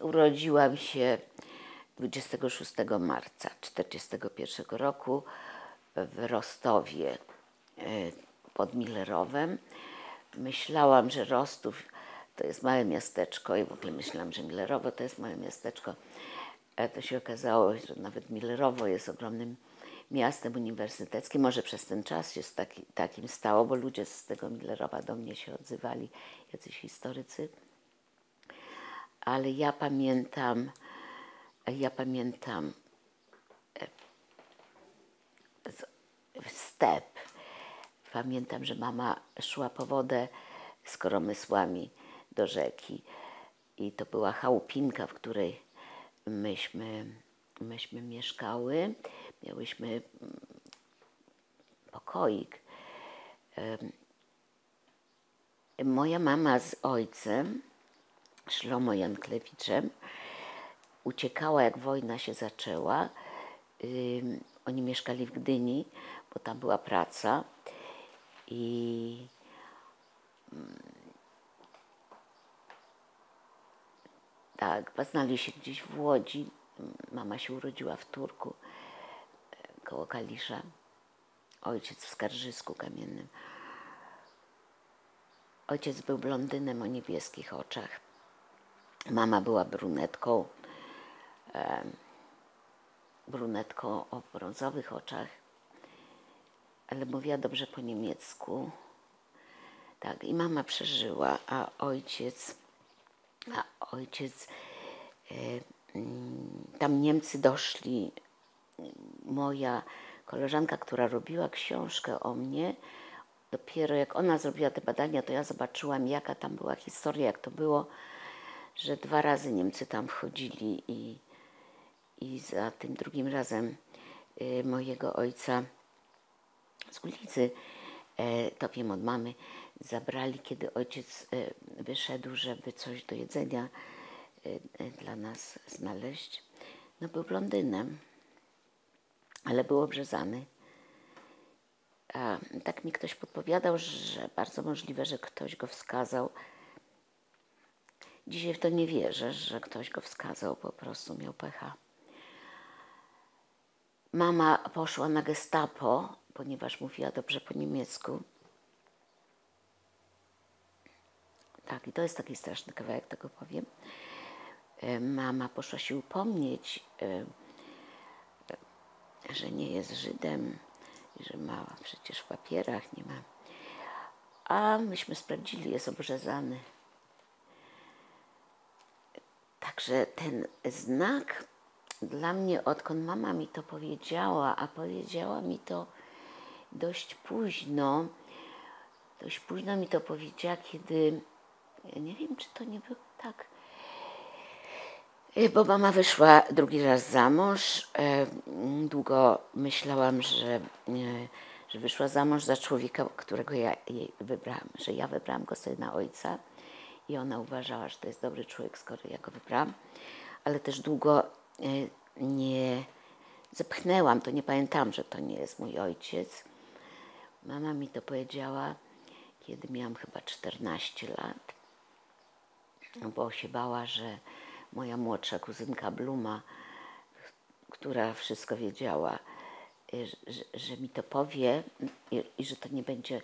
Urodziłam się 26 marca 1941 roku w Rostowie pod Millerowem. Myślałam, że Rostów to jest małe miasteczko i w ogóle myślałam, że Millerowo to jest małe miasteczko. To się okazało, że nawet Millerowo jest ogromnym miastem uniwersyteckim. Może przez ten czas się takim stało, bo ludzie z tego Millerowa do mnie się odzywali, jacyś historycy. Ale ja pamiętam step. Pamiętam, że mama szła po wodę z koromysłami do rzeki i to była chałupinka, w której myśmy mieszkały. Miałyśmy pokoik. Moja mama z ojcem, Szlomo Janklewiczem, uciekała, jak wojna się zaczęła. Oni mieszkali w Gdyni, bo tam była praca i tak, poznali się gdzieś w Łodzi. Mama się urodziła w Turku, koło Kalisza. Ojciec w Skarżysku Kamiennym. Ojciec był blondynem o niebieskich oczach. Mama była brunetką o brązowych oczach, ale mówiła dobrze po niemiecku. Tak, i mama przeżyła, a ojciec tam Niemcy doszli. Moja koleżanka, która robiła książkę o mnie, dopiero jak ona zrobiła te badania, to ja zobaczyłam, jaka tam była historia, jak to było, że 2 razy Niemcy tam wchodzili i za tym drugim razem mojego ojca z ulicy, to wiem od mamy, zabrali, kiedy ojciec wyszedł, żeby coś do jedzenia dla nas znaleźć. No był blondynem, ale był obrzezany. A tak mi ktoś podpowiadał, że bardzo możliwe, że ktoś go wskazał. Dzisiaj w to nie wierzę, że ktoś go wskazał, po prostu miał pecha. Mama poszła na gestapo, ponieważ mówiła dobrze po niemiecku. Tak, i to jest taki straszny kawałek, tego powiem. Mama poszła się upomnieć, że nie jest Żydem i że ma przecież w papierach, nie ma. A myśmy sprawdzili, jest obrzezany. Także ten znak dla mnie, odkąd mama mi to powiedziała, a powiedziała mi to dość późno mi to powiedziała, kiedy, nie wiem, czy to nie było tak, bo mama wyszła drugi raz za mąż. Długo myślałam, że wyszła za mąż za człowieka, którego ja jej wybrałam, że ja wybrałam go sobie na ojca i ona uważała, że to jest dobry człowiek, skoro ja go wybrałam, ale też długo nie zepchnęłam, to nie pamiętam, że to nie jest mój ojciec. Mama mi to powiedziała, kiedy miałam chyba 14 lat, bo się bała, że moja młodsza kuzynka Bluma, która wszystko wiedziała, że mi to powie i że to nie będzie...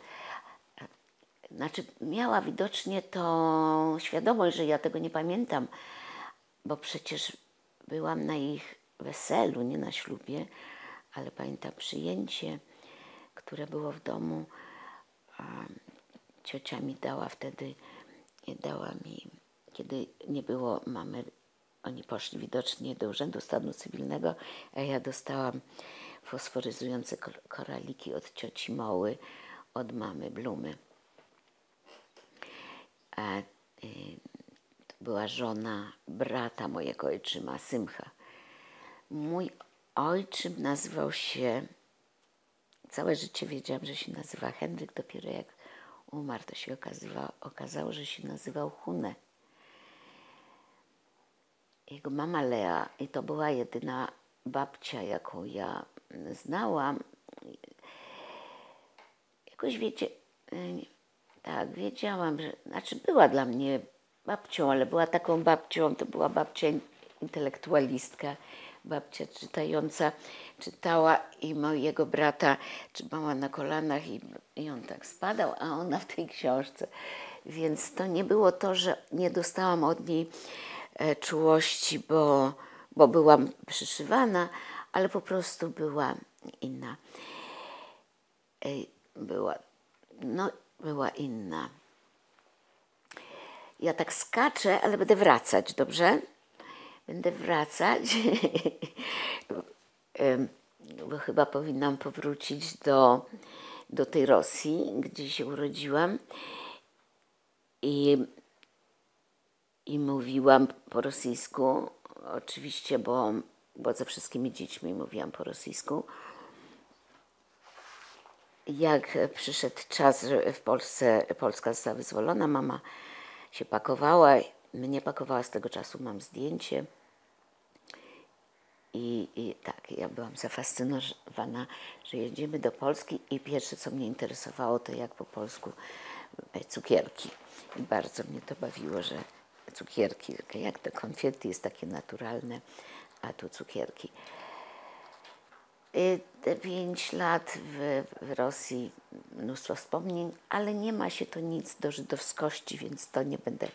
Znaczy, miała widocznie to świadomość, że ja tego nie pamiętam, bo przecież byłam na ich weselu, nie na ślubie, ale pamiętam przyjęcie, które było w domu. Ciocia mi dała wtedy, kiedy nie było mamy, oni poszli widocznie do Urzędu Stanu Cywilnego, a ja dostałam fosforyzujące koraliki od cioci Moły, od mamy Blumy. To była żona brata mojego ojczyma, Symcha. Mój ojczym nazywał się, całe życie wiedziałam, że się nazywa Henryk, dopiero jak umarł, to się okazało, że się nazywał Hune. Jego mama Lea, i to była jedyna babcia, jaką ja znałam. Jakoś wiedziałam, że, znaczy była dla mnie babcią, ale była taką babcią, to była babcia intelektualistka, babcia czytająca, czytała i mojego brata trzymała na kolanach i on tak spadał, a ona w tej książce. Więc to nie było to, że nie dostałam od niej czułości, bo byłam przyszywana, ale po prostu była inna. Była inna. Ja tak skaczę, ale będę wracać, dobrze? Będę wracać, bo chyba powinnam powrócić do tej Rosji, gdzie się urodziłam i mówiłam po rosyjsku, oczywiście, bo ze wszystkimi dziećmi mówiłam po rosyjsku. Jak przyszedł czas, że w Polsce Polska została wyzwolona, mama się pakowała, mnie pakowała, z tego czasu mam zdjęcie. I tak, ja byłam zafascynowana, że jedziemy do Polski i pierwsze, co mnie interesowało, to jak po polsku cukierki. I bardzo mnie to bawiło, że cukierki, jak te konfety jest takie naturalne, a tu cukierki. Te 5 lat w Rosji, mnóstwo wspomnień, ale nie ma się to nic do żydowskości, więc to nie będę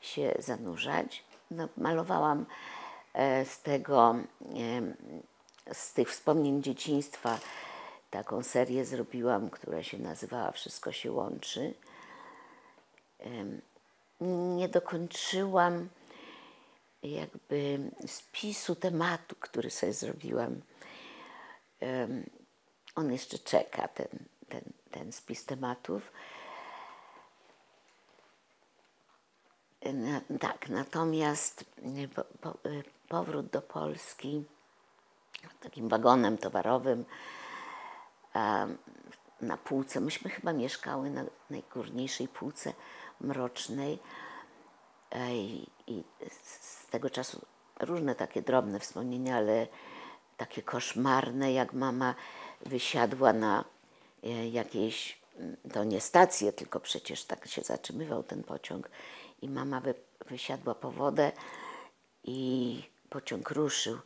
się zanurzać. No, malowałam z tych wspomnień dzieciństwa taką serię zrobiłam, która się nazywała Wszystko się łączy. Nie dokończyłam jakby spisu tematu, który sobie zrobiłam. On jeszcze czeka, ten spis tematów. Tak, natomiast powrót do Polski takim wagonem towarowym na półce. Myśmy chyba mieszkały na najgórniejszej półce mrocznej i z tego czasu różne takie drobne wspomnienia, ale takie koszmarne, jak mama wysiadła na jakiejś, to nie stację, tylko przecież tak się zatrzymywał ten pociąg i mama wysiadła po wodę i pociąg ruszył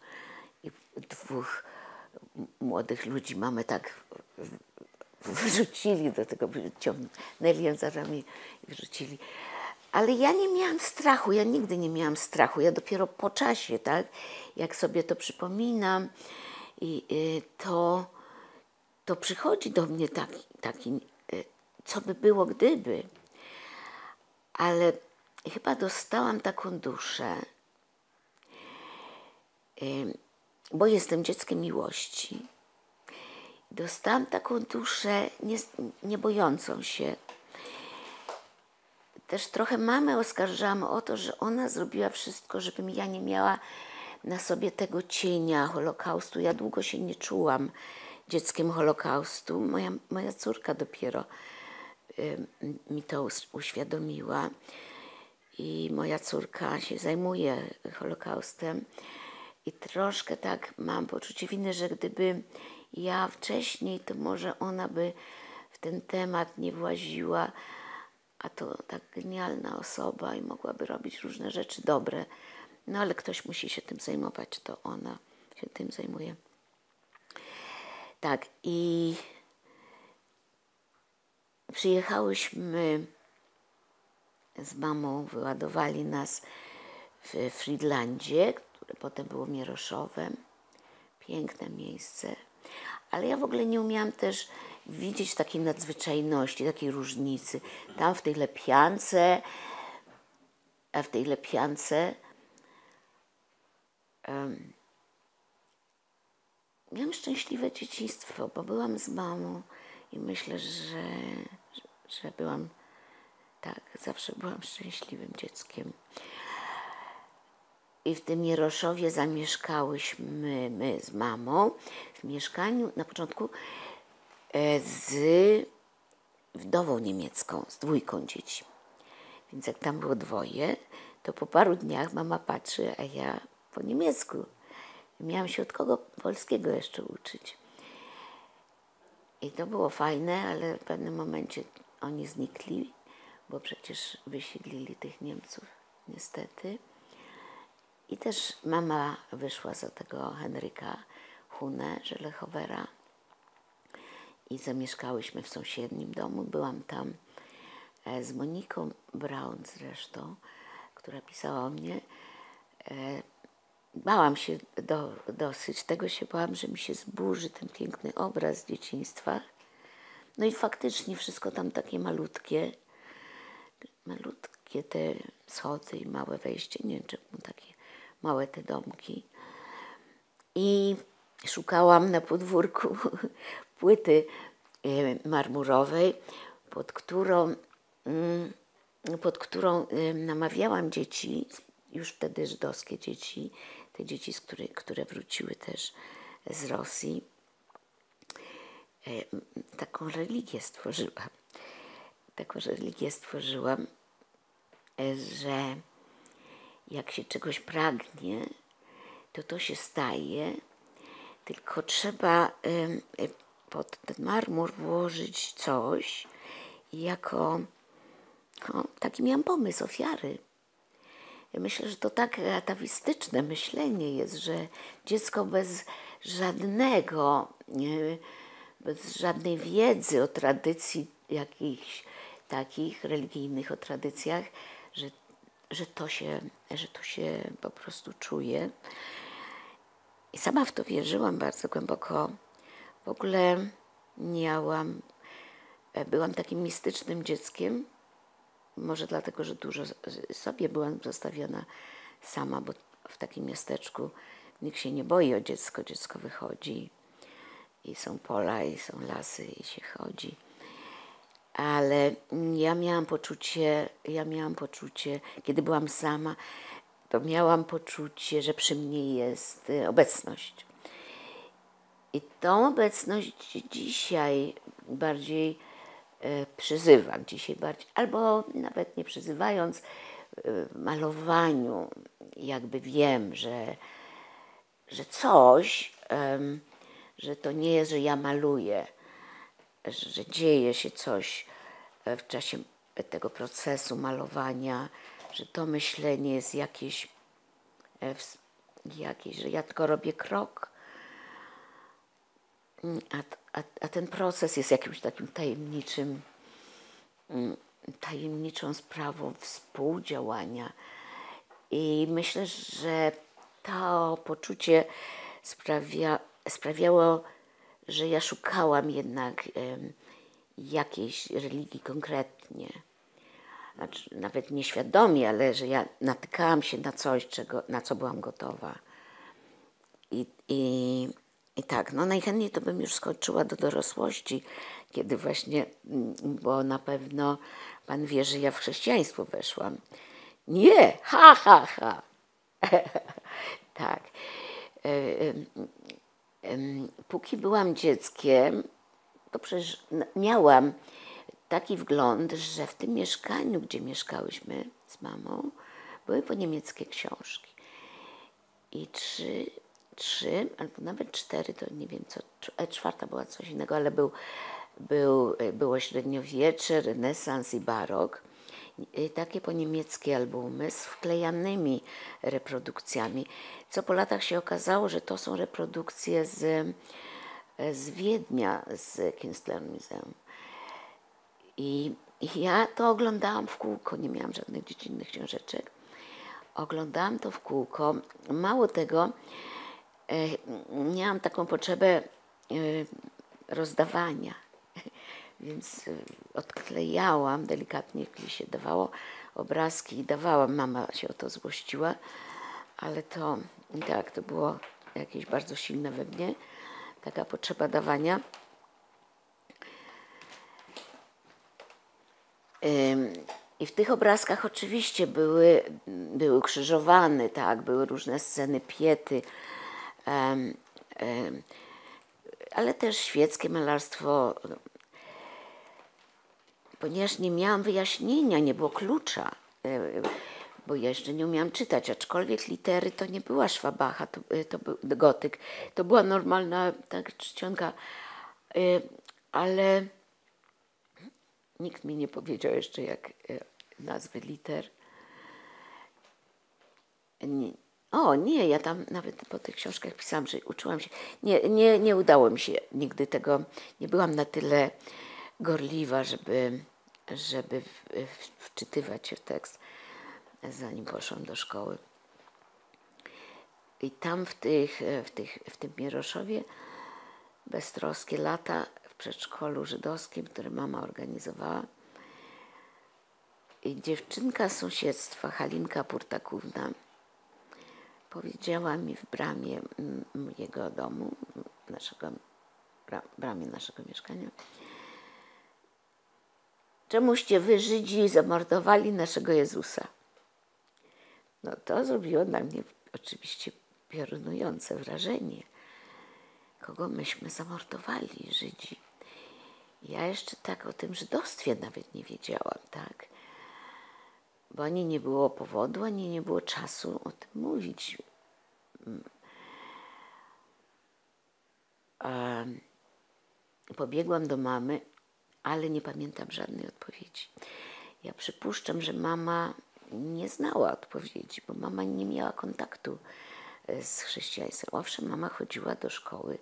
i 2 młodych ludzi mamy tak wrzucili do tego, ciągnęli ją za ramię i wrzucili. Ale ja nie miałam strachu, ja nigdy nie miałam strachu, ja dopiero po czasie, tak, jak sobie to przypominam, to przychodzi do mnie taki, co by było gdyby, ale chyba dostałam taką duszę, bo jestem dzieckiem miłości. Dostałam taką duszę nie bojącą się. Też trochę mamę oskarżałam o to, że ona zrobiła wszystko, żebym ja nie miała na sobie tego cienia Holokaustu. Ja długo się nie czułam dzieckiem Holokaustu. Moja córka dopiero mi to uświadomiła. I moja córka się zajmuje Holokaustem. I troszkę tak mam poczucie winy, że gdyby ja wcześniej, to może ona by w ten temat nie właziła, a to tak genialna osoba i mogłaby robić różne rzeczy dobre. No ale ktoś musi się tym zajmować, to ona się tym zajmuje. Tak, i przyjechałyśmy z mamą, wyładowali nas w Friedlandzie, które potem było Mieroszowem. Piękne miejsce. Ale ja w ogóle nie umiałam też widzieć takiej nadzwyczajności, takiej różnicy. Tam w tej lepiance, miałam szczęśliwe dzieciństwo, bo byłam z mamą i myślę, że byłam, tak, zawsze byłam szczęśliwym dzieckiem. I w tym Mieroszowie zamieszkałyśmy my z mamą w mieszkaniu na początku z wdową niemiecką, z 2 dzieci. Więc jak tam było 2, to po paru dniach mama patrzy, a ja po niemiecku. Miałam się od kogo polskiego jeszcze uczyć. I to było fajne, ale w pewnym momencie oni znikli, bo przecież wysiedlili tych Niemców. niestety. I też mama wyszła za tego Henryka Hune, Żelechowera i zamieszkałyśmy w sąsiednim domu. Byłam tam z Moniką Braun zresztą, która pisała o mnie. Bałam się dosyć, tego się bałam, że mi się zburzy ten piękny obraz z dzieciństwa. No i faktycznie wszystko tam takie malutkie te schody i małe wejście, nie wiem czemu takie małe te domki. I szukałam na podwórku płyty marmurowej, pod którą namawiałam dzieci, już wtedy żydowskie dzieci, te dzieci, które wróciły też z Rosji, taką religię stworzyłam, że jak się czegoś pragnie, to się staje, tylko trzeba pod ten marmur włożyć coś jako, taki miałam pomysł, ofiary. Ja myślę, że to tak atawistyczne myślenie jest, że dziecko bez żadnej wiedzy o tradycji jakichś takich religijnych, o tradycjach, że to się po prostu czuje. I sama w to wierzyłam bardzo głęboko. W ogóle byłam takim mistycznym dzieckiem. Może dlatego, że dużo sobie byłam zostawiona sama, bo w takim miasteczku nikt się nie boi o dziecko. Dziecko wychodzi i są pola, i są lasy, i się chodzi. Ale ja miałam poczucie, kiedy byłam sama, to miałam poczucie, że przy mnie jest obecność. I tą obecność dzisiaj bardziej przyzywam, albo nawet nie przyzywając, w malowaniu jakby wiem, że to nie jest, że ja maluję, że dzieje się coś w czasie tego procesu malowania, że to myślenie jest jakieś, że ja tylko robię krok, a ten proces jest jakimś takim tajemniczą sprawą współdziałania. I myślę, że to poczucie sprawiało, że ja szukałam jednak jakiejś religii konkretnie. Znaczy, nawet nieświadomie, ale że ja natykałam się na coś, na co byłam gotowa. I tak, no najchętniej to bym już skoczyła do dorosłości, kiedy właśnie, bo na pewno pan wie, że ja w chrześcijaństwo weszłam. Nie, ha. Tak. Póki byłam dzieckiem, to przecież miałam taki wgląd, że w tym mieszkaniu, gdzie mieszkałyśmy z mamą, były po niemieckie książki. I trzy, albo nawet 4, to nie wiem co, 4 była coś innego, ale było średniowiecze, renesans i barok. I takie po niemieckie albumy z wklejanymi reprodukcjami, co po latach się okazało, że to są reprodukcje z Wiednia, z Künstler Museum. I ja to oglądałam w kółko, nie miałam żadnych dziecinnych książeczek. Oglądałam to w kółko. Mało tego, miałam taką potrzebę rozdawania, więc odklejałam delikatnie, gdzie się dawało obrazki i dawałam. Mama się o to złościła, ale to było jakieś bardzo silne we mnie, taka potrzeba dawania. I w tych obrazkach oczywiście były ukrzyżowane, tak, były różne sceny piety, ale też świeckie malarstwo, ponieważ nie miałam wyjaśnienia, nie było klucza, bo ja jeszcze nie umiałam czytać, aczkolwiek litery to nie była Schwabacha, to był gotyk, to była normalna tak czcionka, ale nikt mi nie powiedział jeszcze jak nazwy liter. Nie, nie, ja tam nawet po tych książkach pisałam, że uczyłam się. Nie udało mi się nigdy tego, nie byłam na tyle gorliwa, żeby wczytywać się w tekst, zanim poszłam do szkoły. I tam w tym Mieroszowie beztroskie lata w przedszkolu żydowskim, które mama organizowała. I dziewczynka z sąsiedztwa, Halinka Purtakówna, powiedziała mi w bramie jego domu, bramie naszego mieszkania, czemuście wy Żydzi zamordowali naszego Jezusa. No to zrobiło na mnie oczywiście piorunujące wrażenie. Kogo myśmy zamordowali, Żydzi? Ja jeszcze tak o tym żydostwie nawet nie wiedziałam, tak? Bo ani nie było powodu, ani nie było czasu o tym mówić. Pobiegłam do mamy, ale nie pamiętam żadnej odpowiedzi. Ja przypuszczam, że mama nie znała odpowiedzi, bo mama nie miała kontaktu z chrześcijaństwem. Owszem, mama chodziła do szkoły,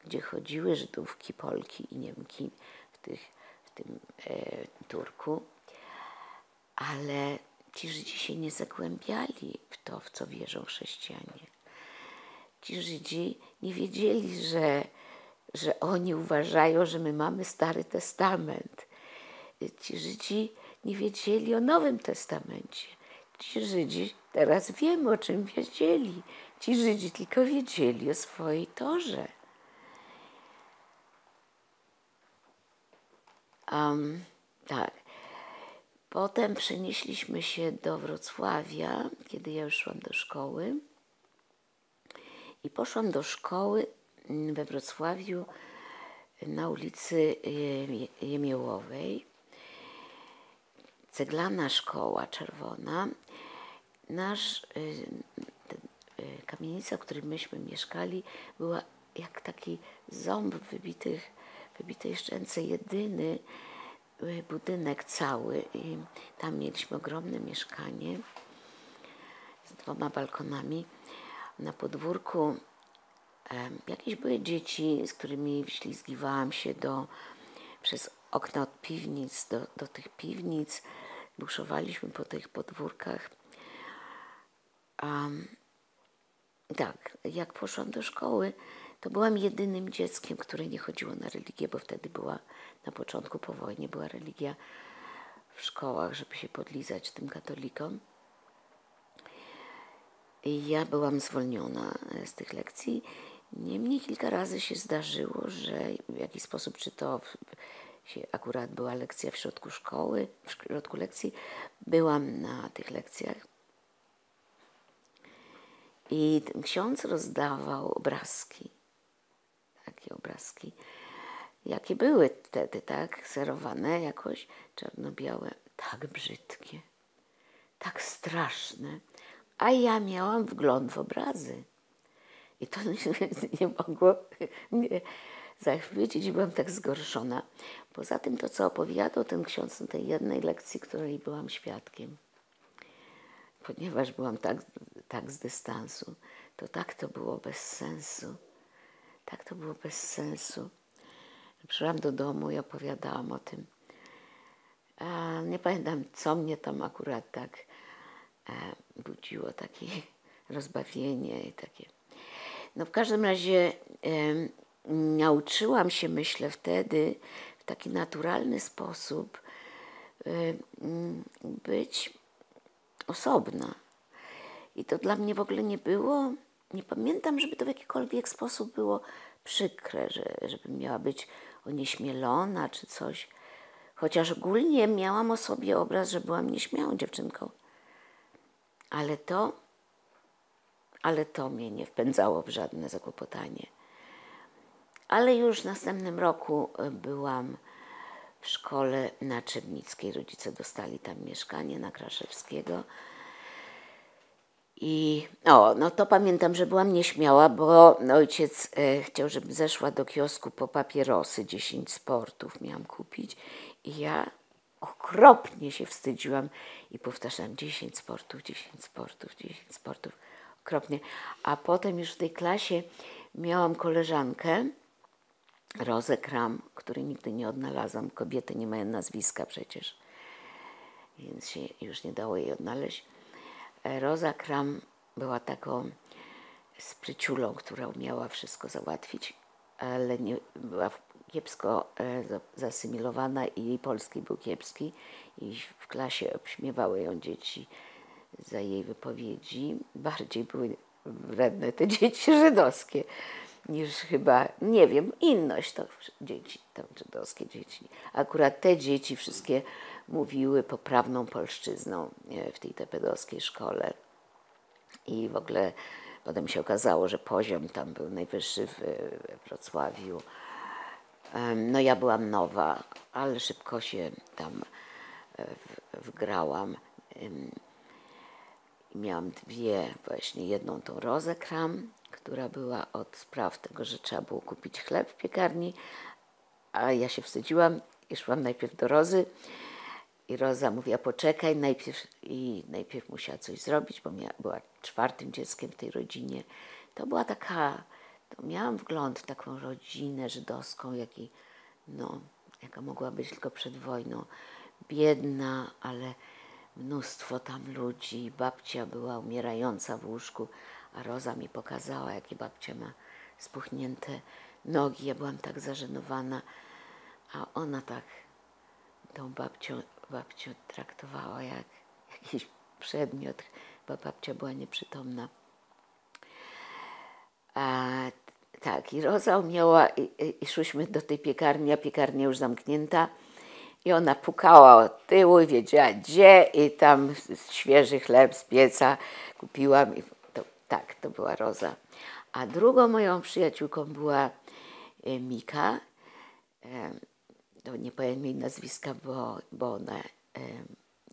gdzie chodziły Żydówki, Polki i Niemki w tym Turku, ale ci Żydzi się nie zagłębiali w to, w co wierzą chrześcijanie. Ci Żydzi nie wiedzieli, że oni uważają, że my mamy Stary Testament. Ci Żydzi nie wiedzieli o Nowym Testamencie. Ci Żydzi, teraz wiemy, o czym wiedzieli. Ci Żydzi tylko wiedzieli o swojej Torze. Tak. Potem przenieśliśmy się do Wrocławia, kiedy ja już szłam do szkoły. I poszłam do szkoły we Wrocławiu na ulicy Jemiołowej. Ceglana szkoła czerwona. Kamienica, w której myśmy mieszkali, była jak taki ząb wybitej szczęce, jedyny budynek cały. I tam mieliśmy ogromne mieszkanie z 2 balkonami. Na podwórku jakieś były dzieci, z którymi wślizgiwałam się przez okna od piwnic do tych piwnic. Buszowaliśmy po tych podwórkach. Tak, jak poszłam do szkoły, to byłam jedynym dzieckiem, które nie chodziło na religię, bo wtedy była, na początku po wojnie, była religia w szkołach, żeby się podlizać tym katolikom. I ja byłam zwolniona z tych lekcji. Niemniej kilka razy się zdarzyło, że w jakiś sposób, czy to akurat była lekcja w środku szkoły, w środku lekcji, byłam na tych lekcjach. I ten ksiądz rozdawał obrazki, takie obrazki, jakie były wtedy, tak, serowane jakoś, czarno-białe, tak brzydkie, tak straszne, a ja miałam wgląd w obrazy. I to nie mogło mnie zachwycić, byłam tak zgorszona. Poza tym to, co opowiadał ten ksiądz na tej jednej lekcji, której byłam świadkiem, ponieważ byłam tak z dystansu, to było bez sensu. Tak to było bez sensu. Przyszłam do domu i opowiadałam o tym. Nie pamiętam, co mnie tam akurat tak budziło, takie rozbawienie i takie. No w każdym razie nauczyłam się, myślę, wtedy w taki naturalny sposób być osobna. I to dla mnie w ogóle nie było, nie pamiętam, żeby to w jakikolwiek sposób było przykre, żebym miała być onieśmielona czy coś. Chociaż ogólnie miałam o sobie obraz, że byłam nieśmiałą dziewczynką. Ale to mnie nie wpędzało w żadne zakłopotanie. Ale już w następnym roku byłam w szkole na Czernickiej. Rodzice dostali tam mieszkanie na Kraszewskiego. I no to pamiętam, że byłam nieśmiała, bo ojciec chciał, żebym zeszła do kiosku po papierosy. 10 sportów miałam kupić. I ja okropnie się wstydziłam i powtarzałam 10 sportów, 10 sportów, 10 sportów. okropnie. A potem już w tej klasie miałam koleżankę, Rozę Kram, której nigdy nie odnalazłam. Kobiety nie mają nazwiska przecież, więc się już nie dało jej odnaleźć. Roza Kram była taką spryciulą, która umiała wszystko załatwić, ale nie, była kiepsko zasymilowana i jej polski był kiepski i w klasie obśmiewały ją dzieci za jej wypowiedzi. Bardziej były wredne te dzieci żydowskie niż chyba, nie wiem, inność to dzieci, to żydowskie dzieci. Akurat te dzieci wszystkie mówiły poprawną polszczyzną w tej tepedowskiej szkole. I w ogóle potem się okazało, że poziom tam był najwyższy w Wrocławiu. No ja byłam nowa, ale szybko się tam wgrałam. Miałam dwie, właśnie jedną tą Rozę Kram, która była od spraw tego, że trzeba było kupić chleb w piekarni, a ja się wstydziłam i szłam najpierw do Rozy i Roza mówiła poczekaj najpierw musiała coś zrobić, bo była czwartym dzieckiem w tej rodzinie. To była taka, to miałam wgląd w taką rodzinę żydowską, jaka mogła być tylko przed wojną. Biedna, ale mnóstwo tam ludzi. Babcia była umierająca w łóżku, a Roza mi pokazała, jakie babcia ma spuchnięte nogi. Ja byłam tak zażenowana, a ona tak tą babcią traktowała jak jakiś przedmiot, bo babcia była nieprzytomna. Tak, i Roza umiała, i szłyśmy do tej piekarni, a piekarnia już zamknięta. I ona pukała od tyłu i wiedziała gdzie i tam świeży chleb z pieca kupiłam. I to była Roza. A drugą moją przyjaciółką była Mika. To nie powiem jej nazwiska, bo ona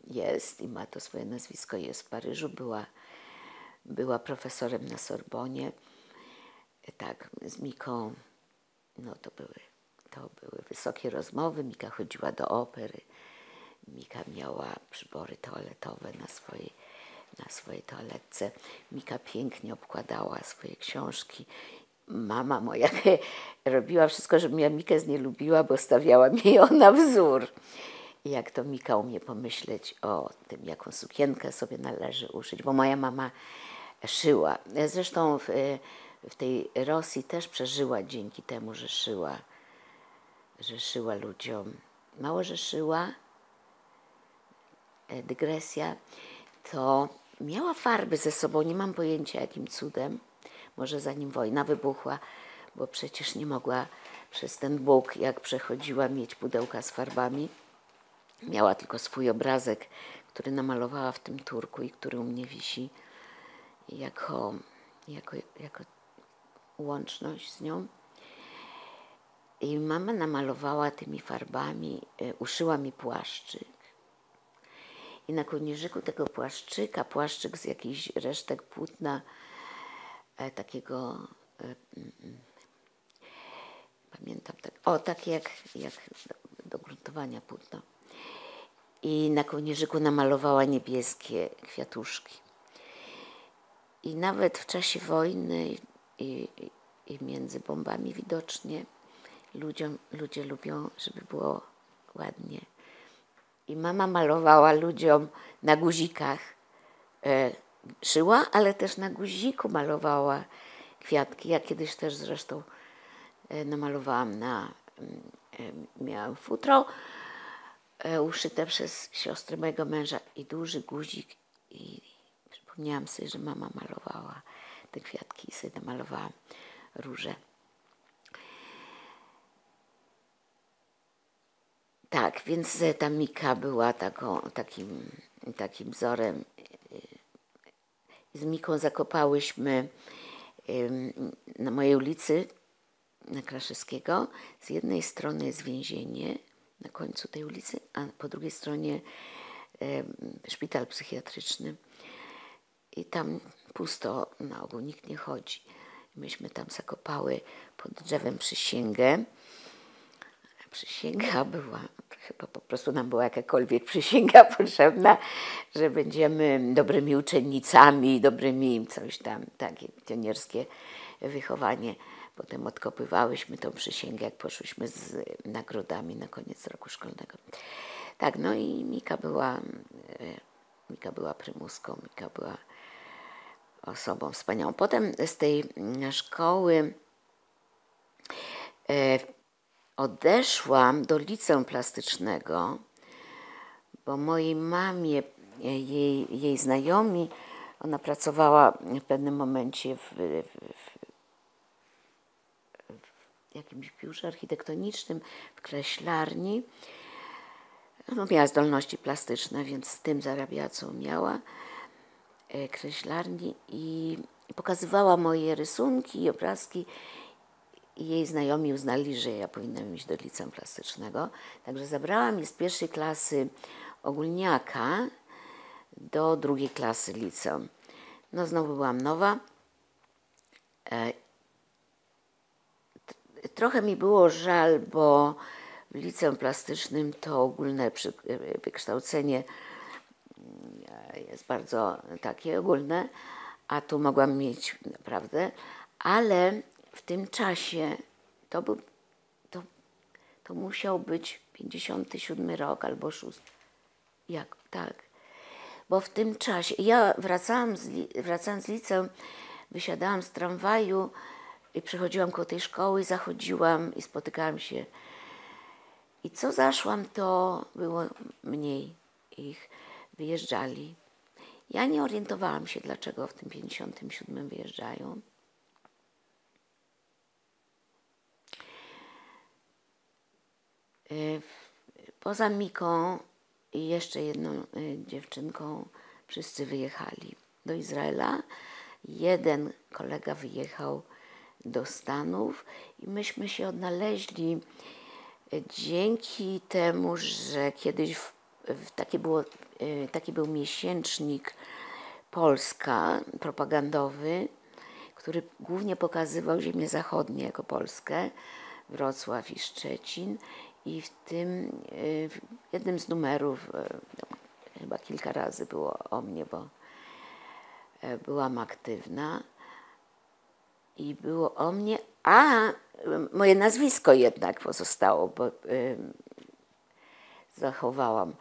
jest i ma to swoje nazwisko, jest w Paryżu. Była profesorem na Sorbonie. Tak, z Miką, no to były wysokie rozmowy. Mika chodziła do opery. Mika miała przybory toaletowe na swojej toaletce. Mika pięknie obkładała swoje książki. Mama moja robiła wszystko, żebym ja Mikę nie lubiła, bo stawiała mi ją na wzór. I jak to Mika umie pomyśleć o tym, jaką sukienkę sobie należy uszyć, bo moja mama szyła. Zresztą w tej Rosji też przeżyła dzięki temu, że szyła ludziom. Mało, że szyła, dygresja, to miała farby ze sobą, nie mam pojęcia jakim cudem, może zanim wojna wybuchła, bo przecież nie mogła przez ten Bóg, jak przechodziła, mieć pudełka z farbami. Miała tylko swój obrazek, który namalowała w tym Turku i który u mnie wisi jako łączność z nią. I mama namalowała tymi farbami, uszyła mi płaszczyk. I na kołnierzyku tego płaszczyka, płaszczyk z jakichś resztek płótna, takiego, pamiętam, takie jak do gruntowania płótno. I na kołnierzyku namalowała niebieskie kwiatuszki. I nawet w czasie wojny i między bombami widocznie ludzie lubią, żeby było ładnie. I mama malowała ludziom na guzikach. Szyła, ale też na guziku malowała kwiatki. Ja kiedyś też zresztą namalowałam miałam futro uszyte przez siostrę mojego męża i duży guzik. I przypomniałam sobie, że mama malowała te kwiatki i sobie namalowałam róże. Tak, więc ta Mika była takim wzorem. Z Miką zakopałyśmy na mojej ulicy, na Kraszewskiego. Z jednej strony jest więzienie na końcu tej ulicy, a po drugiej stronie szpital psychiatryczny. I tam pusto, na ogół nikt nie chodzi. Myśmy tam zakopały pod drzewem przysięgę. Przysięga była trochę bo po prostu nam była jakakolwiek przysięga potrzebna, że będziemy dobrymi uczennicami, dobrymi coś tam, takie pionierskie wychowanie. Potem odkopywałyśmy tą przysięgę, jak poszłyśmy z nagrodami na koniec roku szkolnego. Tak, no i Mika była prymuską, Mika była osobą wspaniałą. Potem z tej szkoły odeszłam do liceum plastycznego, bo mojej mamie, jej znajomi, ona pracowała w pewnym momencie w jakimś biurze architektonicznym, w kreślarni. No, miała zdolności plastyczne, więc z tym zarabiała, co miała, kreślarni, i pokazywała moje rysunki i obrazki. I jej znajomi uznali, że ja powinnam iść do liceum plastycznego. Także zabrała mnie z pierwszej klasy ogólniaka do drugiej klasy liceum. No znowu byłam nowa. Trochę mi było żal, bo w liceum plastycznym to ogólne wykształcenie jest bardzo takie ogólne, a tu mogłam mieć naprawdę, ale w tym czasie to musiał być 57 rok albo 6. Jak? Tak. Bo w tym czasie, ja wracałam z liceum, wysiadałam z tramwaju i przychodziłam koło tej szkoły i zachodziłam i spotykałam się. I co zaszłam, to było mniej ich. Wyjeżdżali. Ja nie orientowałam się, dlaczego w tym 57 wyjeżdżają. Poza Miką i jeszcze jedną dziewczynką wszyscy wyjechali do Izraela. Jeden kolega wyjechał do Stanów i myśmy się odnaleźli dzięki temu, że kiedyś taki był miesięcznik Polska propagandowy, który głównie pokazywał ziemię zachodnie jako Polskę, Wrocław i Szczecin. I w jednym z numerów, chyba kilka razy było o mnie, bo byłam aktywna i było o mnie, a moje nazwisko jednak pozostało, bo zachowałam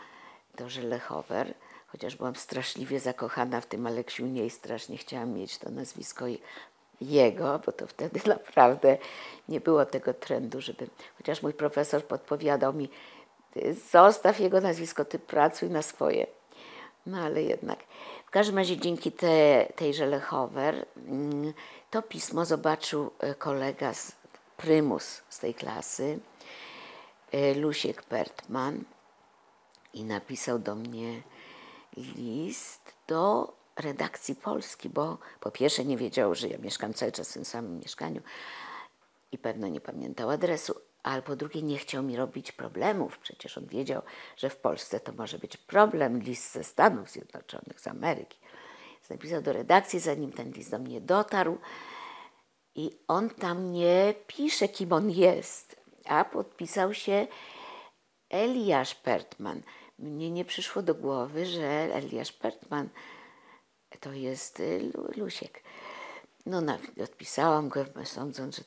to, że Lechower, chociaż byłam straszliwie zakochana w tym Aleksiunie i strasznie chciałam mieć to nazwisko jego, bo to wtedy naprawdę nie było tego trendu, chociaż mój profesor podpowiadał mi, zostaw jego nazwisko, ty pracuj na swoje. No ale jednak. W każdym razie dzięki tejże Lechower to pismo zobaczył kolega, prymus z tej klasy, Lusiek Pertman, i napisał do mnie list do redakcji Polski, bo po pierwsze nie wiedział, że ja mieszkam cały czas w tym samym mieszkaniu i pewno nie pamiętał adresu, ale po drugie nie chciał mi robić problemów. Przecież on wiedział, że w Polsce to może być problem, list ze Stanów Zjednoczonych, z Ameryki. Więc napisał do redakcji, zanim ten list do mnie dotarł, i on tam nie pisze, kim on jest, a podpisał się Eliasz Pertman. Mnie nie przyszło do głowy, że Eliasz Pertman to jest Lusiek. No, odpisałam go, sądząc, że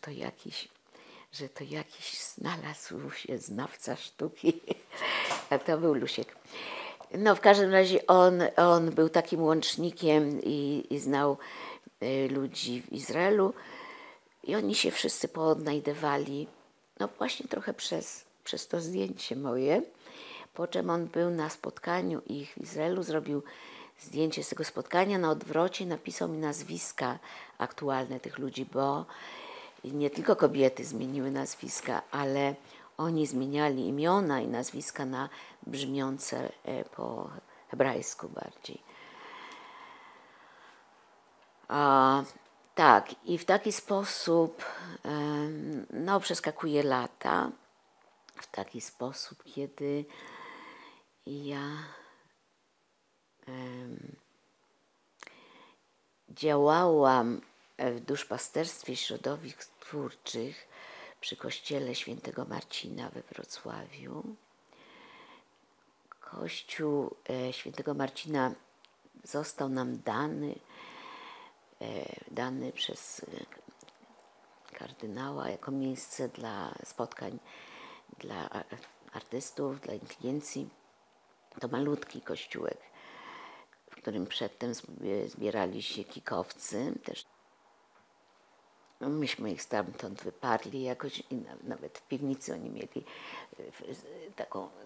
to jakiś znalazł się znawca sztuki, a to był Lusiek. No, w każdym razie on był takim łącznikiem i znał ludzi w Izraelu i oni się wszyscy poodnajdywali, no właśnie trochę przez to zdjęcie moje, po czym on był na spotkaniu ich w Izraelu, zrobił zdjęcie z tego spotkania, na odwrocie napisał mi nazwiska aktualne tych ludzi, bo nie tylko kobiety zmieniły nazwiska, ale oni zmieniali imiona i nazwiska na brzmiące po hebrajsku bardziej. Tak, i w taki sposób no, przeskakuje lata, w taki sposób, kiedy ja działałam w duszpasterstwie środowisk twórczych przy kościele Świętego Marcina we Wrocławiu. Kościół Świętego Marcina został nam dany przez kardynała jako miejsce dla spotkań dla artystów, dla inteligencji. To malutki kościółek, w którym przedtem zbierali się kikowcy. Też myśmy ich stamtąd wyparli jakoś i nawet w piwnicy oni mieli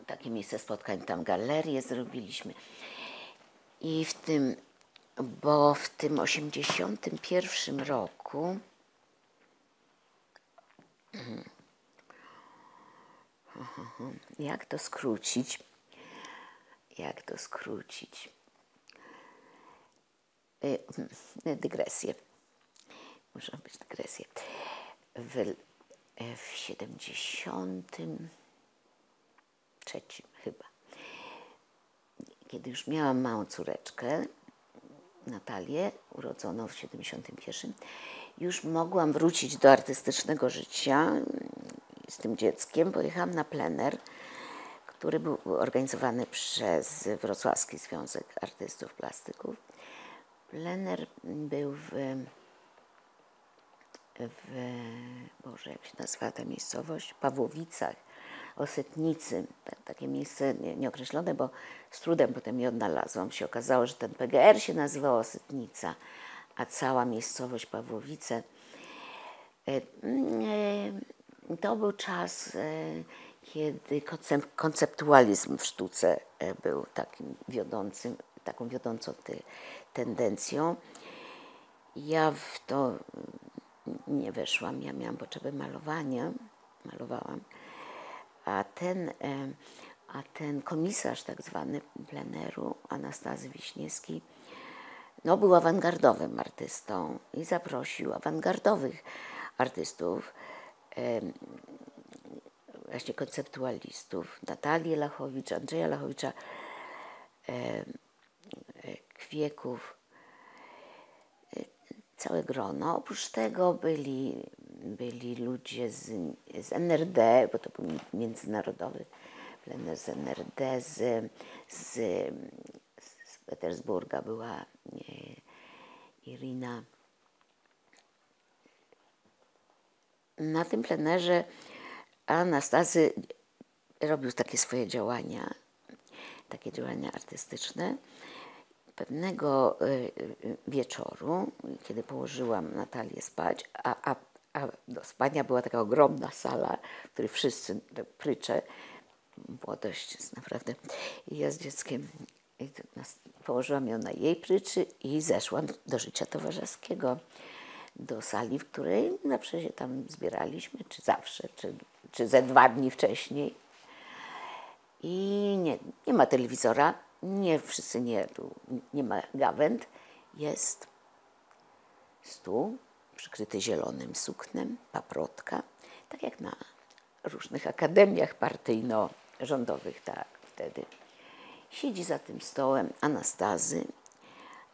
takie miejsce spotkań, tam galerię zrobiliśmy. I w tym 81 roku jak to skrócić? Dygresje. Muszą być dygresje. W 73 chyba, kiedy już miałam małą córeczkę, Natalię, urodzoną w 71, już mogłam wrócić do artystycznego życia z tym dzieckiem. Pojechałam na plener, który był organizowany przez Wrocławski Związek Artystów Plastyków. Plener był Boże, jak się nazywa ta miejscowość? Pawłowicach, Osetnicy. Takie miejsce nieokreślone, bo z trudem potem je odnalazłam. Się okazało, że ten PGR się nazywał Osetnica, a cała miejscowość Pawłowice. To był czas, kiedy konceptualizm w sztuce był taką wiodącą tendencją. Ja w to nie weszłam, ja miałam potrzebę malowania, malowałam, a ten komisarz tak zwany pleneru, Anastazy Wiśniewski, no, był awangardowym artystą i zaprosił awangardowych artystów, właśnie konceptualistów, Natalię Lachowicz, Andrzeja Lachowicza, Kwieków, całe grono. Oprócz tego byli ludzie z NRD, bo to był międzynarodowy plener z NRD, z Petersburga była Irina. Na tym plenerze Anastazy robił takie swoje działania artystyczne. Pewnego wieczoru, kiedy położyłam Natalię spać, a do spania była taka ogromna sala, w której wszyscy prycze, młodość jest naprawdę, i ja z dzieckiem położyłam ją na jej pryczy i zeszłam do życia towarzyskiego, do sali, w której zawsze się tam zbieraliśmy, czy zawsze, czy ze 2 dni wcześniej. I nie ma telewizora, nie ma gawęd, jest stół przykryty zielonym suknem, paprotka, tak jak na różnych akademiach partyjno-rządowych, tak wtedy. Siedzi za tym stołem Anastazy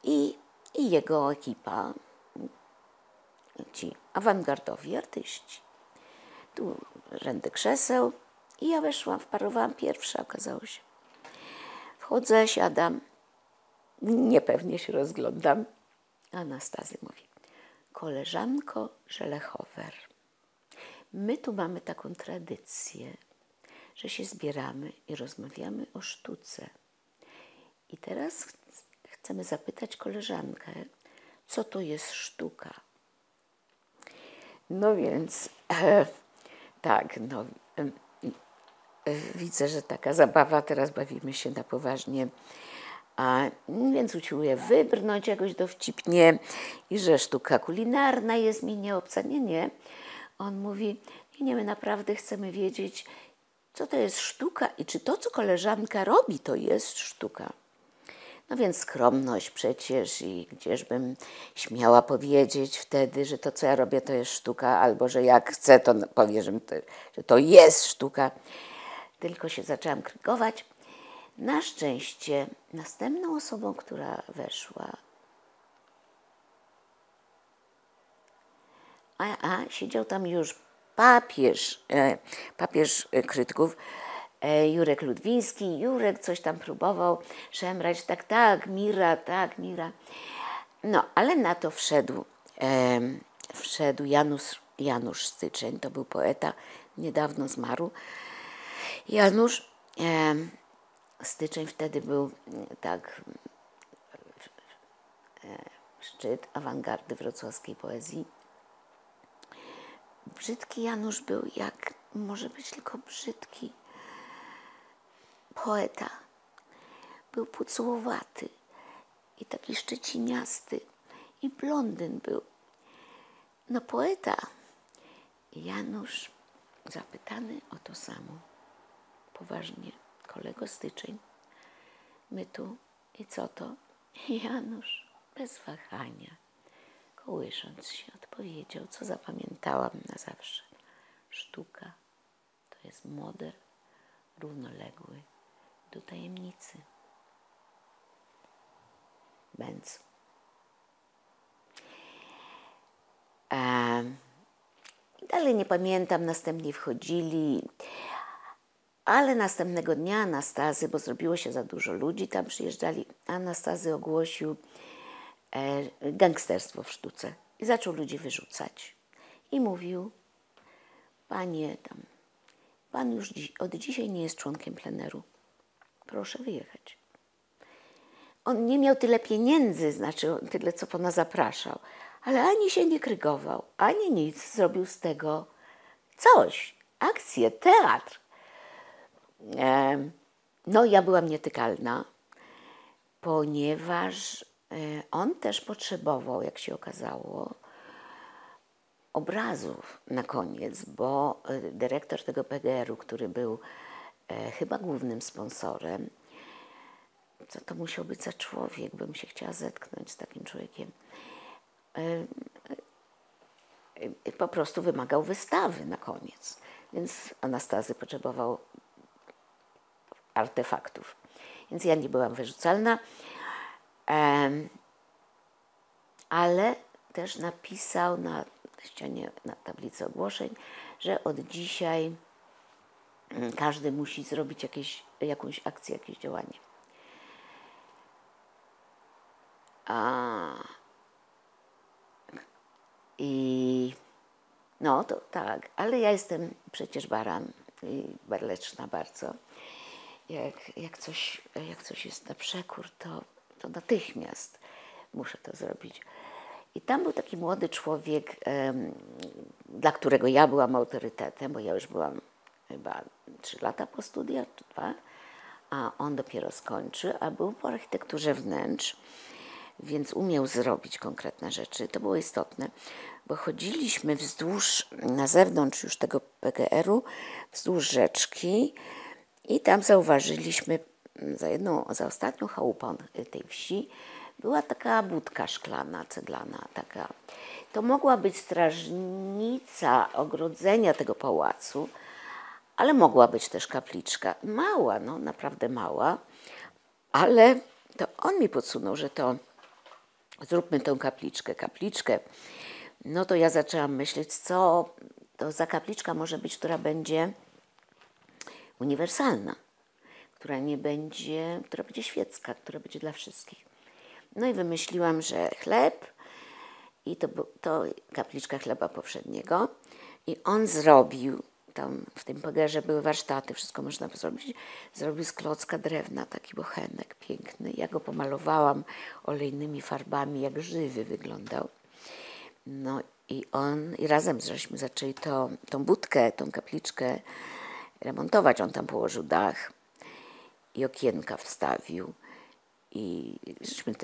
i jego ekipa, ci awangardowi artyści. Tu rzędy krzeseł i ja weszłam, wparowałam pierwsza, okazało się. Wchodzę, siadam, niepewnie się rozglądam. Anastazy mówi: koleżanko Żelechower, my tu mamy taką tradycję, że się zbieramy i rozmawiamy o sztuce. I teraz chcemy zapytać koleżankę, co to jest sztuka. No więc, tak, no, widzę, że taka zabawa, teraz bawimy się na poważnie, więc usiłuję wybrnąć jakoś dowcipnie i że sztuka kulinarna jest mi nieobca. Nie. On mówi, nie, my naprawdę chcemy wiedzieć, co to jest sztuka i czy to, co koleżanka robi, to jest sztuka. No więc skromność przecież i gdzieżbym śmiała powiedzieć wtedy, że to, co ja robię, to jest sztuka, albo że jak chcę, to powiem, że to jest sztuka. Tylko się zaczęłam krygować. Na szczęście następną osobą, która weszła, siedział tam już papież krytyków, Jurek Ludwiński. Jurek coś tam próbował szemrać, tak, Mira, tak, Mira. No, ale na to wszedł Janusz Styczeń, to był poeta, niedawno zmarł. Janusz Styczeń wtedy był tak szczyt awangardy wrocławskiej poezji. Brzydki Janusz był, jak może być tylko brzydki poeta. Był pucłowaty i taki szczeciniasty i blondyn był. No poeta. Janusz zapytany o to samo. Poważnie, kolego Styczeń, my tu i co to? Janusz bez wahania, kołysząc się, odpowiedział, co zapamiętałam na zawsze. Sztuka to jest model równoległy do tajemnicy. Benz. Dalej nie pamiętam, następnie wchodzili, ale następnego dnia Anastazy, bo zrobiło się za dużo ludzi, tam przyjeżdżali, Anastazy ogłosił gangsterstwo w sztuce i zaczął ludzi wyrzucać. I mówił, panie tam, pan już od dzisiaj nie jest członkiem pleneru, proszę wyjechać. On nie miał tyle pieniędzy, znaczy tyle, co pana zapraszał, ale ani się nie krygował, ani nic, zrobił z tego coś, akcję, teatr. No ja byłam nietykalna, ponieważ on też potrzebował, jak się okazało, obrazów na koniec, bo dyrektor tego PGR-u, który był chyba głównym sponsorem, co to musiał być za człowiek, bym się chciała zetknąć z takim człowiekiem, po prostu wymagał wystawy na koniec. Więc Anastazy potrzebował artefaktów. Więc ja nie byłam wyrzucalna, ale też napisał na ścianie, na tablicy ogłoszeń, że od dzisiaj każdy musi zrobić jakąś akcję, jakieś działanie. I no to tak, ale ja jestem przecież baran i barleczna bardzo. Jak coś jest na przekór, to natychmiast muszę to zrobić. I tam był taki młody człowiek, dla którego ja byłam autorytetem, bo ja już byłam chyba 3 lata po studiach, czy 2, a on dopiero skończy, a był po architekturze wnętrz, więc umiał zrobić konkretne rzeczy. To było istotne, bo chodziliśmy na zewnątrz już tego PGR-u, wzdłuż rzeczki i tam zauważyliśmy za ostatnią chałupą tej wsi była taka budka szklana, ceglana, taka. To mogła być strażnica ogrodzenia tego pałacu, ale mogła być też kapliczka. Mała, no naprawdę mała, ale to on mi podsunął, że to zróbmy tą kapliczkę. No to ja zaczęłam myśleć, co to za kapliczka może być, która będzie uniwersalna, która będzie świecka, która będzie dla wszystkich. No i wymyśliłam, że chleb i to kapliczka chleba powszedniego i on zrobił, tam w tym PGR-ze były warsztaty, wszystko można zrobić, zrobił z klocka drewna taki bochenek piękny. Ja go pomalowałam olejnymi farbami, jak żywy wyglądał. No i razem żeśmy zaczęli tą budkę, tą kapliczkę remontować. On tam położył dach i okienka wstawił. I żeśmy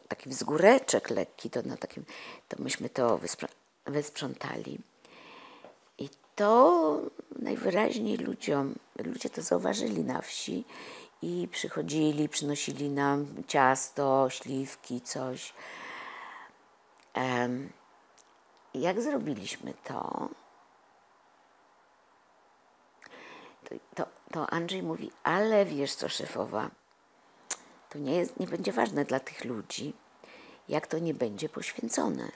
taki wzgóreczek lekki, to myśmy to wysprzątali. I to najwyraźniej ludzie to zauważyli na wsi i przychodzili, przynosili nam ciasto, śliwki, coś. Jak zrobiliśmy to Andrzej mówi, ale wiesz co, szefowa, to nie będzie ważne dla tych ludzi, jak to nie będzie poświęcone.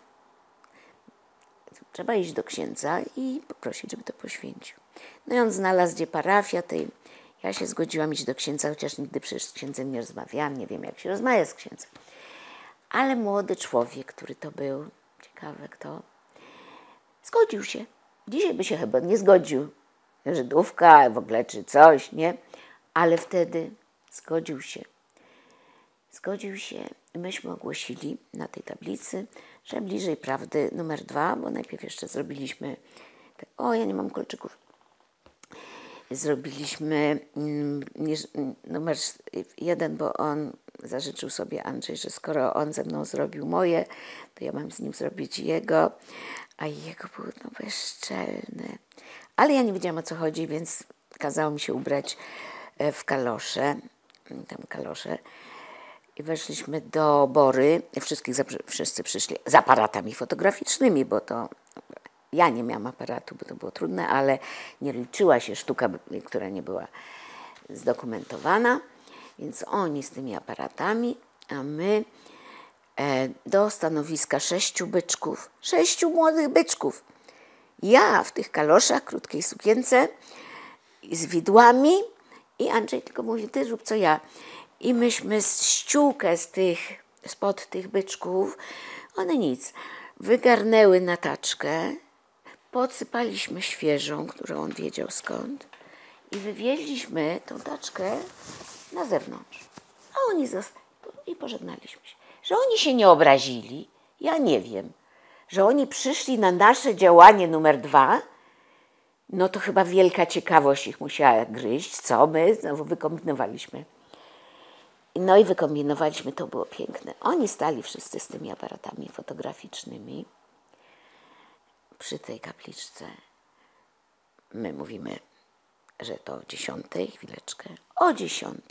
Trzeba iść do księdza i poprosić, żeby to poświęcił. No i on znalazł, gdzie parafia tej Ja się zgodziłam iść do księdza, chociaż nigdy przecież z księdzem nie rozmawiałam, nie wiem jak się rozmawia z księdzem. Ale młody człowiek, który to był, ciekawe kto, zgodził się. Dzisiaj by się chyba nie zgodził, Żydówka w ogóle czy coś, nie? Ale wtedy zgodził się. Zgodził się. Myśmy ogłosili na tej tablicy, że bliżej prawdy numer 2, bo najpierw jeszcze zrobiliśmy, o ja nie mam kolczyków, zrobiliśmy numer 1, bo on zażyczył sobie, Andrzej, że skoro on ze mną zrobił moje, to ja mam z nim zrobić jego, a jego było bezczelne. Ale ja nie wiedziałam, o co chodzi, więc kazało mi się ubrać w kalosze, tam kalosze, i weszliśmy do Bory. Wszyscy przyszli z aparatami fotograficznymi, bo to ja nie miałam aparatu, bo to było trudne, ale nie liczyła się sztuka, która nie była zdokumentowana. Więc oni z tymi aparatami, a my do stanowiska 6 byczków, 6 młodych byczków. Ja w tych kaloszach, krótkiej sukience, z widłami i Andrzej tylko mówi, ty rób co ja. I myśmy ściółkę spod tych byczków, one nic, wygarnęły na taczkę, podsypaliśmy świeżą, którą on wiedział skąd i wywieźliśmy tą taczkę na zewnątrz. A oni i pożegnaliśmy się. Że oni się nie obrazili, ja nie wiem. Że oni przyszli na nasze działanie numer 2, no to chyba wielka ciekawość ich musiała gryźć, co my znowu wykombinowaliśmy. No i wykombinowaliśmy, to było piękne. Oni stali wszyscy z tymi aparatami fotograficznymi przy tej kapliczce. My mówimy, że to o 10, chwileczkę, o 10.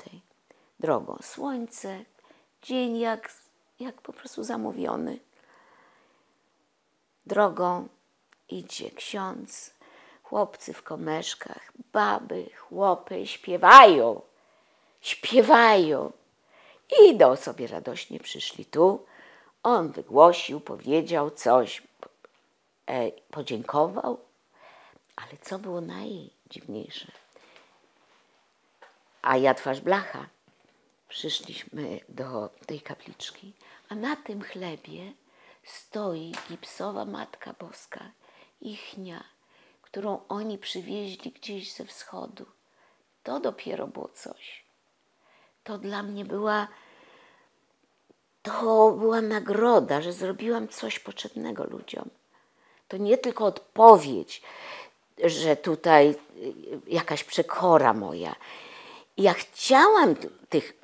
Drogą słońce, dzień jak po prostu zamówiony. Drogą idzie ksiądz, chłopcy w komeszkach, baby, chłopy śpiewają, śpiewają. I idą sobie radośnie, przyszli tu. On wygłosił, powiedział coś, podziękował. Ale co było najdziwniejsze? A ja twarz blacha. Przyszliśmy do tej kapliczki, a na tym chlebie stoi gipsowa Matka Boska, ichnia, którą oni przywieźli gdzieś ze wschodu. To dopiero było coś. To dla mnie była nagroda, że zrobiłam coś potrzebnego ludziom. To nie tylko odpowiedź, że tutaj jakaś przekora moja. Ja chciałam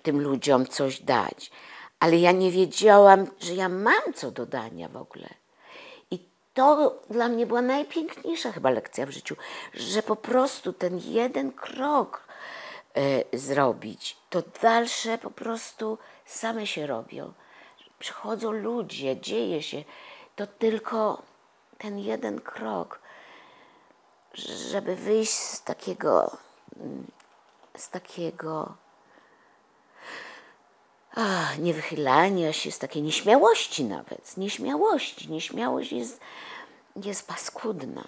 tym ludziom coś dać, ale ja nie wiedziałam, że ja mam co do dania w ogóle. I to dla mnie była najpiękniejsza chyba lekcja w życiu, że po prostu ten jeden krok zrobić, to dalsze po prostu same się robią. Przychodzą ludzie, dzieje się, to tylko ten jeden krok, żeby wyjść z takiego niewychylania się, z takiej nieśmiałości nawet, z nieśmiałości. Nieśmiałość jest paskudna.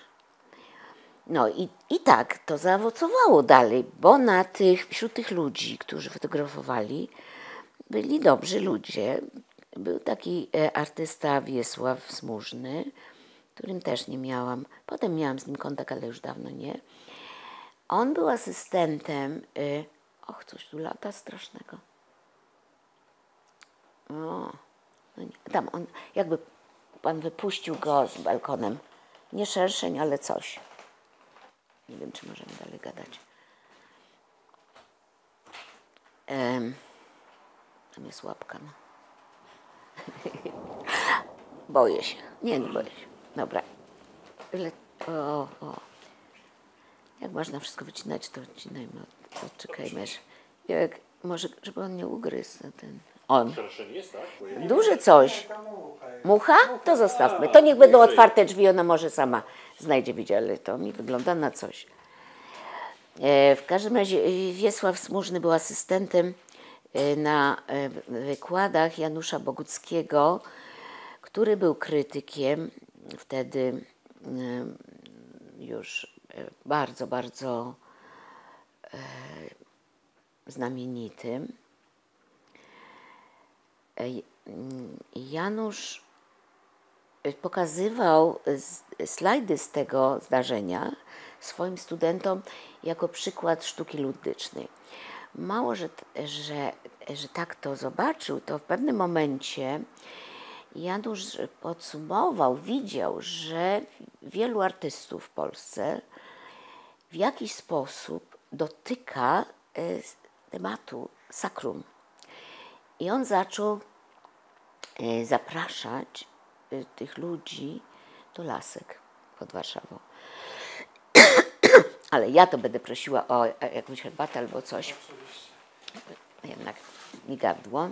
No i tak to zaowocowało dalej, bo wśród tych ludzi, którzy fotografowali, byli dobrzy ludzie. Był taki artysta Wiesław Smużny, którym też nie miałam, potem miałam z nim kontakt, ale już dawno nie. On był asystentem, coś tu lata strasznego. No nie, tam on, jakby pan wypuścił go z balkonem. Nie szerszeń, ale coś. Nie wiem, czy możemy dalej gadać. Tam jest łapka. No. Boję się. Nie boję się. Dobra. Jak można wszystko wycinać, to wycinajmy. Czekajmy. Może, żeby on nie ugryzł. On. Jest, tak? Duże coś. Mucha? To zostawmy. To niech będą otwarte drzwi, ona może sama znajdzie widzieć, ale to mi wygląda na coś. W każdym razie Wiesław Smużny był asystentem na wykładach Janusza Boguckiego, który był krytykiem wtedy już bardzo, bardzo znamienitym. Janusz pokazywał slajdy z tego zdarzenia swoim studentom jako przykład sztuki ludycznej. Mało, że tak to zobaczył, to w pewnym momencie Janusz podsumował, widział, że wielu artystów w Polsce w jakiś sposób dotyka tematu sakrum. I on zaczął zapraszać tych ludzi do lasek pod Warszawą. Ale ja to będę prosiła o jakąś herbatę albo coś. Jednak mi gardło.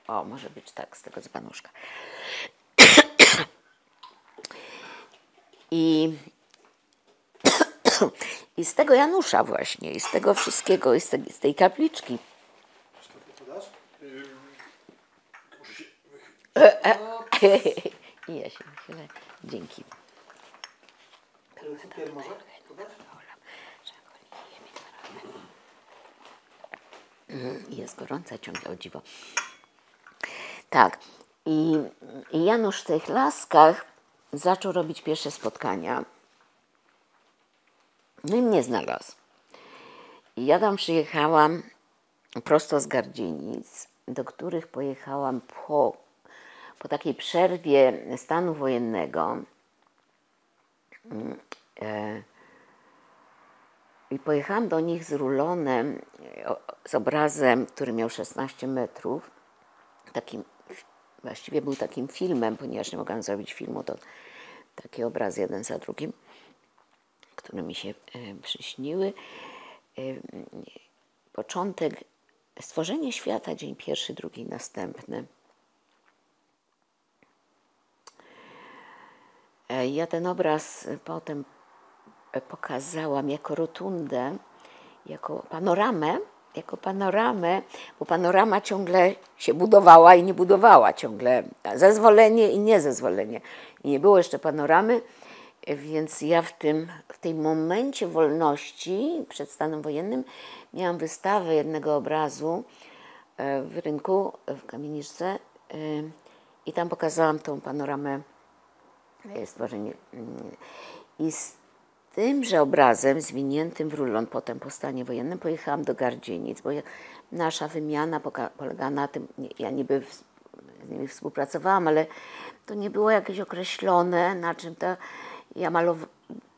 O, może być tak, z tego dzbanuszka. I z tego Janusza właśnie, i z tego wszystkiego, i z tej kapliczki. I ja się wychylę. Dzięki. Cukier może podać? Jest gorąca ciągle, o dziwo. Tak. I Janusz w tych laskach zaczął robić pierwsze spotkania. No i mnie znalazł. I ja tam przyjechałam prosto z Gardzienic, do których pojechałam po takiej przerwie stanu wojennego. I pojechałam do nich z rulonem, z obrazem, który miał 16 metrów. Takim, właściwie był takim filmem, ponieważ nie mogłam zrobić filmu, to takie obrazy jeden za drugim, które mi się przyśniły. Początek, stworzenie świata, dzień pierwszy, drugi, następny. Ja ten obraz potem pokazałam jako rotundę, jako panoramę, bo panorama ciągle się budowała i nie budowała, ciągle zezwolenie i niezezwolenie. I nie było jeszcze panoramy, więc ja w tym momencie wolności przed stanem wojennym miałam wystawę jednego obrazu w rynku, w kamieniczce i tam pokazałam tą panoramę, stworzenie. I z tymże obrazem zwiniętym w rulon potem po stanie wojennym pojechałam do Gardzienic, bo nasza wymiana polegała na tym, ja niby z nimi współpracowałam, ale to nie było jakieś określone, na czym to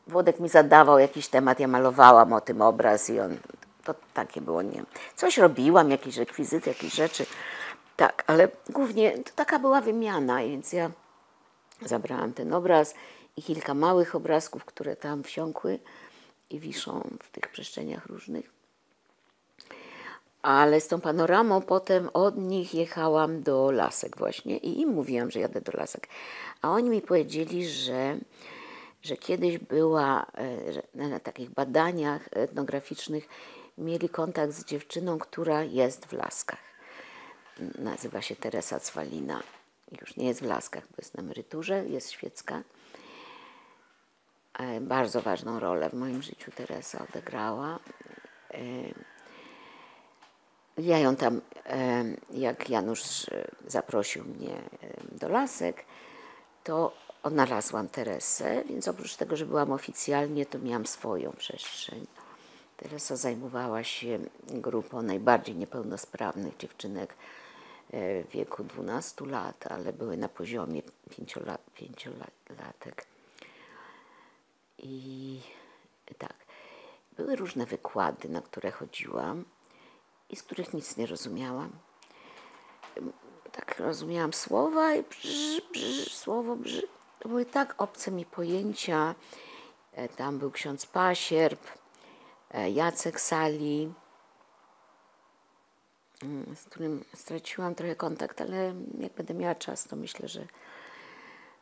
Włodek mi zadawał jakiś temat, ja malowałam o tym obraz i to takie było, nie. Coś robiłam, jakieś rekwizyty, jakieś rzeczy, tak, ale głównie to taka była wymiana, więc ja zabrałam ten obraz i kilka małych obrazków, które tam wsiąkły i wiszą w tych przestrzeniach różnych. Ale z tą panoramą potem od nich jechałam do lasek właśnie i im mówiłam, że jadę do lasek. A oni mi powiedzieli, że kiedyś była na takich badaniach etnograficznych, mieli kontakt z dziewczyną, która jest w Laskach. Nazywa się Teresa Cwalina. Już nie jest w Laskach, bo jest na emeryturze, jest świecka. Bardzo ważną rolę w moim życiu Teresa odegrała. Ja ją tam, jak Janusz zaprosił mnie do Lasek, to odnalazłam Teresę, więc oprócz tego, że byłam oficjalnie, to miałam swoją przestrzeń. Teresa zajmowała się grupą najbardziej niepełnosprawnych dziewczynek w wieku 12 lat, ale były na poziomie 5-latek. I tak, były różne wykłady, na które chodziłam i z których nic nie rozumiałam. Tak rozumiałam słowa i słowo. To były tak obce mi pojęcia. Tam był ksiądz Pasierb, Jacek Sali, z którym straciłam trochę kontakt, ale jak będę miała czas, to myślę,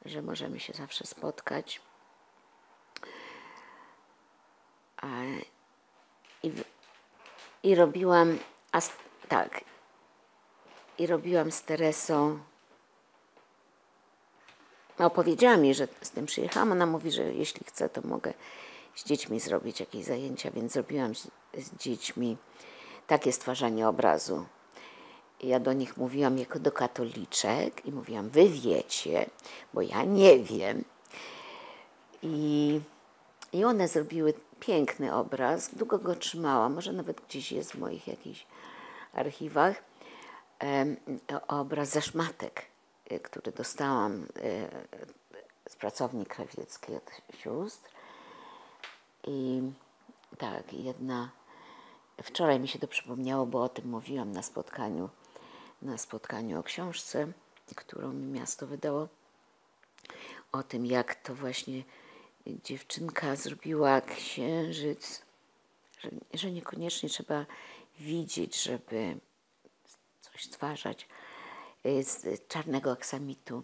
że możemy się zawsze spotkać. I robiłam, i robiłam z Teresą. No, powiedziała mi, że z tym przyjechałam. Ona mówi, że jeśli chce, to mogę z dziećmi zrobić jakieś zajęcia, więc zrobiłam z dziećmi takie stwarzanie obrazu. Ja do nich mówiłam jako do katoliczek i mówiłam, wy wiecie, bo ja nie wiem. I one zrobiły piękny obraz, długo go trzymałam, może nawet gdzieś jest w moich jakichś archiwach, obraz ze szmatek, który dostałam z pracowni krawieckiej od sióstr. I tak, wczoraj mi się to przypomniało, bo o tym mówiłam na spotkaniu o książce, którą mi miasto wydało, o tym, jak to właśnie dziewczynka zrobiła księżyc, że niekoniecznie trzeba widzieć, żeby coś stwarzać, z czarnego aksamitu.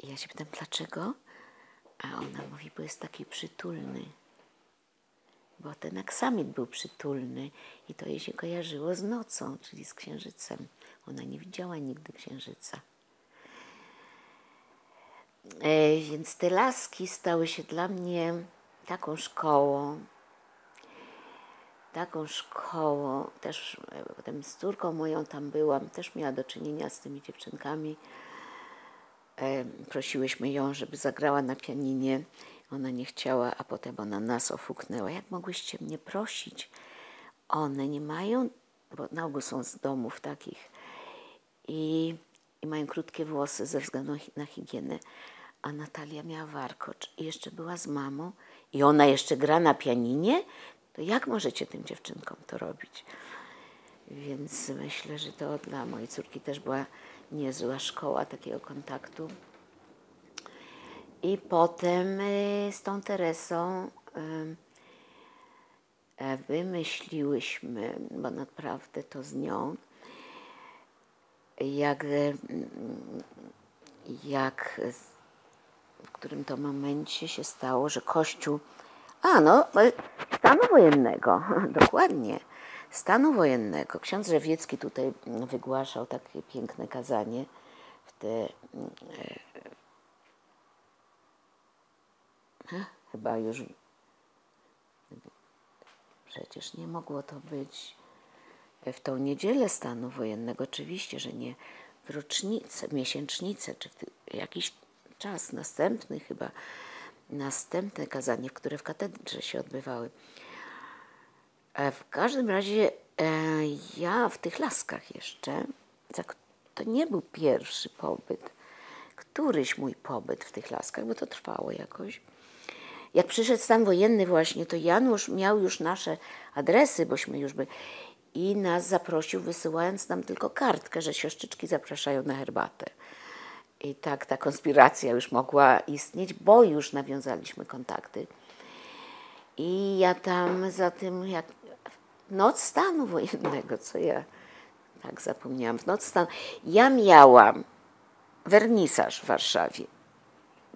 I ja się pytam, dlaczego? A ona mówi, bo jest taki przytulny. Bo ten aksamit był przytulny i to jej się kojarzyło z nocą, czyli z księżycem. Ona nie widziała nigdy księżyca. Więc te laski stały się dla mnie taką szkołą. Też potem z córką moją tam byłam, też miała do czynienia z tymi dziewczynkami. Prosiłyśmy ją, żeby zagrała na pianinie. Ona nie chciała, a potem ona nas ofuknęła. Jak mogłyście mnie prosić? One nie mają, bo na ogół są z domów takich i mają krótkie włosy ze względu na higienę. A Natalia miała warkocz i jeszcze była z mamą i ona jeszcze gra na pianinie? To jak możecie tym dziewczynkom to robić? Więc myślę, że to dla mojej córki też była niezła szkoła takiego kontaktu. I potem z tą Teresą wymyśliłyśmy, bo naprawdę to z nią, w którym to momencie się stało, że Kościół, stanu wojennego, dokładnie, stanu wojennego. Ksiądz Rzewiecki tutaj wygłaszał takie piękne kazanie w te chyba już przecież nie mogło to być w tą niedzielę stanu wojennego. Oczywiście, że nie w rocznicę, miesięcznicę, czy w jakiś czas następny chyba, następne kazanie, które w katedrze się odbywały. W każdym razie ja w tych Laskach jeszcze, to nie był pierwszy pobyt, któryś mój pobyt w tych Laskach, bo to trwało jakoś. Jak przyszedł stan wojenny właśnie, to Janusz miał już nasze adresy, bośmy już byli, i nas zaprosił, wysyłając nam tylko kartkę, że siostrzyczki zapraszają na herbatę. I tak ta konspiracja już mogła istnieć, bo już nawiązaliśmy kontakty. I ja tam za tym, jak noc stanu wojennego, co ja tak zapomniałam, w noc stanu, ja miałam wernisaż w Warszawie,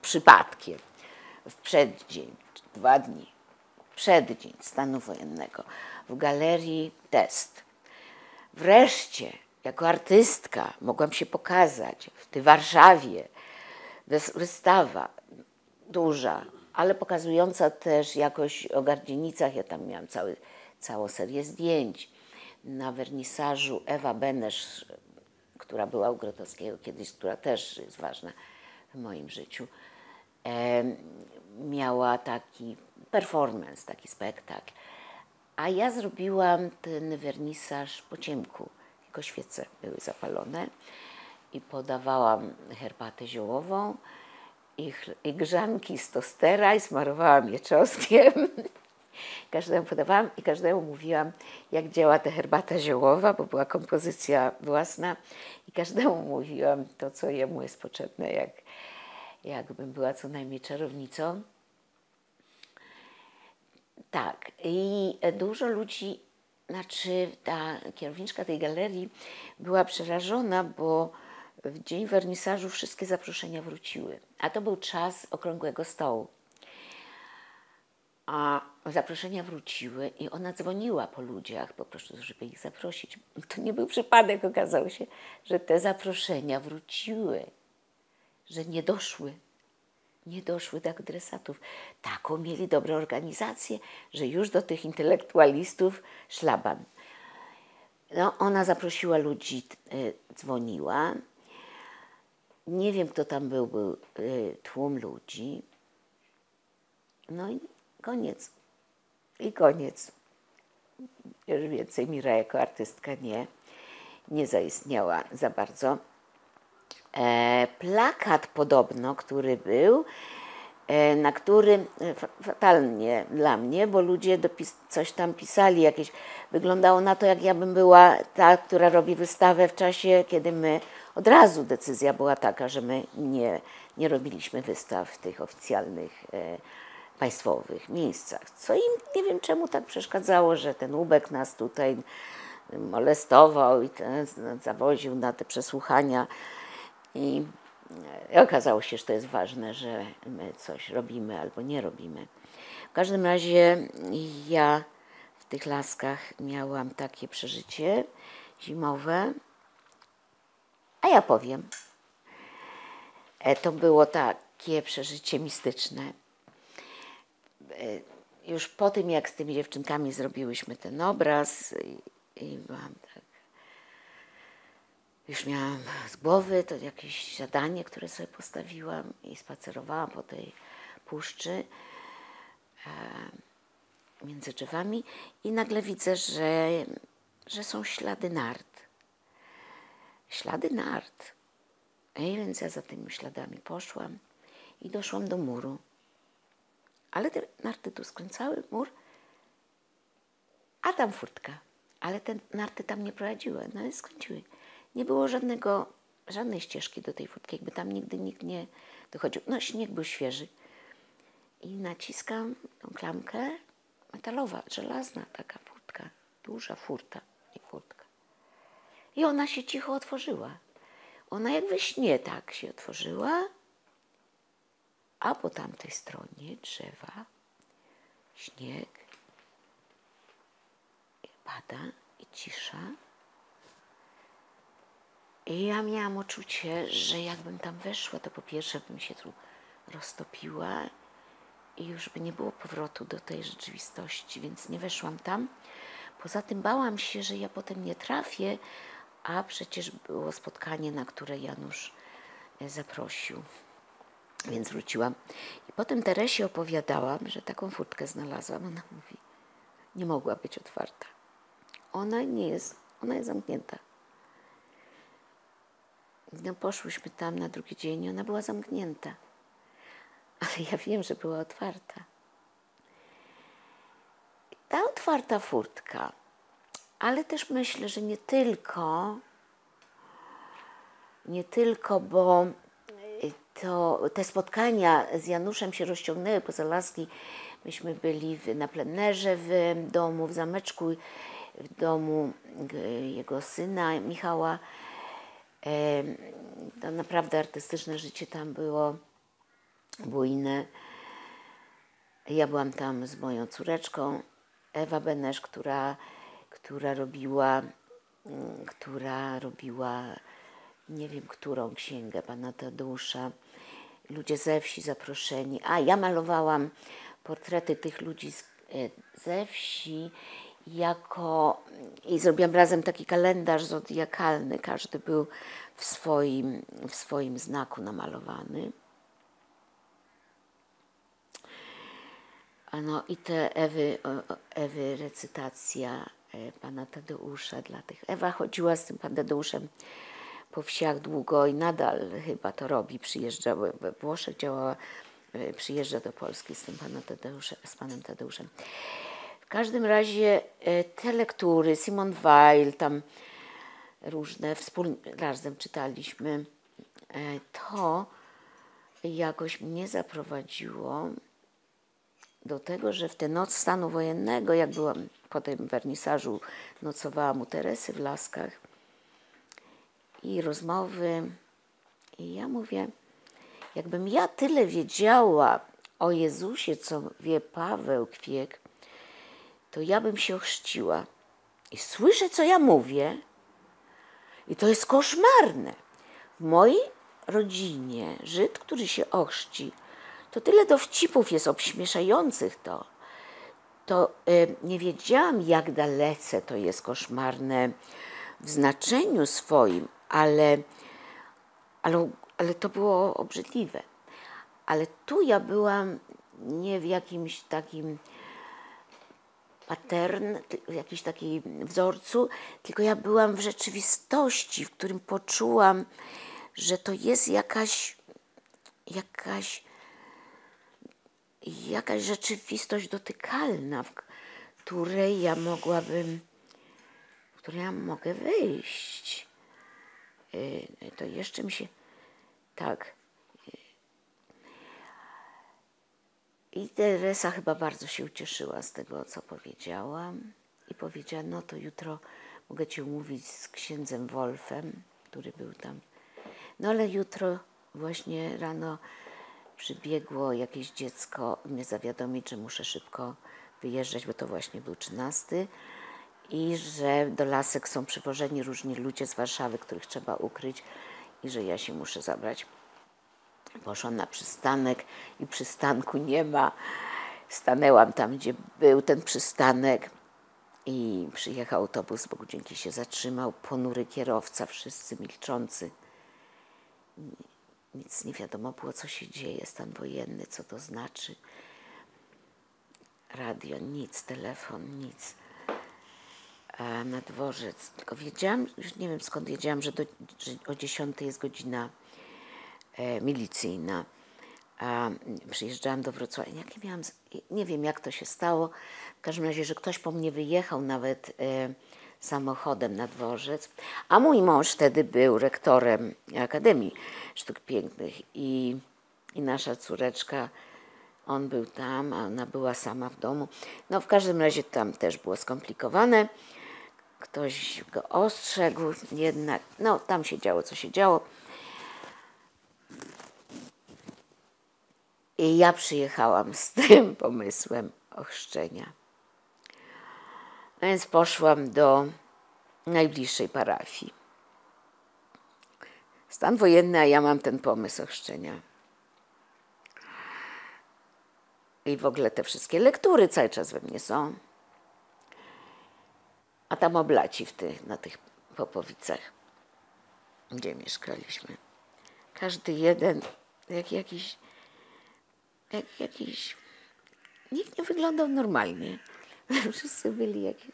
przypadkiem, w przeddzień, 2 dni, przeddzień stanu wojennego, w galerii Test. Wreszcie, jako artystka mogłam się pokazać w Warszawie, wystawa duża, ale pokazująca też jakoś o Gardzienicach. Ja tam miałam całą serię zdjęć. Na wernisażu Ewa Benesz, która była u Grotowskiego kiedyś, która też jest ważna w moim życiu, miała taki performance, taki spektakl. A ja zrobiłam ten wernisaż po ciemku, tylko świece były zapalone i podawałam herbatę ziołową i grzanki z tostera i smarowałam je czosnkiem. Każdemu podawałam i każdemu mówiłam, jak działa ta herbata ziołowa, bo była kompozycja własna i każdemu mówiłam to, co jemu jest potrzebne, jakbym była co najmniej czarownicą. Tak, i dużo ludzi, znaczy ta kierowniczka tej galerii była przerażona, bo w dzień wernisażu wszystkie zaproszenia wróciły, a to był czas okrągłego stołu. A zaproszenia wróciły i ona dzwoniła po ludziach po prostu, żeby ich zaprosić. To nie był przypadek, okazało się, że te zaproszenia wróciły, że nie doszły. nie doszły do adresatów. Taką mieli dobrą organizację, że już do tych intelektualistów szlaban. No, ona zaprosiła ludzi, dzwoniła. Nie wiem, kto tam był tłum ludzi. No i koniec. I koniec. Już więcej Mira jako artystka nie zaistniała za bardzo. Plakat podobno, który był, na którym, fatalnie dla mnie, bo ludzie coś tam pisali, jakieś, wyglądało na to, jak ja bym była ta, która robi wystawę w czasie, kiedy my, od razu decyzja była taka, że my nie robiliśmy wystaw w tych oficjalnych, państwowych miejscach. Co im, nie wiem czemu tak przeszkadzało, że ten Ubek nas tutaj molestował i zawoził na te przesłuchania. I okazało się, że to jest ważne, że my coś robimy albo nie robimy. W każdym razie ja w tych Laskach miałam takie przeżycie zimowe, a ja powiem. To było takie przeżycie mistyczne. Już po tym, jak z tymi dziewczynkami zrobiłyśmy ten obraz i byłam tak, już miałam z głowy to jakieś zadanie, które sobie postawiłam i spacerowałam po tej puszczy między drzewami i nagle widzę, że są ślady nart. Ślady nart. I więc ja za tymi śladami poszłam i doszłam do muru. Ale te narty tu skręcały mur, a tam furtka. Ale te narty tam nie prowadziły, no i skręciły. Nie było żadnej ścieżki do tej furtki, jakby tam nigdy nikt nie dochodził. No śnieg był świeży. I naciskam tą klamkę, metalowa, żelazna taka furtka, duża furta, nie furtka. I ona się cicho otworzyła. Ona jak we śnie tak się otworzyła, a po tamtej stronie drzewa, śnieg, pada i cisza. I ja miałam uczucie, że jakbym tam weszła, to po pierwsze bym się tu roztopiła i już by nie było powrotu do tej rzeczywistości, więc nie weszłam tam. Poza tym bałam się, że ja potem nie trafię, a przecież było spotkanie, na które Janusz zaprosił. Więc wróciłam. I potem Teresie opowiadałam, że taką furtkę znalazłam. Ona mówi, nie mogła być otwarta. Ona jest zamknięta. No poszłyśmy tam na drugi dzień i ona była zamknięta. Ale ja wiem, że była otwarta. I ta otwarta furtka, ale też myślę, że nie tylko, bo te spotkania z Januszem się rozciągnęły poza Laski. Myśmy byli na plenerze w domu, w zameczku, w domu jego syna Michała. To naprawdę artystyczne życie tam było bujne. Ja byłam tam z moją córeczką, Ewa Benesz, która robiła nie wiem którą księgę pana Tadeusza. Ludzie ze wsi zaproszeni. A ja malowałam portrety tych ludzi ze wsi i zrobiłam razem taki kalendarz zodiakalny. Każdy był w swoim znaku namalowany. No i te Ewy recytacja pana Tadeusza dla tych. Ewa chodziła z tym panem Tadeuszem po wsiach długo i nadal chyba to robi. Przyjeżdżała we Włoszech, działała, przyjeżdża do Polski z tym panem Tadeuszem. W każdym razie te lektury, Simone Weil, tam różne, wspólnie razem czytaliśmy, to jakoś mnie zaprowadziło do tego, że w tę noc stanu wojennego, jak byłam po tym wernisażu, nocowałam u Teresy w Laskach i rozmowy. I ja mówię, jakbym ja tyle wiedziała o Jezusie, co wie Paweł Kwiek, to ja bym się ochrzciła. I słyszę, co ja mówię, i to jest koszmarne. W mojej rodzinie Żyd, który się ochrzci, to tyle dowcipów jest obśmieszających to nie wiedziałam, jak dalece to jest koszmarne w znaczeniu swoim, ale to było obrzydliwe. Ale tu ja byłam nie w jakimś takim w jakimś takim wzorcu, tylko ja byłam w rzeczywistości, w którym poczułam, że to jest jakaś rzeczywistość dotykalna, w której ja mogę wejść. To jeszcze mi się tak. I Teresa chyba bardzo się ucieszyła z tego, co powiedziałam. I powiedziała, no to jutro mogę cię umówić z księdzem Wolfem, który był tam. No ale jutro właśnie rano przybiegło jakieś dziecko mnie zawiadomić, że muszę szybko wyjeżdżać, bo to właśnie był 13 i że do lasek są przywożeni różni ludzie z Warszawy, których trzeba ukryć i że ja się muszę zabrać. Poszłam na przystanek i przystanku nie ma. Stanęłam tam, gdzie był ten przystanek i przyjechał autobus, Bogu dzięki się zatrzymał, ponury kierowca, wszyscy milczący. Nic nie wiadomo było, co się dzieje, stan wojenny, co to znaczy. Radio, nic, telefon, nic. A na dworzec, tylko wiedziałam, już nie wiem skąd wiedziałam, że o 10 jest godzina milicyjna. A przyjeżdżałam do Wrocławia, nie wiem jak to się stało, w każdym razie, że ktoś po mnie wyjechał nawet samochodem na dworzec, a mój mąż wtedy był rektorem Akademii Sztuk Pięknych i nasza córeczka, on był tam, a ona była sama w domu. No w każdym razie tam też było skomplikowane, ktoś go ostrzegł jednak, no tam się działo co się działo. I ja przyjechałam z tym pomysłem ochrzczenia. No więc poszłam do najbliższej parafii. Stan wojenny, a ja mam ten pomysł ochrzczenia. I w ogóle te wszystkie lektury cały czas we mnie są. A tam oblaci na tych Popowicach, gdzie mieszkaliśmy. Każdy jeden, jakiś... Nikt nie wyglądał normalnie. Wszyscy byli jakieś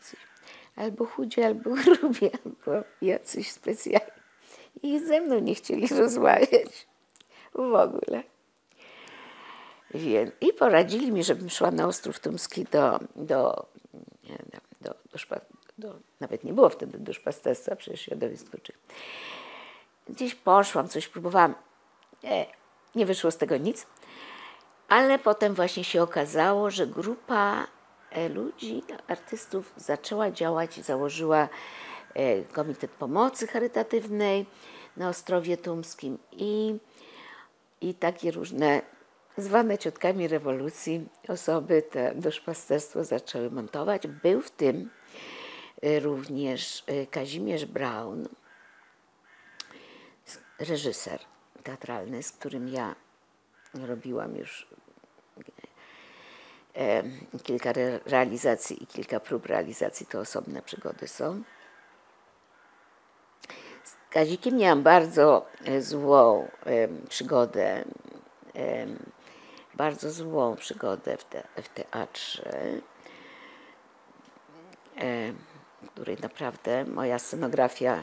albo chudzi, albo grubi, albo jacyś specjalni. I ze mną nie chcieli rozmawiać w ogóle. I poradzili mi, żebym szła na Ostrów Tumski nawet nie było wtedy duszpasterstwa, przecież środowisko. Gdzieś poszłam, coś próbowałam. Nie wyszło z tego nic. Ale potem właśnie się okazało, że grupa ludzi, artystów zaczęła działać i założyła Komitet Pomocy Charytatywnej na Ostrowie Tumskim i takie różne zwane ciotkami rewolucji osoby te duszpasterstwo zaczęły montować. Był w tym również Kazimierz Braun, reżyser teatralny, z którym ja robiłam już kilka realizacji i kilka prób realizacji, to osobne przygody są. Z Kazikiem miałam bardzo złą przygodę, w teatrze, w której naprawdę moja scenografia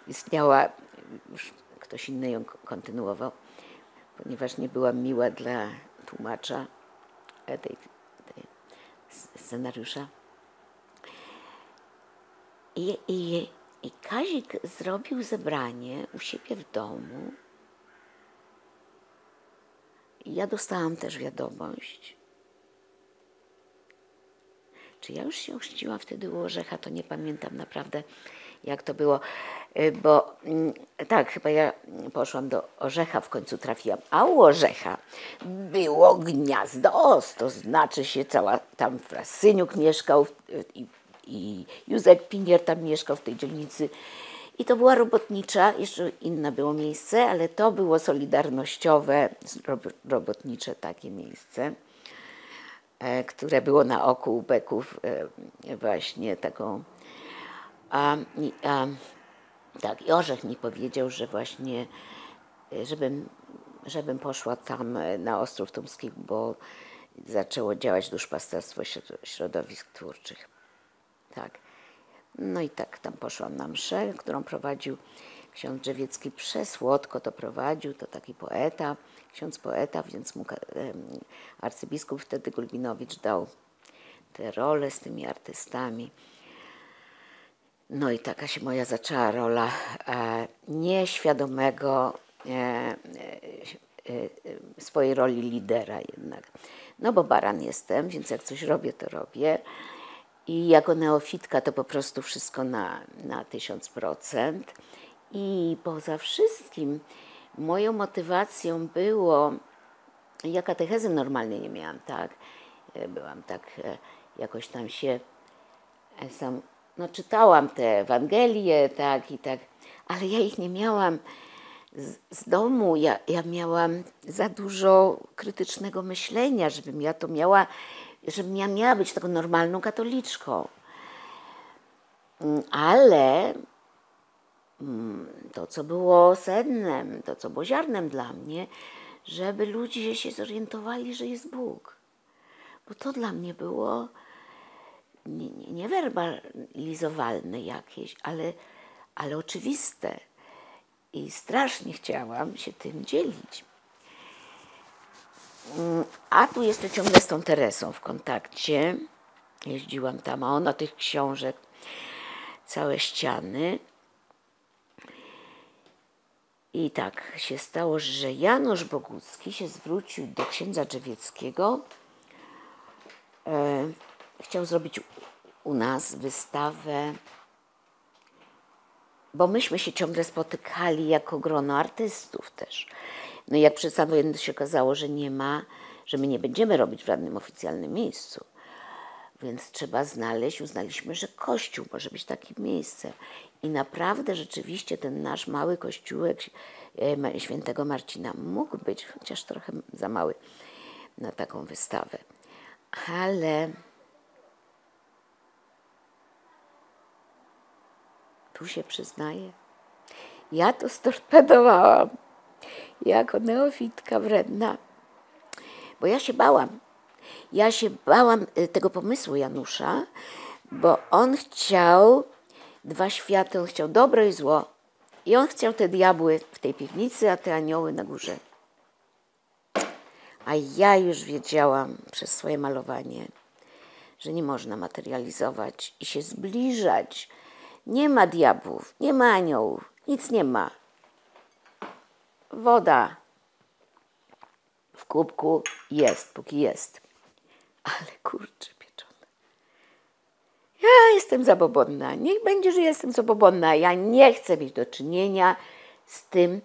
istniała, już ktoś inny ją kontynuował, ponieważ nie byłam miła dla tłumacza tej scenariusza. I Kazik zrobił zebranie u siebie w domu. I ja dostałam też wiadomość. Czy ja już się ochrzciłam wtedy u Orzecha, to nie pamiętam naprawdę, jak to było, bo tak, chyba ja poszłam do Orzecha, w końcu trafiłam, a u Orzecha było gniazdo os, to znaczy się tam Frasyniuk mieszkał i Józek Pinier tam mieszkał w tej dzielnicy I to była robotnicza, jeszcze inne było miejsce, ale to było solidarnościowe, robotnicze takie miejsce, które było na oku Ubeków właśnie taką. Tak, i Orzech mi powiedział, że właśnie, żebym poszła tam na Ostrów Tumski, bo zaczęło działać duszpasterstwo środowisk twórczych. Tak. No i tak tam poszłam na mszę, którą prowadził ksiądz Drzewiecki. Przesłodko to prowadził, to taki poeta, ksiądz poeta, więc mu arcybiskup wtedy Gulbinowicz dał te role z tymi artystami. No i taka się moja zaczęła rola nieświadomego swojej roli lidera jednak. No bo baran jestem, więc jak coś robię, to robię. I jako neofitka to po prostu wszystko na 1000%. I poza wszystkim moją motywacją było, ja katechezy normalnie nie miałam, tak? Byłam tak, jakoś tam się sam, no czytałam te Ewangelie, tak i tak, ale ja ich nie miałam z domu. Ja miałam za dużo krytycznego myślenia, żebym ja miała być taką normalną katoliczką. Ale to, co było sednem, to, co było ziarnem dla mnie, żeby ludzie się zorientowali, że jest Bóg. Bo to dla mnie było niewerbalizowalne jakieś, ale oczywiste. I strasznie chciałam się tym dzielić. A tu jeszcze ciągle z tą Teresą w kontakcie. Jeździłam tam, a ona tych książek, całe ściany. I tak się stało, że Janusz Bogucki się zwrócił do księdza Drzewieckiego. Chciał zrobić u nas wystawę, bo myśmy się ciągle spotykali jako grono artystów też. No i jak przed stan wojenny się okazało, że nie ma, że my nie będziemy robić w żadnym oficjalnym miejscu. Więc trzeba znaleźć, uznaliśmy, że kościół może być takim miejscem. I naprawdę rzeczywiście ten nasz mały kościółek świętego Marcina mógł być, chociaż trochę za mały na taką wystawę. Ale tu się przyznaję, ja to storpedowałam jako neofitka wredna, bo ja się bałam. Ja się bałam tego pomysłu Janusza, bo on chciał dwa światy, on chciał dobro i zło. I on chciał te diabły w tej piwnicy, a te anioły na górze. A ja już wiedziałam przez swoje malowanie, że nie można materializować i się zbliżać. Nie ma diabłów, nie ma aniołów, nic nie ma. Woda w kubku jest, póki jest. Ale kurczę pieczone. Ja jestem zabobonna. Niech będzie, że jestem zabobonna. Ja nie chcę mieć do czynienia z tym,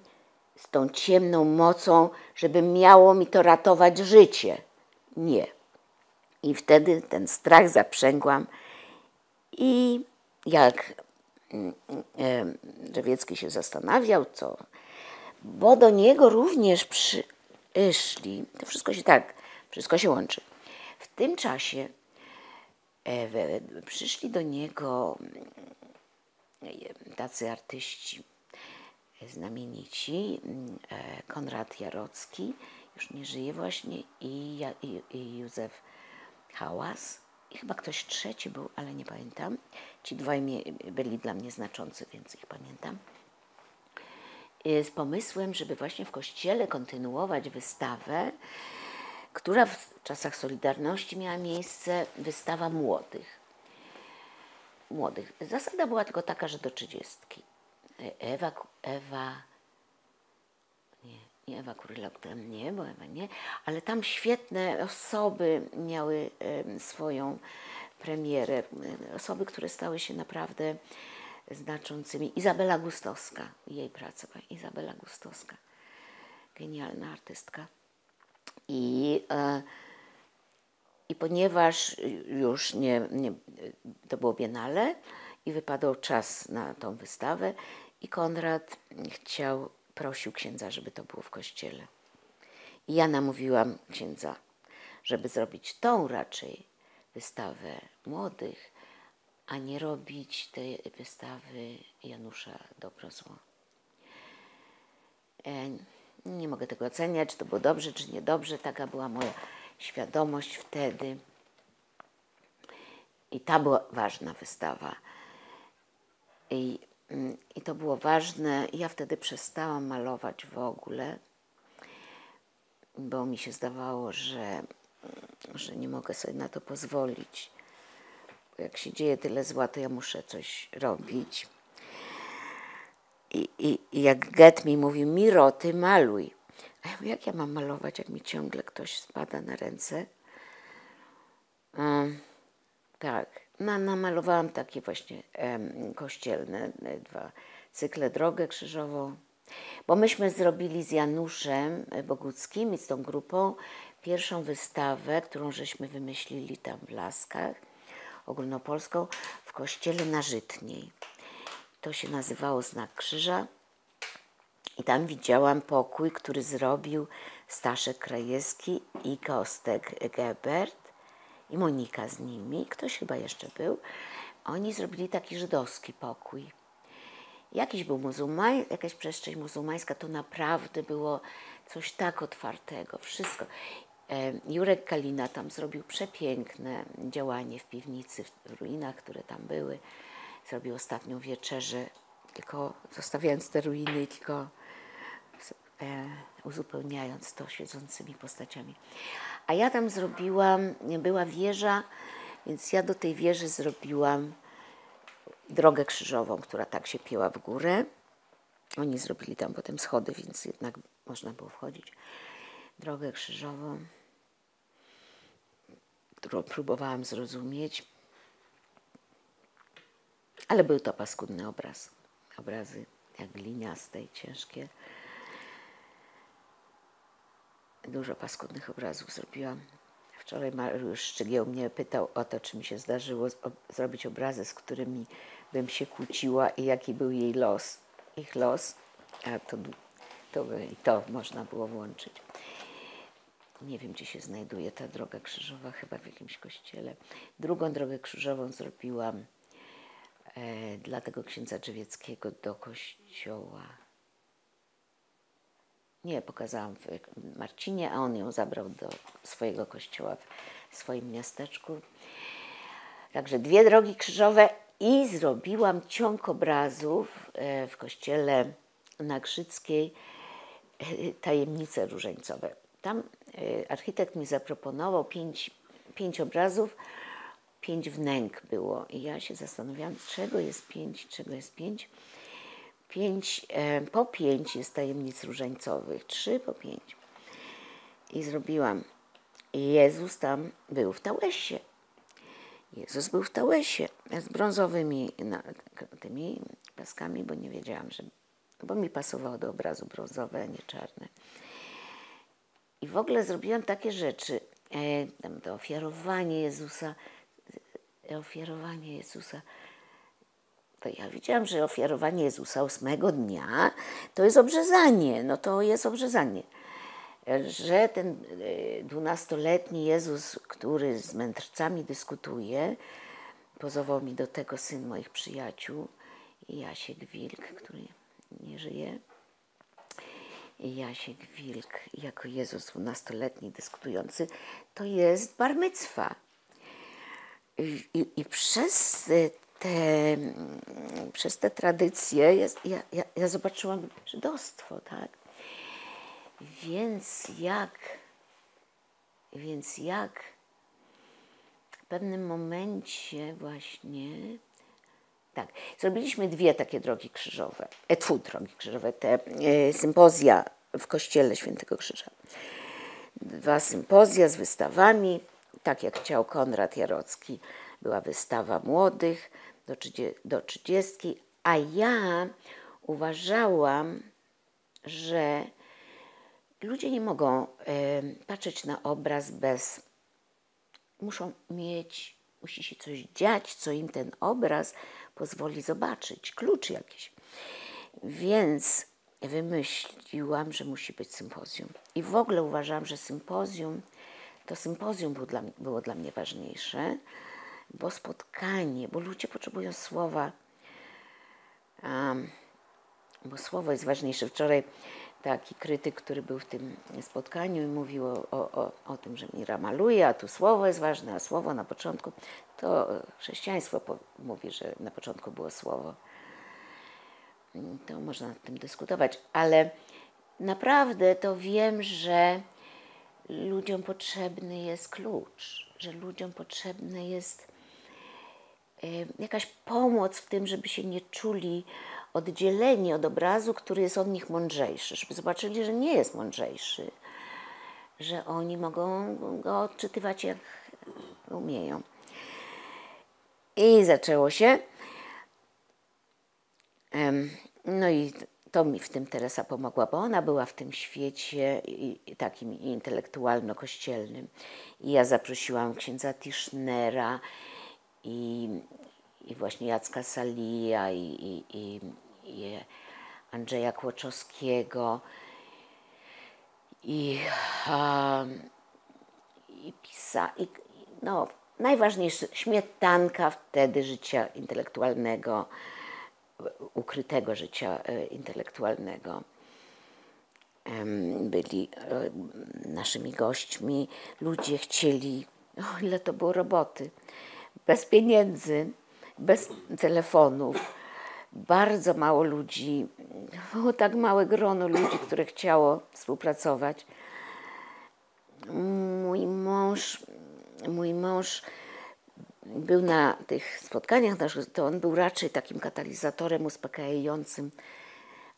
z tą ciemną mocą, żeby miało mi to ratować życie. Nie. I wtedy ten strach zaprzęgłam. I jak Drzewiecki się zastanawiał, co, bo do niego również przyszli, to wszystko się łączy. W tym czasie przyszli do niego tacy artyści znamienici, Konrad Jarocki, już nie żyje właśnie, i Józef Hałas. I chyba ktoś trzeci był, ale nie pamiętam. Ci dwaj byli dla mnie znaczący, więc ich pamiętam. Z pomysłem, żeby właśnie w kościele kontynuować wystawę, która w czasach Solidarności miała miejsce, wystawa młodych. Zasada była tylko taka, że do 30. Nie Ewa Kurylok, tam nie, bo Ewa nie, ale tam świetne osoby miały swoją premierę. Osoby, które stały się naprawdę znaczącymi. Izabela Gustowska, jej praca, Izabela Gustowska, genialna artystka. I ponieważ już to było biennale i wypadał czas na tą wystawę, I Konrad prosił księdza, żeby to było w kościele. I ja namówiłam księdza, żeby zrobić tą raczej wystawę młodych, a nie robić tej wystawy Janusza Dobro-Zło. Nie mogę tego oceniać, czy to było dobrze, czy niedobrze. Taka była moja świadomość wtedy. I ta była ważna wystawa. I to było ważne. Ja wtedy przestałam malować w ogóle, bo mi się zdawało, że nie mogę sobie na to pozwolić. Bo jak się dzieje tyle zła, to ja muszę coś robić. I jak Goethe mi mówił, Miro, ty maluj. A ja mówię, jak ja mam malować, jak mi ciągle ktoś spada na ręce? Tak, namalowałam takie właśnie kościelne 2 cykle, Drogę Krzyżową. Bo myśmy zrobili z Januszem Boguckim i z tą grupą pierwszą wystawę, którą żeśmy wymyślili tam w Laskach, ogólnopolską, w kościele na Żytniej. To się nazywało Znak Krzyża i tam widziałam pokój, który zrobił Staszek Krajewski i Kostek Gebert i Monika z nimi. Ktoś chyba jeszcze był. Oni zrobili taki żydowski pokój. Jakiś był jakaś przestrzeń muzułmańska, to naprawdę było coś tak otwartego, wszystko. Jurek Kalina tam zrobił przepiękne działanie w piwnicy, w ruinach, które tam były. Zrobił ostatnią wieczerzę, tylko zostawiając te ruiny i tylko uzupełniając to siedzącymi postaciami. A ja tam zrobiłam, była wieża, więc ja do tej wieży zrobiłam Drogę Krzyżową, która tak się pięła w górę. Oni zrobili tam potem schody, więc jednak można było wchodzić. Drogę Krzyżową, którą próbowałam zrozumieć. Ale był to paskudny obraz. Obrazy jak gliniaste i ciężkie. Dużo paskudnych obrazów zrobiłam. Wczoraj Mariusz Szczygieł mnie pytał o to, czy mi się zdarzyło zrobić obrazy, z którymi bym się kłóciła i jaki był ich los. A to można było włączyć. Nie wiem, gdzie się znajduje ta Droga Krzyżowa, chyba w jakimś kościele. Drugą Drogę Krzyżową zrobiłam dla tego księdza Drzewieckiego do kościoła. Nie, pokazałam w Marcinie, a on ją zabrał do swojego kościoła w swoim miasteczku. Także 2 drogi krzyżowe i zrobiłam ciąg obrazów w kościele na Grzyckiej, Tajemnice Różańcowe. Tam architekt mi zaproponował 5 obrazów, 5 wnęk było. I ja się zastanawiałam, czego jest 5, czego jest 5. Po 5 jest Tajemnic Różańcowych, 3 po 5. I zrobiłam. I Jezus tam był w Tałesie. Jezus był w Tałesie z brązowymi tymi paskami, bo nie wiedziałam, bo mi pasowało do obrazu brązowe, a nie czarne. I w ogóle zrobiłam takie rzeczy. Tam to ofiarowanie Jezusa. To ja wiedziałam, że ofiarowanie Jezusa 8 dnia to jest obrzezanie. No to jest obrzezanie. Że ten 12-letni Jezus, który z mędrcami dyskutuje, pozował mi do tego syn moich przyjaciół, Jasiek Wilk, który nie żyje. Jasiek Wilk jako Jezus 12-letni dyskutujący, to jest bar micwa. I przez te tradycje ja zobaczyłam żydostwo, tak? Więc jak w pewnym momencie właśnie, tak, zrobiliśmy 2 takie drogi krzyżowe, te sympozja w kościele Świętego Krzyża. 2 sympozja z wystawami, tak jak chciał Konrad Jarocki. Była wystawa młodych do 30, a ja uważałam, że ludzie nie mogą patrzeć na obraz musi się coś dziać, co im ten obraz pozwoli zobaczyć, klucz jakiś. Więc wymyśliłam, że musi być sympozjum. I w ogóle uważam, że sympozjum było dla mnie ważniejsze, bo spotkanie, bo ludzie potrzebują słowa, bo słowo jest ważniejsze. Wczoraj taki krytyk, który był w tym spotkaniu i mówił o tym, że Mira maluje, a tu słowo jest ważne, a słowo na początku, to chrześcijaństwo mówi, że na początku było słowo. To można nad tym dyskutować, ale naprawdę to wiem, że ludziom potrzebny jest klucz, że ludziom potrzebna jest jakaś pomoc w tym, żeby się nie czuli oddzieleni od obrazu, który jest od nich mądrzejszy, żeby zobaczyli, że nie jest mądrzejszy, że oni mogą go odczytywać jak umieją. I zaczęło się. No i to mi w tym Teresa pomogła, bo ona była w tym świecie takim intelektualno-kościelnym. I ja zaprosiłam księdza Tischnera i właśnie Jacka Salija i Andrzeja Kłoczowskiego no, najważniejsze, śmietanka wtedy życia intelektualnego, ukrytego życia intelektualnego. Byli naszymi gośćmi. Ludzie chcieli, ile to było roboty, bez pieniędzy, bez telefonów. Bardzo mało ludzi, było tak małe grono ludzi, które chciało współpracować. Mój mąż był na tych spotkaniach, to on był raczej takim katalizatorem uspokajającym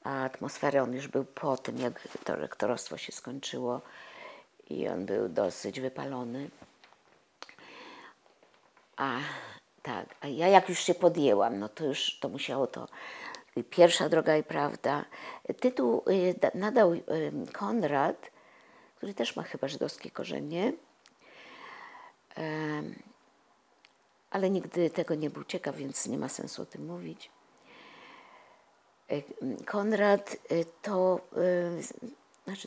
atmosferę. On już był po tym, jak to rektorostwo się skończyło i on był dosyć wypalony. A ja jak już się podjęłam, no to już to musiało to. Pierwsza droga i prawda. Tytuł nadał Konrad, który też ma chyba żydowskie korzenie, ale nigdy tego nie był ciekaw, więc nie ma sensu o tym mówić. Konrad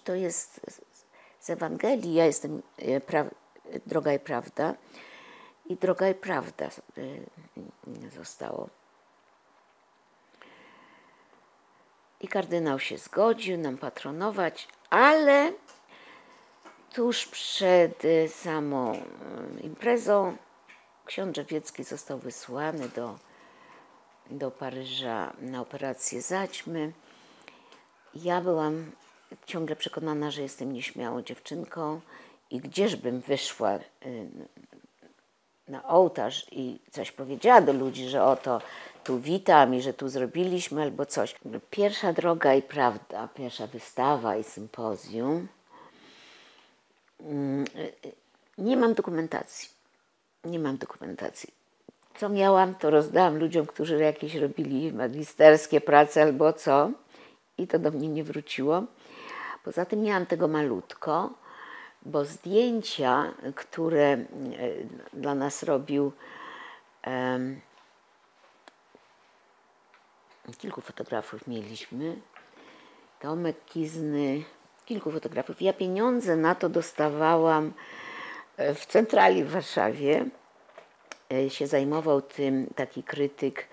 to jest z Ewangelii, ja jestem droga i prawda. I droga i prawda zostało. I kardynał się zgodził nam patronować, ale tuż przed samą imprezą książę Wiecki został wysłany do Paryża na operację zaćmy. Ja byłam ciągle przekonana, że jestem nieśmiałą dziewczynką i gdzieżbym wyszła na ołtarz i coś powiedziała do ludzi, że oto tu witam i że tu zrobiliśmy albo coś. Pierwsza droga i prawda, pierwsza wystawa i sympozjum. Nie mam dokumentacji. Co miałam, to rozdałam ludziom, którzy jakieś robili magisterskie prace albo co i to do mnie nie wróciło. Poza tym miałam tego malutko, bo zdjęcia, które dla nas robił kilku fotografów mieliśmy, Tomek Kizny, kilku fotografów. Ja pieniądze na to dostawałam w centrali w Warszawie. Się zajmował tym taki krytyk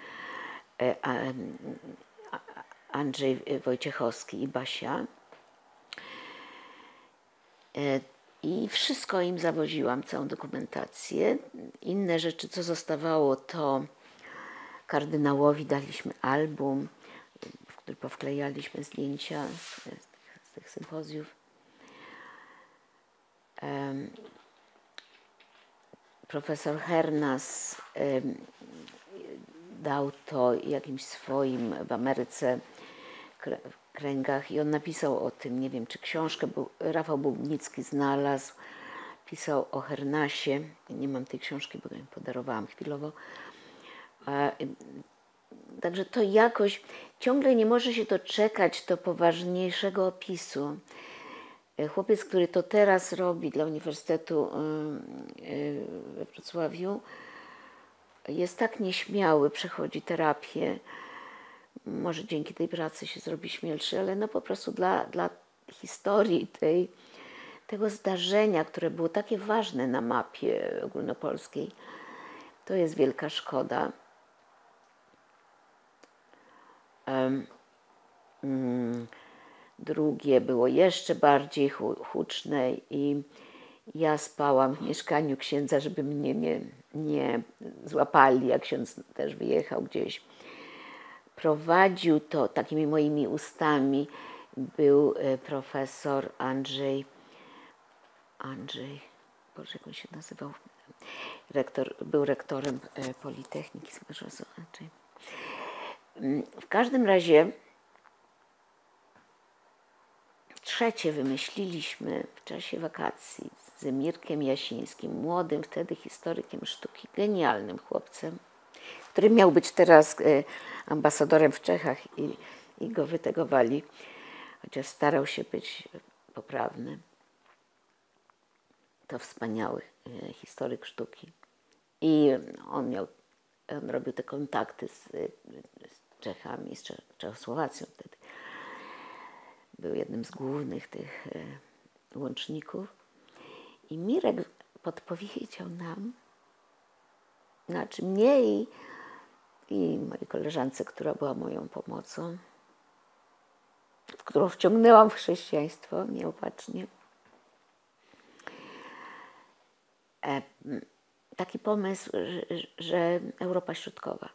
Andrzej Wojciechowski i Basia. I wszystko im zawoziłam, całą dokumentację. Inne rzeczy, co zostawało, to kardynałowi daliśmy album, w który powklejaliśmy zdjęcia z tych sympozjów. Profesor Hernas dał to jakimś swoim w Ameryce kręgach i on napisał o tym, nie wiem czy książkę, Rafał Bubnicki znalazł, pisał o Hernasie, nie mam tej książki, bo ją podarowałam chwilowo. Także to jakoś ciągle nie może się doczekać do poważniejszego opisu. Chłopiec, który to teraz robi dla Uniwersytetu we Wrocławiu, jest tak nieśmiały, przechodzi terapię. może dzięki tej pracy się zrobi śmielszy, ale no po prostu dla historii tego zdarzenia, które było takie ważne na mapie ogólnopolskiej, to jest wielka szkoda. Drugie było jeszcze bardziej huczne i ja spałam w mieszkaniu księdza, żeby mnie nie złapali, jak ksiądz też wyjechał gdzieś. Prowadził to takimi moimi ustami był profesor Andrzej, Boże, jak on się nazywał? Był rektorem Politechniki. W każdym razie trzecie wymyśliliśmy w czasie wakacji z Mirkiem Jasińskim, młodym wtedy historykiem sztuki, genialnym chłopcem, który miał być teraz ambasadorem w Czechach i go wytegowali, chociaż starał się być poprawny. To wspaniały historyk sztuki. I on robił te kontakty z Czechami, z Czechosłowacją wtedy. Był jednym z głównych tych łączników. I Mirek podpowiedział nam, znaczy mnie i mojej koleżance, która była moją pomocą, którą wciągnęłam w chrześcijaństwo nieopatrznie, taki pomysł, że Europa Środkowa.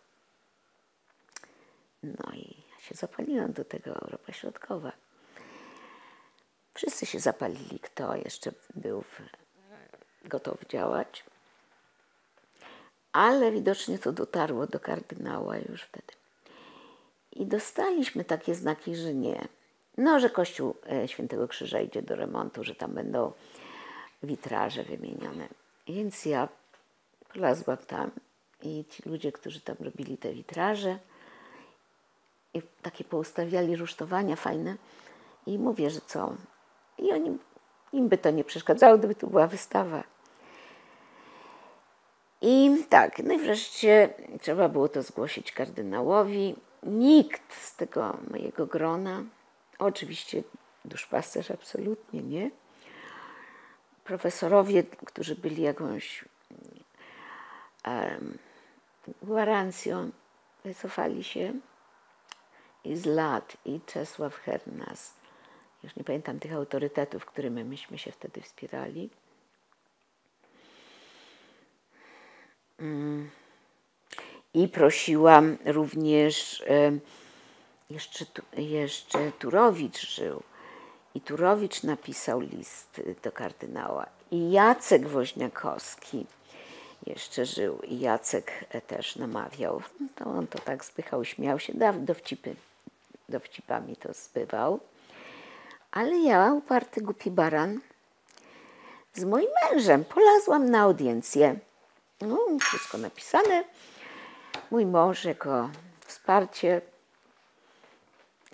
No i ja się zapaliłam do tego, Europa Środkowa. Wszyscy się zapalili, kto jeszcze był gotów działać. Ale widocznie to dotarło do kardynała już wtedy. I dostaliśmy takie znaki, że nie. No, że Kościół Świętego Krzyża idzie do remontu, że tam będą witraże wymienione. Więc ja polazłam tam i ci ludzie, którzy tam robili te witraże i takie poustawiali rusztowania fajne i mówię, że co? I im by to nie przeszkadzało, gdyby tu była wystawa. I tak, no i wreszcie trzeba było to zgłosić kardynałowi. Nikt z tego mojego grona, oczywiście duszpasterz absolutnie nie, profesorowie, którzy byli jakąś gwarancją, wycofali się i z lat, i Czesław Hernas, już nie pamiętam tych autorytetów, którymi myśmy się wtedy wspierali. I prosiłam również, jeszcze Turowicz żył. I Turowicz napisał list do kardynała. I Jacek Woźniakowski jeszcze żył. I Jacek też namawiał. To on to tak zbychał, śmiał się. Dowcipami to zbywał. Ale ja, uparty głupi baran, z moim mężem polazłam na audiencję. No, wszystko napisane. Mój mąż jako wsparcie,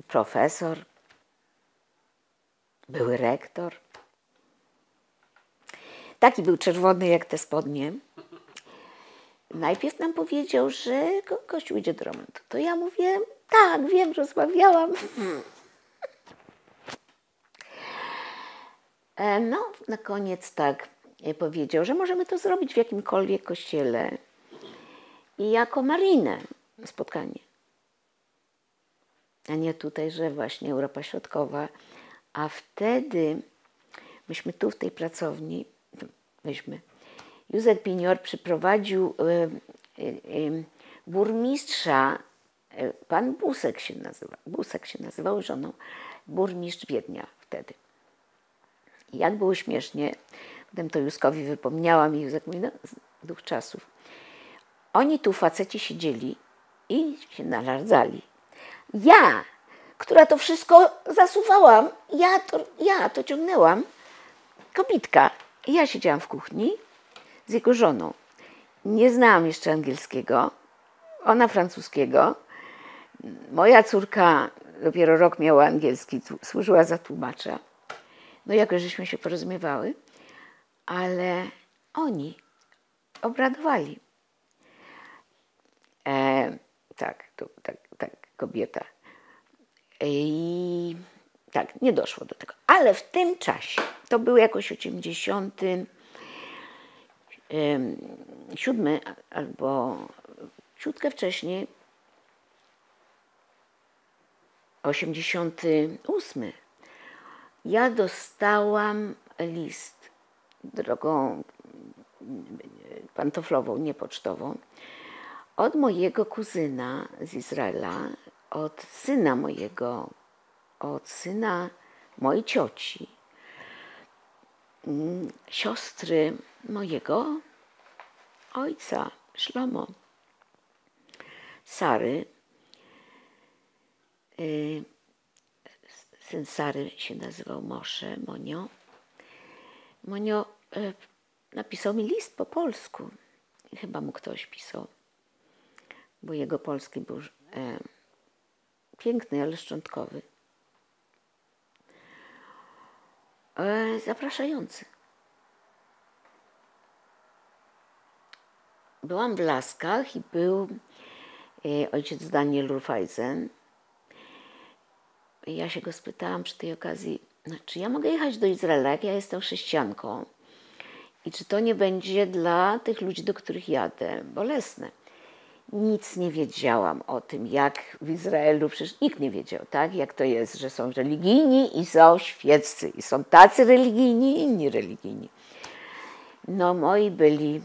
profesor, były rektor. Taki był czerwony jak te spodnie. Najpierw nam powiedział, że Kościół idzie do remontu. To ja mówię, tak, wiem, rozmawiałam. No, na koniec tak powiedział, że możemy to zrobić w jakimkolwiek kościele i jako marinę spotkanie. A nie tutaj, że właśnie Europa Środkowa. A wtedy myśmy tu w tej pracowni, Józef Pinior przyprowadził burmistrza, pan Busek się nazywał żoną, burmistrz Wiednia wtedy. I jak było śmiesznie, potem to Józkowi wypomniałam i Józek mówi, no, z duch czasów. Oni tu faceci siedzieli i się nalardzali. Ja, która to wszystko zasuwałam, ja to ciągnęłam, kobitka. I ja siedziałam w kuchni z jego żoną. Nie znałam jeszcze angielskiego, ona francuskiego. Moja córka dopiero rok miała angielski, służyła za tłumacza. No jakoś żeśmy się porozumiewały, ale oni obradowali. Tak. kobieta. I tak, nie doszło do tego. Ale w tym czasie, to był jakoś 87 albo ciutkę wcześniej, 88. Ja dostałam list drogą pantoflową, nie pocztową, od mojego kuzyna z Izraela, od syna mojej cioci, siostry mojego ojca, Szlomo, Sary. Syn Sary się nazywał Mosze, Monio. Monio napisał mi list po polsku. Chyba mu ktoś pisał, bo jego polski był piękny, ale szczątkowy. Zapraszający. Byłam w Laskach i był ojciec Daniel Rufajzen. Ja się go spytałam przy tej okazji, czy ja mogę jechać do Izraela, jak ja jestem chrześcijanką i czy to nie będzie dla tych ludzi, do których jadę, bolesne. Nic nie wiedziałam o tym, jak w Izraelu, przecież nikt nie wiedział, tak? Jak to jest, że są religijni i są świeccy. I są tacy religijni i inni religijni. No moi byli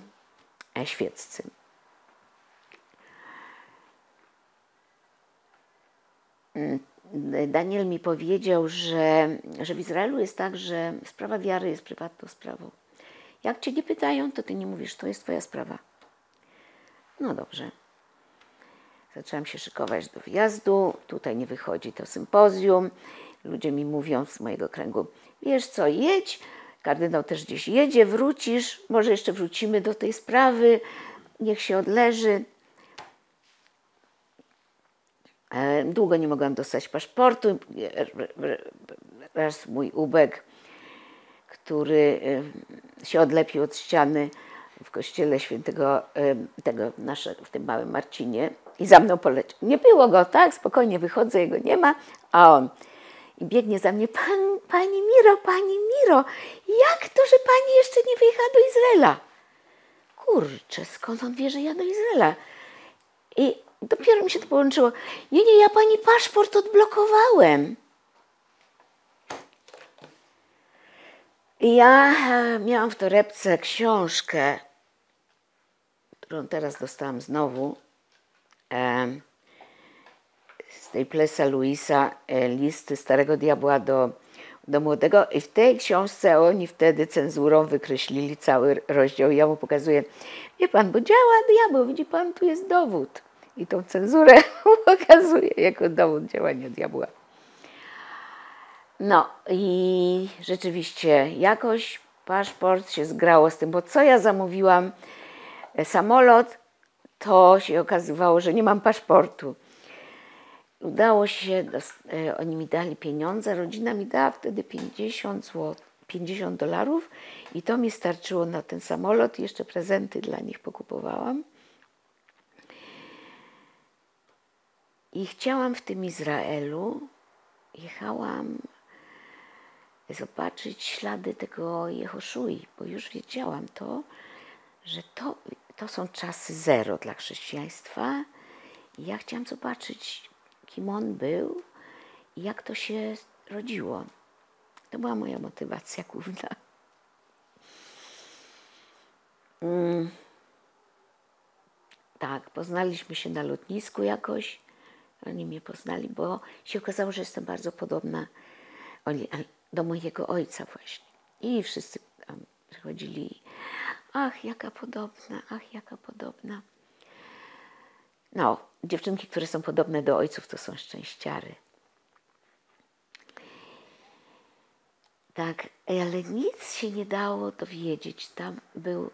świeccy. Daniel mi powiedział, że w Izraelu jest tak, że sprawa wiary jest prywatną sprawą. Jak cię nie pytają, to ty nie mówisz, to jest twoja sprawa. No dobrze. Zaczęłam się szykować do wyjazdu. Tutaj nie wychodzi to sympozjum. Ludzie mi mówią z mojego kręgu, wiesz co, jedź. Kardynał też gdzieś jedzie, wrócisz. Może jeszcze wrócimy do tej sprawy. Niech się odleży. Długo nie mogłam dostać paszportu. Raz mój ubek, który się odlepił od ściany w kościele świętego w tym małym Marcinie i za mną poleciał. Nie było go, tak? Spokojnie wychodzę, jego nie ma, a on i biegnie za mnie, pani Miro, jak to, że pani jeszcze nie wyjechała do Izraela? Kurczę, skąd on wie, że ja do Izraela? I dopiero mi się to połączyło. Nie, ja pani paszport odblokowałem. I ja miałam w torebce książkę, którą teraz dostałam znowu, z tej Plesa Luisa, listy Starego Diabła do Młodego. I w tej książce oni wtedy cenzurą wykreślili cały rozdział. I ja mu pokazuję, wie pan, bo działa diabeł, widzi pan, tu jest dowód. I tą cenzurę pokazuję jako dowód działania diabła. No i rzeczywiście jakoś paszport się zgrało z tym, bo co ja zamówiłam samolot, to się okazywało, że nie mam paszportu. Udało się, oni mi dali pieniądze, rodzina mi dała wtedy $50 i to mi starczyło na ten samolot. Jeszcze prezenty dla nich pokupowałam. I chciałam w tym Izraelu, jechałam zobaczyć ślady tego Jehoszui, bo już wiedziałam że to są czasy zero dla chrześcijaństwa. I ja chciałam zobaczyć, kim on był i jak to się rodziło. To była moja motywacja główna. Tak, poznaliśmy się na lotnisku jakoś. Oni mnie poznali, bo się okazało, że jestem bardzo podobna do mojego ojca właśnie. I wszyscy tam przychodzili. Ach, jaka podobna. No, dziewczynki, które są podobne do ojców, to są szczęściary. Tak, ale nic się nie dało dowiedzieć. Tam był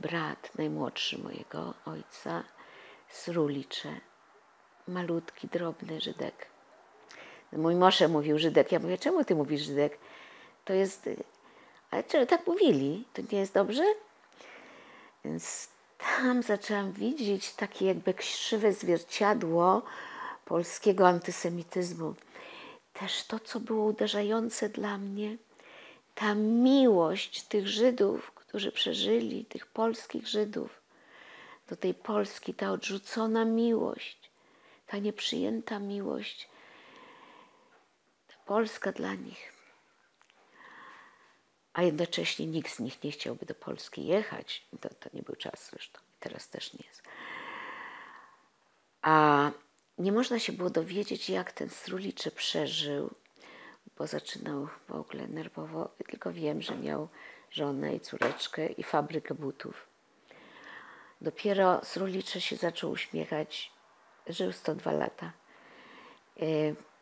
brat najmłodszy mojego ojca z Rulicze. Malutki, drobny Żydek. Mój Mosze mówił Żydek. Ja mówię, czemu ty mówisz Żydek? To jest... Ale czemu tak mówili? To nie jest dobrze? Więc tam zaczęłam widzieć takie jakby krzywe zwierciadło polskiego antysemityzmu. Też to, co było uderzające dla mnie, ta miłość tych Żydów, którzy przeżyli, tych polskich Żydów, do tej Polski, ta odrzucona miłość, ta nieprzyjęta miłość, ta Polska dla nich. A jednocześnie nikt z nich nie chciałby do Polski jechać. To nie był czas zresztą, teraz też nie jest. A nie można się było dowiedzieć, jak ten Srulicze przeżył, bo zaczynał w ogóle nerwowo. Tylko wiem, że miał żonę i córeczkę i fabrykę butów. Dopiero Srulicze się zaczął uśmiechać, żył 102 lata.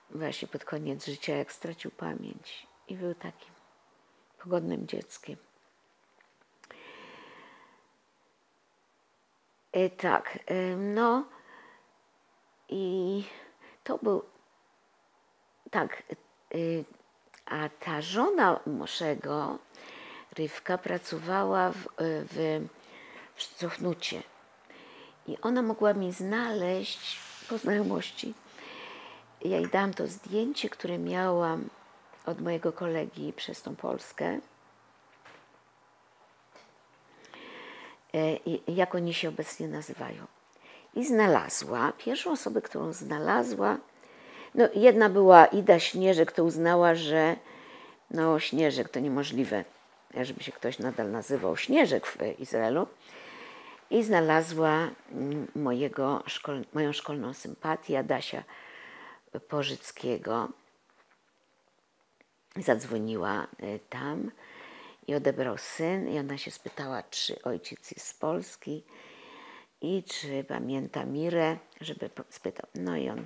Właśnie pod koniec życia, jak stracił pamięć. I był takim pogodnym dzieckiem. Tak, no i to był, tak, a ta żona Moszego, Rywka, pracowała w Cofnucie i ona mogła mi znaleźć po znajomości. Ja jej dałam to zdjęcie, które miałam od mojego kolegi przez tą Polskę. Jak oni się obecnie nazywają. I znalazła, pierwszą osobę, którą znalazła, no jedna była Ida Śnieżek, to uznała, że no Śnieżek to niemożliwe, żeby się ktoś nadal nazywał Śnieżek w Izraelu. I znalazła moją szkolną sympatię, Adasia Pożyckiego. Zadzwoniła tam i odebrał syn i ona się spytała, czy ojciec jest z Polski i czy pamięta Mirę, żeby spytał. No i on,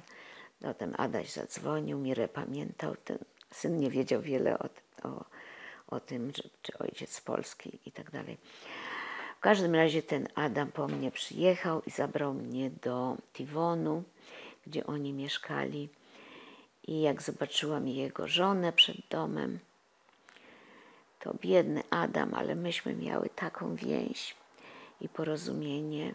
potem Adaś zadzwonił, Mirę pamiętał, ten syn nie wiedział wiele o tym, czy ojciec z Polski i tak dalej. W każdym razie ten Adam po mnie przyjechał i zabrał mnie do Tivonu, gdzie oni mieszkali. I jak zobaczyłam jego żonę przed domem, to biedny Adam, ale myśmy miały taką więź i porozumienie.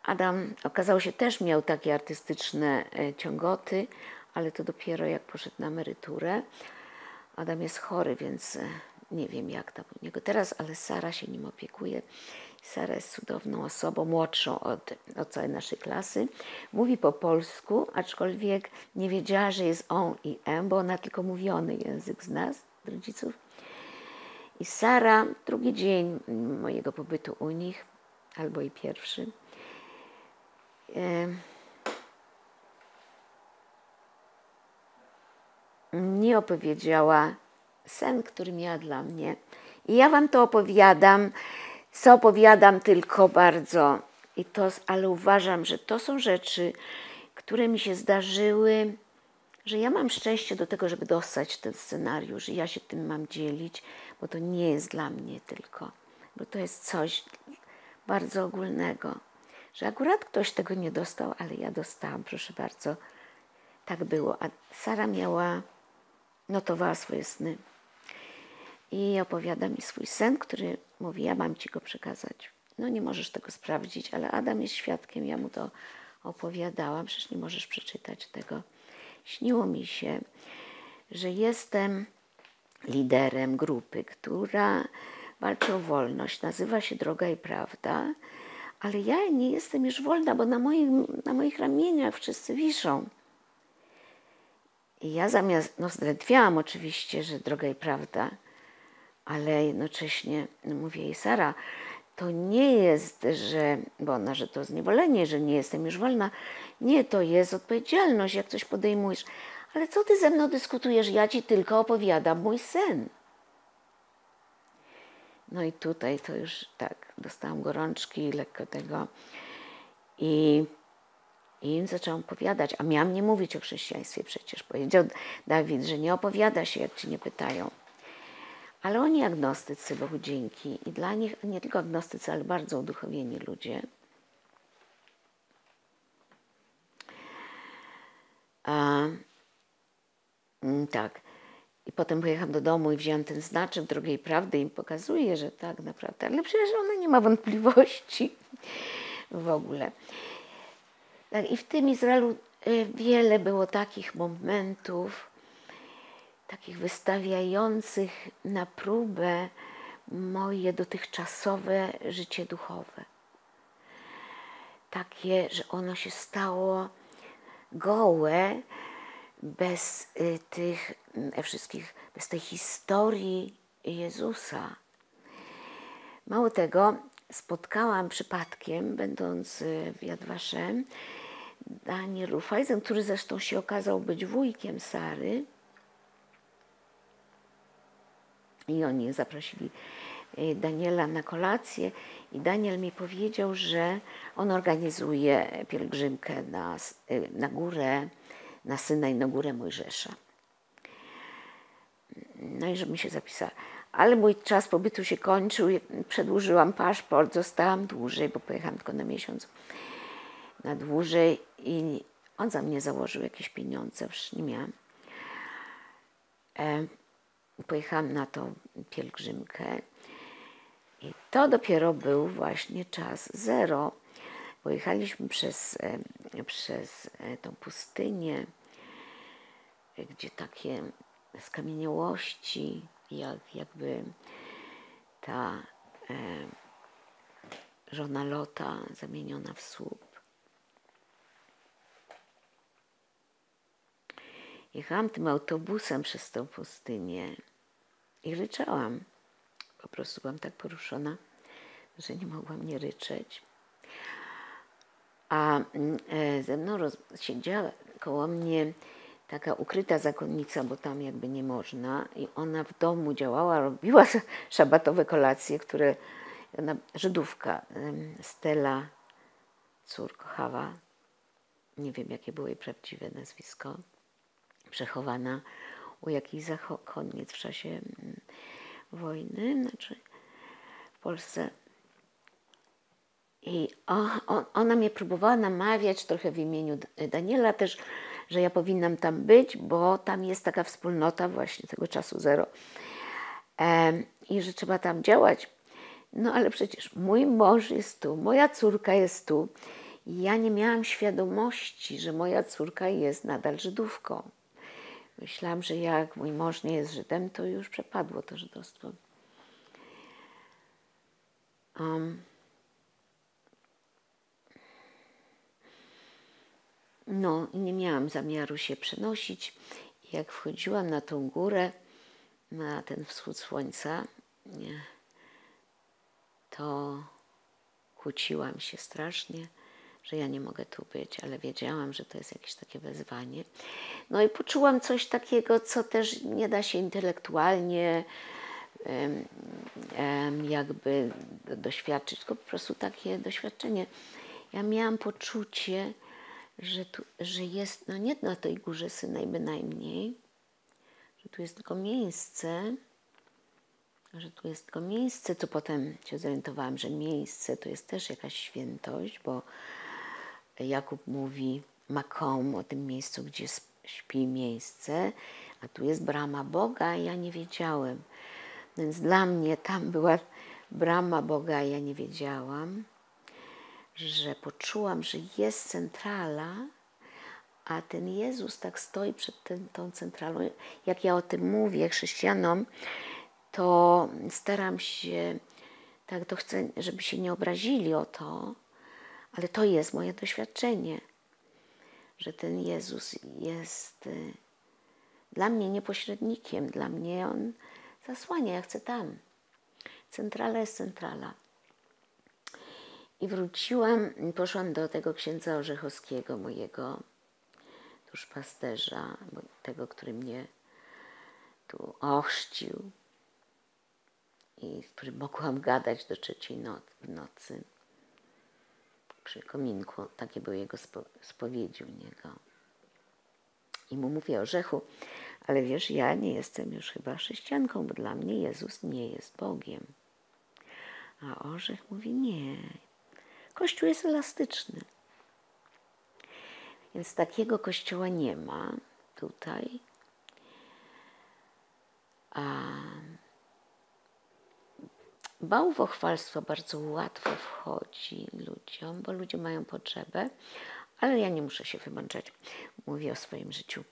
Adam okazało się też miał takie artystyczne ciągoty, ale to dopiero jak poszedł na emeryturę. Adam jest chory, więc nie wiem jak tam u niego teraz, ale Sara się nim opiekuje. Sara jest cudowną osobą, młodszą od całej naszej klasy. Mówi po polsku, aczkolwiek nie wiedziała, że jest on i em, bo ona tylko mówiony język z nas, rodziców. I Sara, drugi dzień mojego pobytu u nich, albo i pierwszy, mi opowiedziała sen, który miała dla mnie. I ja wam to opowiadam, co opowiadam tylko bardzo, ale uważam, że to są rzeczy, które mi się zdarzyły, że ja mam szczęście do tego, żeby dostać ten scenariusz i ja się tym mam dzielić, bo to nie jest dla mnie tylko, bo to jest coś bardzo ogólnego, że akurat ktoś tego nie dostał, ale ja dostałam, proszę bardzo, tak było. A Sara notowała swoje sny i opowiada mi swój sen, który mówi, ja mam ci go przekazać. No nie możesz tego sprawdzić, ale Adam jest świadkiem, ja mu to opowiadałam, przecież nie możesz przeczytać tego. Śniło mi się, że jestem liderem grupy, która walczy o wolność, nazywa się Droga i Prawda, ale ja nie jestem już wolna, bo na moich ramieniach wszyscy wiszą. I ja zdrętwiałam oczywiście, że Droga i Prawda, ale jednocześnie mówię jej, Sara, to nie jest, że to zniewolenie, że nie jestem już wolna. Nie, to jest odpowiedzialność, jak coś podejmujesz. Ale co ty ze mną dyskutujesz? Ja ci tylko opowiadam mój sen. No i tutaj to już tak, dostałam gorączki, lekko tego i im zaczęłam opowiadać, a miałam nie mówić o chrześcijaństwie przecież. Powiedział Dawid, że nie opowiada się, jak ci nie pytają. Ale oni agnostycy, Bogu dzięki, i dla nich nie tylko agnostycy, ale bardzo uduchowieni ludzie. Tak. I potem pojechałam do domu i wziąłem ten znaczek Drogiej Prawdy i im pokazuję, że tak naprawdę. Ale przecież ona nie ma wątpliwości w ogóle. Tak, i w tym Izraelu wiele było takich momentów, takich wystawiających na próbę moje dotychczasowe życie duchowe. Takie, że ono się stało gołe, bez tych wszystkich, bez tej historii Jezusa. Mało tego, spotkałam przypadkiem, będąc w Yad Vashem, Daniel Rufajzen, który zresztą się okazał być wujkiem Sary. I oni zaprosili Daniela na kolację i Daniel mi powiedział, że on organizuje pielgrzymkę na górę, na Synaj, na górę Mojżesza. No i żebym się zapisała. Ale mój czas pobytu się kończył, przedłużyłam paszport, zostałam dłużej, bo pojechałam tylko na miesiąc, na dłużej i on za mnie założył jakieś pieniądze, już nie miałam. Pojechałam na tą pielgrzymkę i to dopiero był właśnie czas zero. Pojechaliśmy przez tą pustynię, gdzie takie skamieniałości, jakby ta żona Lota zamieniona w słup. Jechałam tym autobusem przez tę pustynię i ryczałam. Po prostu byłam tak poruszona, że nie mogłam nie ryczeć. A ze mną siedziała koło mnie taka ukryta zakonnica, bo tam jakby nie można. I ona w domu działała, robiła szabatowe kolacje, które ona, Żydówka, Stella, córka Chawa, nie wiem jakie było jej prawdziwe nazwisko, przechowana u jakichś zakonnic w czasie wojny, znaczy w Polsce. I ona mnie próbowała namawiać trochę w imieniu Daniela też, że ja powinnam tam być, bo tam jest taka wspólnota właśnie tego czasu zero i że trzeba tam działać. No ale przecież mój mąż jest tu, moja córka jest tu i ja nie miałam świadomości, że moja córka jest nadal Żydówką. Myślałam, że jak mój mąż nie jest Żydem, to już przepadło to żydostwo. No i nie miałam zamiaru się przenosić. Jak wchodziłam na tą górę, na ten wschód słońca, to kłóciłam się strasznie, że ja nie mogę tu być, ale wiedziałam, że to jest jakieś takie wezwanie. No i poczułam coś takiego, co też nie da się intelektualnie jakby doświadczyć, tylko po prostu takie doświadczenie. Ja miałam poczucie, że jest, no nie na tej górze Synaj bynajmniej, że tu jest tylko miejsce, co potem się zorientowałam, że miejsce to jest też jakaś świętość, bo Jakub mówi Makom o tym miejscu, gdzie śpi miejsce, a tu jest brama Boga, a ja nie wiedziałem. Więc dla mnie tam była brama Boga, a ja nie wiedziałam, że poczułam, że jest centrala, a ten Jezus tak stoi przed tą centralą. Jak ja o tym mówię chrześcijanom, to staram się, tak to chcę, żeby się nie obrazili o to, ale to jest moje doświadczenie, że ten Jezus jest dla mnie nie pośrednikiem, dla mnie On zasłania, ja chcę tam. Centrala jest centrala. I wróciłam, poszłam do tego księdza Orzechowskiego, mojego duszpasterza, tego, który mnie tu ochrzcił i z którym mogłam gadać do 3:00 w nocy przy kominku. Takie były jego spowiedzi u niego. I mu mówię: Orzechu, ale wiesz, ja nie jestem już chyba chrześcijanką, bo dla mnie Jezus nie jest Bogiem. A Orzech mówi: nie, Kościół jest elastyczny. Więc takiego kościoła nie ma tutaj. Bałwochwalstwo bardzo łatwo wchodzi ludziom, bo ludzie mają potrzebę, Ale ja nie muszę się wymączać. Mówię o swoim życiu.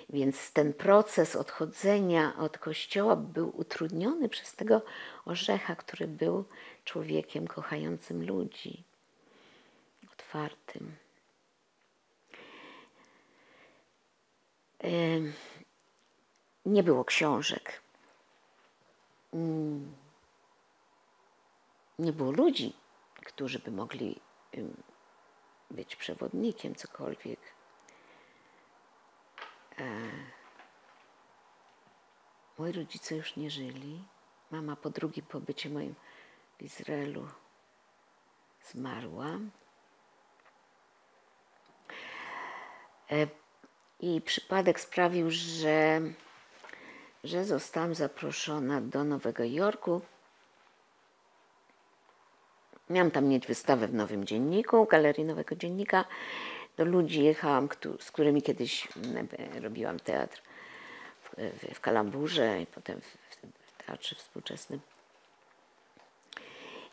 Więc ten proces odchodzenia od Kościoła był utrudniony przez tego Orzecha, który był człowiekiem kochającym ludzi, otwartym. Nie było książek. Nie było ludzi, którzy by mogli być przewodnikiem, cokolwiek. Moi rodzice już nie żyli. Mama po drugim pobycie moim w Izraelu zmarła. I przypadek sprawił, że zostałam zaproszona do Nowego Jorku. Miałam tam mieć wystawę w Nowym Dzienniku, Galerii Nowego Dziennika. Do ludzi jechałam, z którymi kiedyś robiłam teatr w Kalamburze i potem w Teatrze Współczesnym.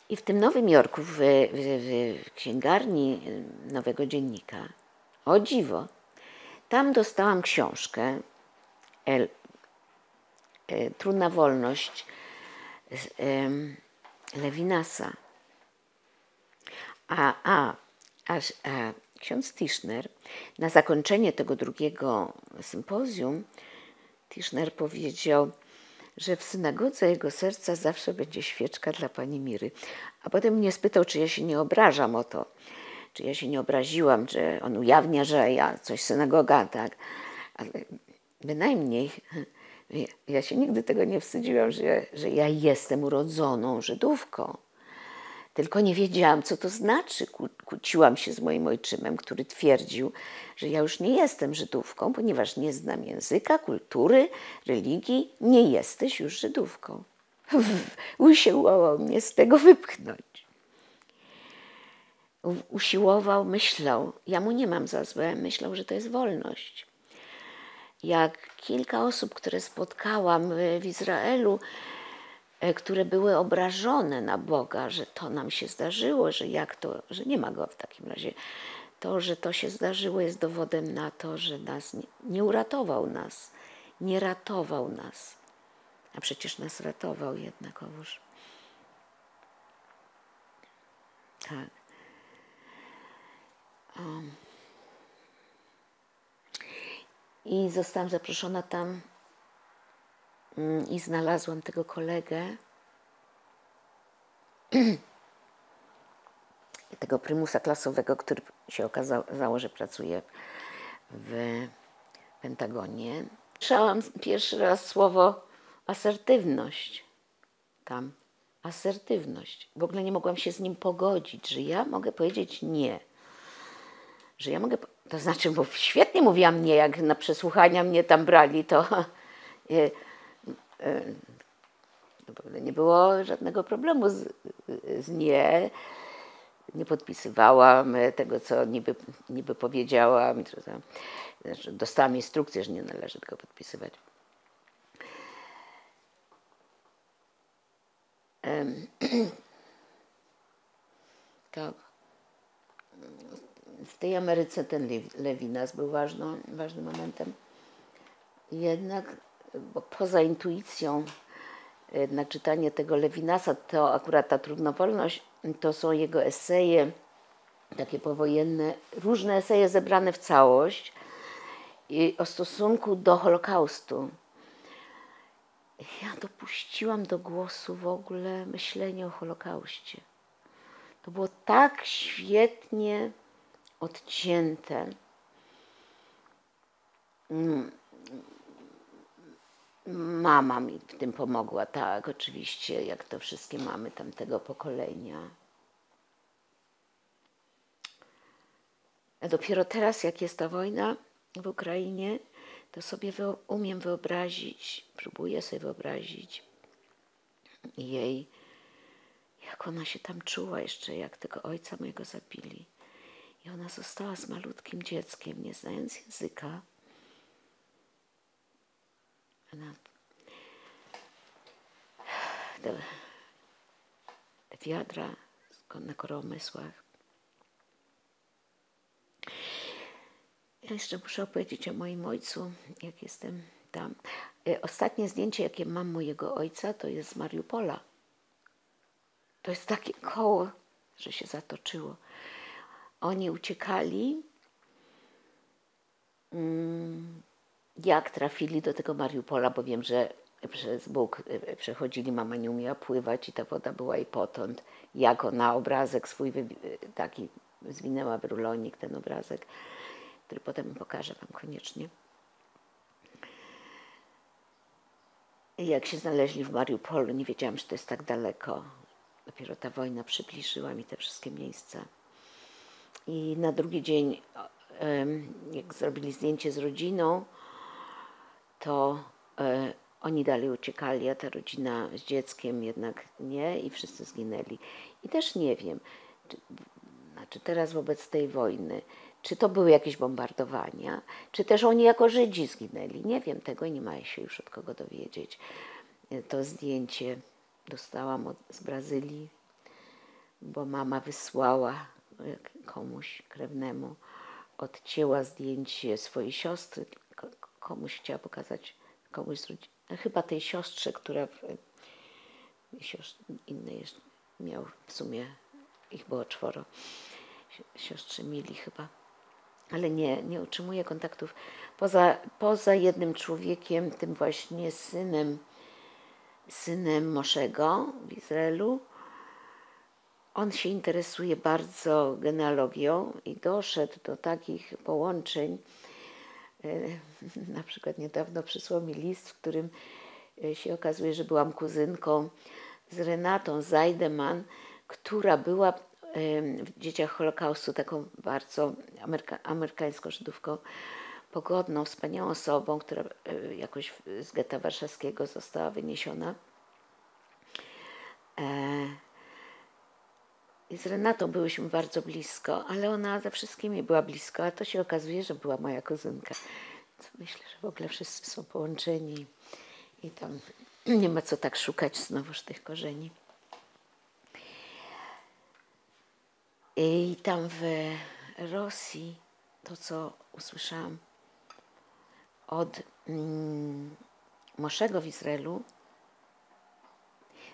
I w tym Nowym Jorku, w księgarni Nowego Dziennika, o dziwo, tam dostałam książkę Trudna wolność Levinasa. A ksiądz Tischner na zakończenie tego drugiego sympozjum Tischner powiedział, że w synagodze jego serca zawsze będzie świeczka dla pani Miry. A potem mnie spytał, czy ja się nie obrażam o to, czy ja się nie obraziłam, że on ujawnia, że ja coś synagoga, tak. Ale bynajmniej ja się nigdy tego nie wstydziłam, że ja jestem urodzoną Żydówką. Tylko nie wiedziałam, co to znaczy. Kłóciłam się z moim ojczymem, który twierdził, że ja już nie jestem Żydówką, ponieważ nie znam języka, kultury, religii. Nie jesteś już Żydówką. Usiłował mnie z tego wypchnąć. Usiłował, myślał, ja mu nie mam za złe, myślał, że to jest wolność. Jak kilka osób, które spotkałam w Izraelu, które były obrażone na Boga, że to nam się zdarzyło, że jak to, że nie ma Go w takim razie. To, że to się zdarzyło, jest dowodem na to, że nas nie uratował nas, nie ratował nas. A przecież nas ratował jednakowoż. Tak. I zostałam zaproszona tam i znalazłam tego kolegę, tego prymusa klasowego, który się okazało, że pracuje w Pentagonie. Słyszałam pierwszy raz słowo asertywność tam. Asertywność. W ogóle nie mogłam się z nim pogodzić, że ja mogę powiedzieć nie. Że ja mogę, to znaczy, bo świetnie mówiłam nie, jak na przesłuchania mnie tam brali, to nie było żadnego problemu z nie. Nie podpisywałam tego, co niby powiedziałam. Znaczy, dostałam instrukcję, że nie należy tego podpisywać. Tak. W tej Ameryce ten Levinas był ważnym momentem. Jednak, bo poza intuicją, jednak czytanie tego Levinasa, to akurat ta trudnowolność, to są jego eseje, takie powojenne, różne eseje zebrane w całość i o stosunku do Holokaustu. Ja dopuściłam do głosu w ogóle myślenie o Holokauście. To było tak świetnie odcięte. Mama mi w tym pomogła, tak, oczywiście, jak to wszystkie mamy tamtego pokolenia. A dopiero teraz, jak jest ta wojna w Ukrainie, to sobie umiem wyobrazić, próbuję sobie wyobrazić jej, jak ona się tam czuła jeszcze, jak tego ojca mojego zabili. I ona została z malutkim dzieckiem, nie znając języka. Te wiadra na koromysłach. Ja jeszcze muszę opowiedzieć o moim ojcu, jak jestem tam. Ostatnie zdjęcie, jakie mam mojego ojca, to jest z Mariupola. To jest takie koło, że się zatoczyło. Oni uciekali. Jak trafili do tego Mariupola, bo wiem, że przez Bóg przechodzili, mama nie umiała pływać i ta woda była jej potąd. Jak ona obrazek swój taki zwinęła w rulonik, ten obrazek, który potem pokażę wam koniecznie. I jak się znaleźli w Mariupolu, nie wiedziałam, że to jest tak daleko. Dopiero ta wojna przybliżyła mi te wszystkie miejsca. I na drugi dzień, jak zrobili zdjęcie z rodziną, to oni dalej uciekali, a ta rodzina z dzieckiem jednak nie i wszyscy zginęli. I też nie wiem, znaczy teraz wobec tej wojny, czy to były jakieś bombardowania, czy też oni jako Żydzi zginęli. Nie wiem tego i nie ma się już od kogo dowiedzieć. To zdjęcie dostałam z Brazylii, bo mama wysłała komuś krewnemu, odcięła zdjęcie swojej siostry, komuś chciała pokazać, komuś z rodziny, chyba tej siostrze, która innej miał w sumie, ich było 4, siostry Mili chyba, ale nie utrzymuję kontaktów poza jednym człowiekiem, tym właśnie synem Moszego w Izraelu. On się interesuje bardzo genealogią i doszedł do takich połączeń. Na przykład niedawno przysłał mi list, w którym się okazuje, że byłam kuzynką z Renatą Zajdeman, która była w dzieciach Holokaustu taką bardzo amerykańską Żydówką, pogodną, wspaniałą osobą, która jakoś z getta warszawskiego została wyniesiona. I z Renatą byłyśmy bardzo blisko, ale ona ze wszystkimi była blisko, a to się okazuje, że była moja kuzynka. Myślę, że w ogóle wszyscy są połączeni i tam nie ma co tak szukać znowuż tych korzeni. I tam w Rosji to, co usłyszałam od Moszego w Izraelu,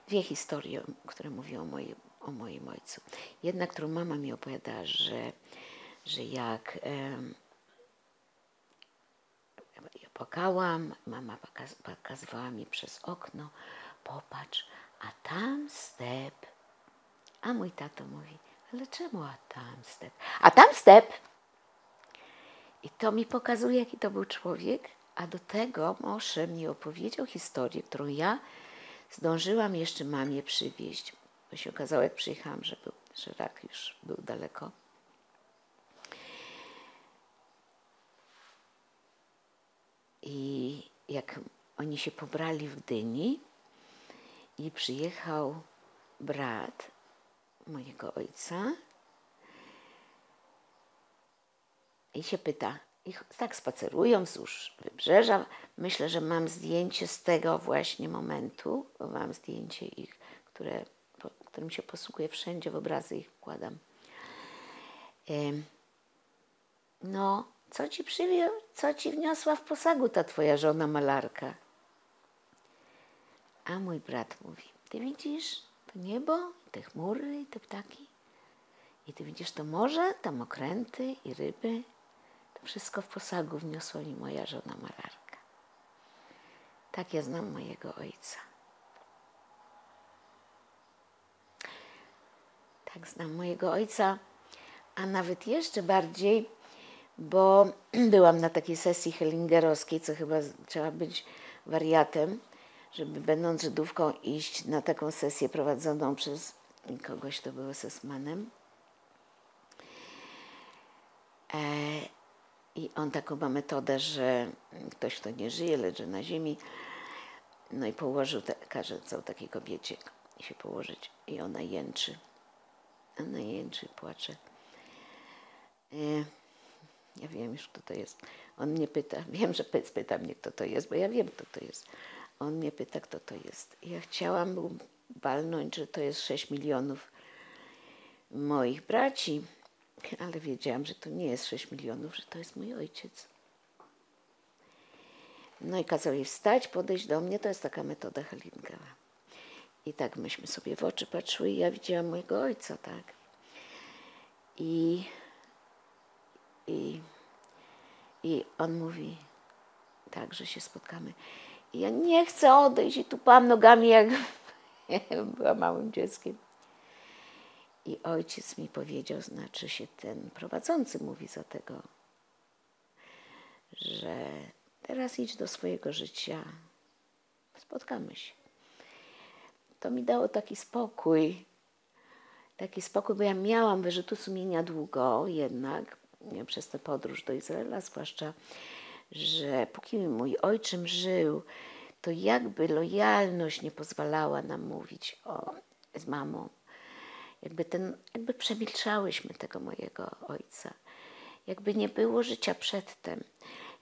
2 historie, które mówią o moim ojcu. Jedna, którą mama mi opowiadała, że jak ja płakałam, mama pokazywała mi przez okno, popatrz, a tam step. A mój tato mówi, ale czemu a tam step? A tam step! I to mi pokazuje, jaki to był człowiek, a do tego Moshe mi opowiedział historię, którą ja zdążyłam jeszcze mamie przywieźć, bo się okazało, jak przyjechałam, że rak już był daleko. I jak oni się pobrali w Gdyni i przyjechał brat mojego ojca i się pyta, i tak spacerują wzdłuż wybrzeża. Myślę, że mam zdjęcie z tego właśnie momentu, bo mam zdjęcie ich, którym się posługuję wszędzie, w obrazy ich wkładam. No, co ci wniosła w posagu ta twoja żona malarka? A mój brat mówi, ty widzisz to niebo, te chmury i te ptaki? I ty widzisz to morze, tam okręty i ryby? To wszystko w posagu wniosła mi moja żona malarka. Tak ja znam mojego ojca. Tak znam mojego ojca, a nawet jeszcze bardziej, bo byłam na takiej sesji hellingerowskiej, co chyba trzeba być wariatem, żeby będąc Żydówką iść na taką sesję prowadzoną przez kogoś, kto był SS-manem. I on taką ma metodę, że ktoś, kto nie żyje, leży na ziemi, no i kazał takiej kobiecie się położyć i ona jęczy. Ona jęczy i płacze. Ja wiem już, kto to jest. On mnie pyta, wiem, że pyta mnie, kto to jest, bo ja wiem, kto to jest. On mnie pyta, kto to jest. I ja chciałam walnąć, że to jest 6 milionów moich braci, Ale wiedziałam, że to nie jest 6 milionów, że to jest mój ojciec. No i kazał jej wstać, podejść do mnie. To jest taka metoda Hellingera. I tak myśmy sobie w oczy patrzyły i ja widziałam mojego ojca, tak. I on mówi, tak, że się spotkamy. I ja nie chcę odejść i tupałam nogami, jak była małym dzieckiem. I ojciec mi powiedział, znaczy się ten prowadzący mówi za tego, że teraz idź do swojego życia, spotkamy się. To mi dało taki spokój, bo ja miałam wyrzutu sumienia długo jednak, przez tę podróż do Izraela zwłaszcza, że póki mój ojczym żył, to jakby lojalność nie pozwalała nam mówić z mamą. Jakby przemilczałyśmy tego mojego ojca. Jakby nie było życia przedtem.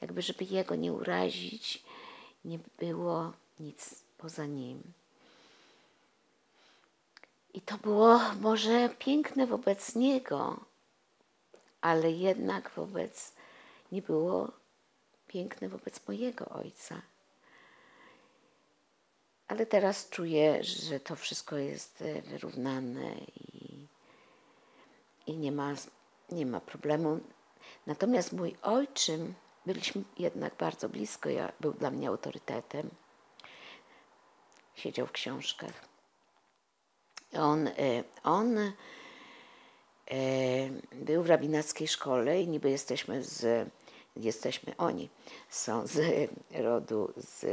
Jakby, żeby jego nie urazić, nie było nic poza nim. I to było może piękne wobec niego, ale jednak nie było piękne wobec mojego ojca. Ale teraz czuję, że to wszystko jest wyrównane i nie ma problemu. Natomiast mój ojczym, byliśmy jednak bardzo blisko, był dla mnie autorytetem. Siedział w książkach. On był w rabinackiej szkole i niby oni są z rodu, z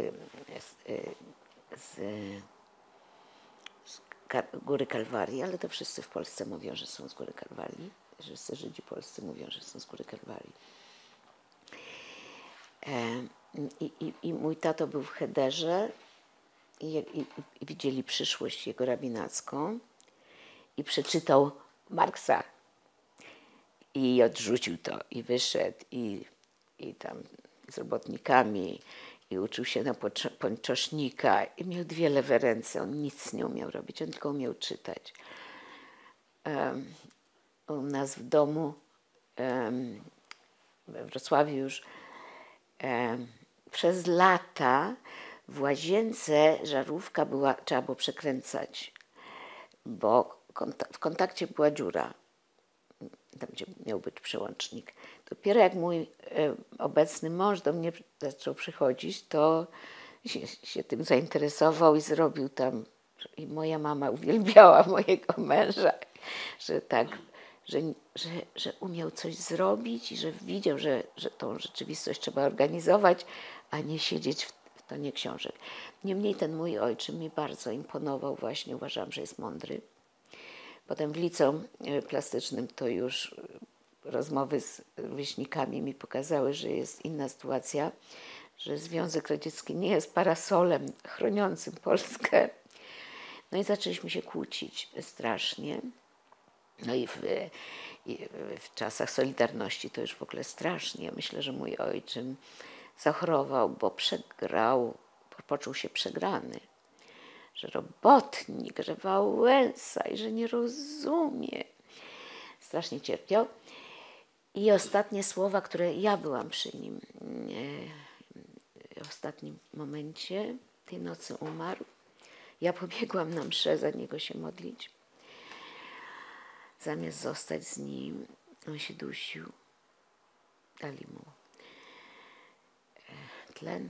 Góry Kalwarii, ale to wszyscy w Polsce mówią, że są z Góry Kalwarii. Wszyscy Żydzi polscy mówią, że są z Góry Kalwarii. I mój tato był w cheder i widzieli przyszłość jego rabinacką i przeczytał Marksa i odrzucił to i wyszedł i tam z robotnikami i uczył się na pończosznika i miał 2 lewe ręce. On nic nie umiał robić, on tylko umiał czytać. U nas w domu, we Wrocławiu już, przez lata w łazience żarówka trzeba było przekręcać, bo w kontakcie była dziura, tam gdzie miał być przełącznik. Dopiero jak mój obecny mąż do mnie zaczął przychodzić, to się tym zainteresował i zrobił tam. I moja mama uwielbiała mojego męża, że tak, że umiał coś zrobić i że widział, że tą rzeczywistość trzeba organizować, a nie siedzieć w tonie książek. Niemniej ten mój ojczym mi bardzo imponował właśnie, uważam, że jest mądry. Potem w liceum plastycznym to już rozmowy z rówieśnikami mi pokazały, że jest inna sytuacja, że Związek Radziecki nie jest parasolem chroniącym Polskę. No i zaczęliśmy się kłócić strasznie. No i w czasach Solidarności to już w ogóle strasznie. Myślę, że mój ojczym zachorował, bo poczuł się przegrany. Że robotnik, że Wałęsa i że nie rozumie. Strasznie cierpiał. I ostatnie słowa, które ja byłam przy nim, w ostatnim momencie tej nocy umarł. Ja pobiegłam na mszę za niego się modlić. Zamiast zostać z nim, on się dusił. Dali mu tlen.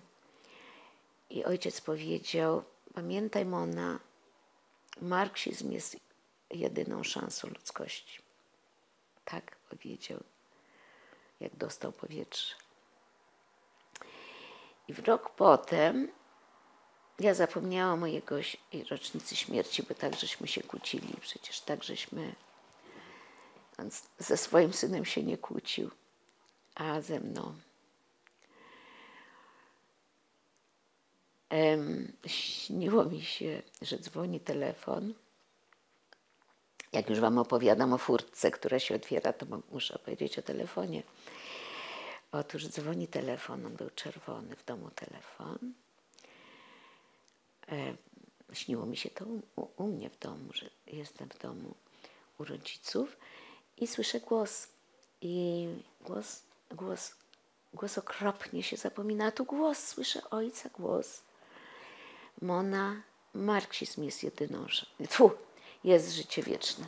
I ojciec powiedział, pamiętaj, Mona, marksizm jest jedyną szansą ludzkości. Tak powiedział, jak dostał powietrze. I w rok potem ja zapomniałam o jego rocznicy śmierci, bo tak żeśmy się kłócili. Przecież tak żeśmy... On ze swoim synem się nie kłócił, a ze mną. Śniło mi się, że dzwoni telefon. Jak już wam opowiadam o furtce, która się otwiera, to muszę opowiedzieć o telefonie. Otóż dzwoni telefon, on był czerwony, w domu telefon. Śniło mi się to u mnie w domu, że jestem w domu u rodziców I słyszę głos. I głos okropnie się zapomina. A tu głos, słyszę ojca głos. Mona, marksizm jest jedynożny. Jest życie wieczne.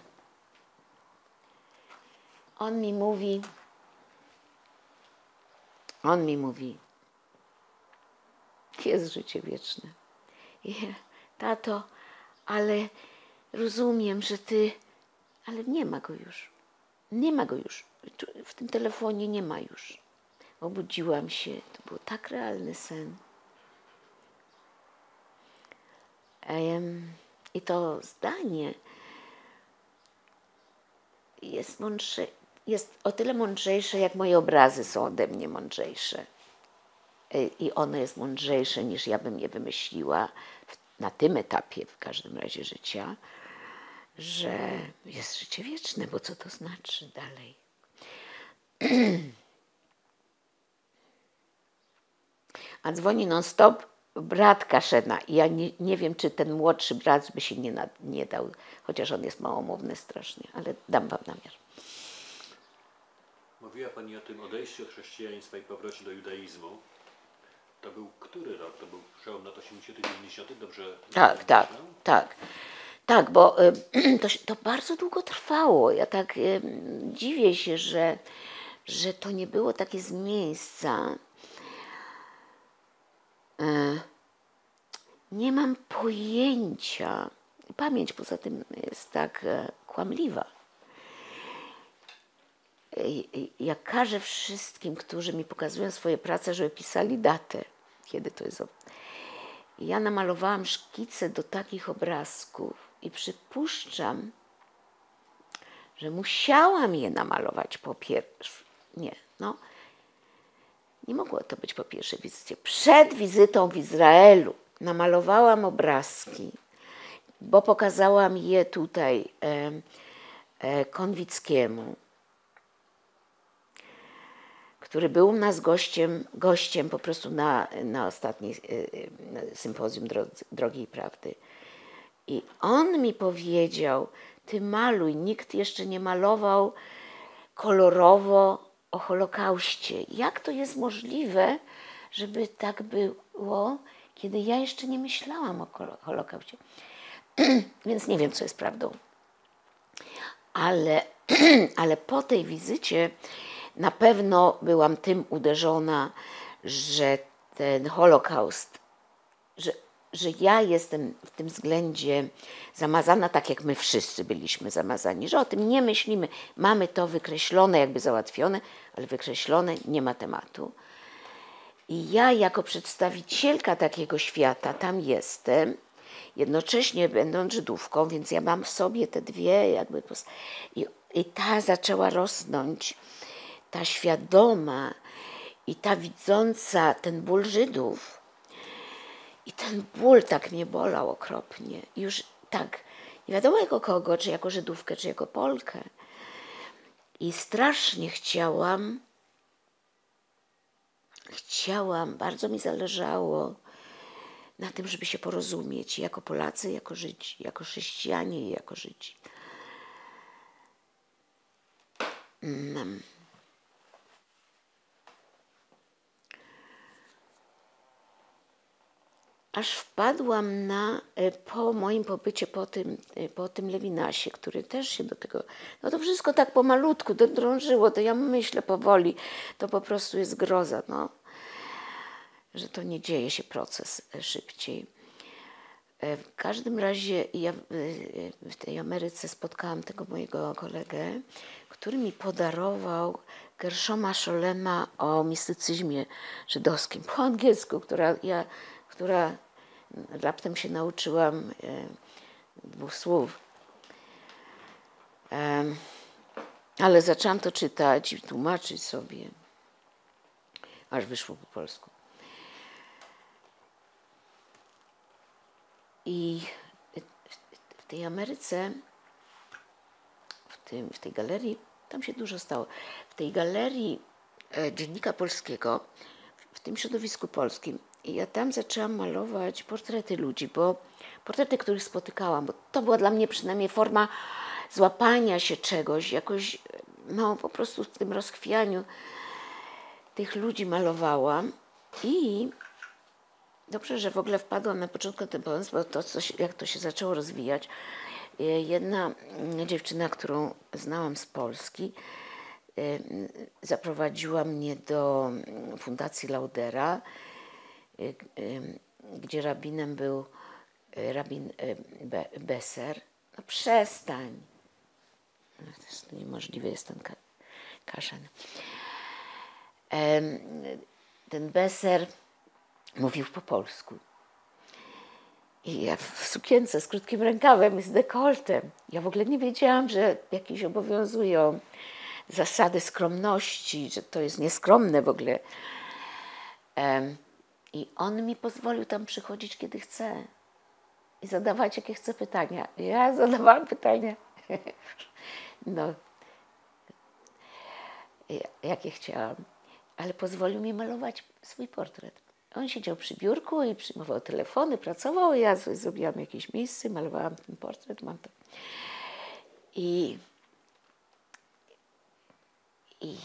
On mi mówi, jest życie wieczne. Tato, ale rozumiem, że ty... Ale nie ma go już. Nie ma go już. W tym telefonie nie ma już. Obudziłam się. To był tak realny sen. I to zdanie jest o tyle mądrzejsze, jak moje obrazy są ode mnie mądrzejsze. I ono jest mądrzejsze, niż ja bym je wymyśliła na tym etapie, w każdym razie życia, że jest życie wieczne, bo co to znaczy dalej? A dzwoni non-stop brat Kaszena i ja nie wiem, czy ten młodszy brat by się nie dał, chociaż on jest małomówny strasznie, ale dam wam namiar. Mówiła Pani o tym odejściu od chrześcijaństwa i powrocie do judaizmu. To był który rok? To był przełom lat 80-90? Dobrze? Tak, bo to bardzo długo trwało. Ja tak dziwię się, że to nie było takie z miejsca. Nie mam pojęcia. Pamięć poza tym jest tak kłamliwa. Ja każę wszystkim, którzy mi pokazują swoje prace, żeby pisali datę, kiedy to jest. Ja namalowałam szkice do takich obrazków i przypuszczam, że musiałam je namalować po pierwsze. Nie mogło to być po pierwszej wizycie. Przed wizytą w Izraelu namalowałam obrazki, bo pokazałam je tutaj Konwickiemu, który był u nas gościem po prostu na ostatniej sympozjum Drogi i Prawdy. I on mi powiedział, ty maluj, nikt jeszcze nie malował kolorowo o Holokauście. Jak to jest możliwe, żeby tak było, kiedy ja jeszcze nie myślałam o Holokauście? Więc nie wiem, co jest prawdą. Ale po tej wizycie na pewno byłam tym uderzona, że ten Holokaust, że ja jestem w tym względzie zamazana, tak jak my wszyscy byliśmy zamazani, że o tym nie myślimy. Mamy to wykreślone, jakby załatwione, ale wykreślone, nie ma tematu. I ja jako przedstawicielka takiego świata tam jestem, jednocześnie będąc Żydówką, więc ja mam w sobie te dwie jakby... I ta zaczęła rosnąć, ta świadoma i ta widząca ten ból Żydów. I ten ból tak mnie bolał okropnie. Już tak, nie wiadomo jako kogo, czy jako Żydówkę, czy jako Polkę. I strasznie chciałam, bardzo mi zależało na tym, żeby się porozumieć jako Polacy, jako Żydzi, jako chrześcijanie i jako Żydzi. Aż wpadłam po moim pobycie po tym Lewinasie, który też się do tego... No to wszystko tak pomalutku drążyło, to ja myślę powoli, to po prostu jest groza, że to nie dzieje się proces szybciej. W każdym razie ja w tej Ameryce spotkałam tego mojego kolegę, który mi podarował Gershoma Scholema o mistycyzmie żydowskim po angielsku, która raptem się nauczyłam 2 słów. Ale zaczęłam to czytać i tłumaczyć sobie, aż wyszło po polsku. I w tej Ameryce, w tej galerii, tam się dużo stało. W tej galerii Dziennika Polskiego, w tym środowisku polskim, i ja tam zaczęłam malować portrety ludzi, bo portrety, których spotykałam, bo to była dla mnie przynajmniej forma złapania się czegoś, jakoś no po prostu w tym rozchwianiu tych ludzi malowałam i dobrze, że w ogóle wpadłam na początku na ten pomysł, bo to, jak to się zaczęło rozwijać, jedna dziewczyna, którą znałam z Polski, zaprowadziła mnie do Fundacji Laudera, gdzie rabinem był rabin Besser. No przestań. No, to jest niemożliwy jest ten Kaszen. Ten Besser mówił po polsku. I ja w sukience z krótkim rękawem i z dekoltem. Ja w ogóle nie wiedziałam, że jakieś obowiązują zasady skromności, że to jest nieskromne w ogóle. I on mi pozwolił tam przychodzić, kiedy chce. I zadawać, jakie chce pytania. Ja zadawałam pytania. No, jakie chciałam. Ale pozwolił mi malować swój portret. On siedział przy biurku i przyjmował telefony, pracował, ja zrobiłam jakieś miejsce, malowałam ten portret, mam to. I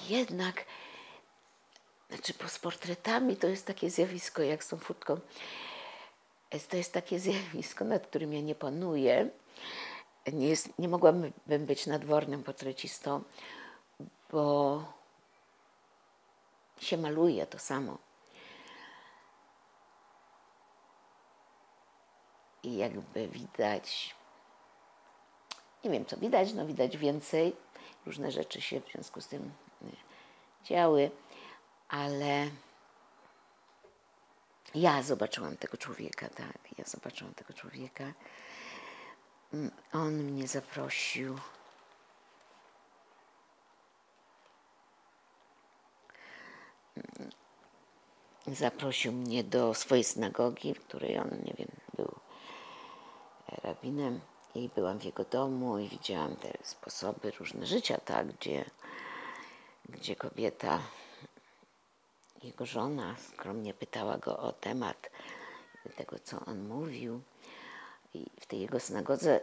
jednak, znaczy z portretami to jest takie zjawisko, jak z tą furtką, to jest takie zjawisko, nad którym ja nie panuję. Nie mogłabym być nadwornym portrecistą, bo się maluje to samo. I jakby widać, nie wiem co widać, no widać więcej. Różne rzeczy się w związku z tym działy, ale ja zobaczyłam tego człowieka, tak, ja zobaczyłam tego człowieka. On mnie zaprosił mnie do swojej synagogi, w której on, nie wiem, był rabinem i byłam w jego domu i widziałam te sposoby różne życia, tak, gdzie kobieta, jego żona skromnie pytała go o temat tego, co on mówił. I w tej jego synagodze,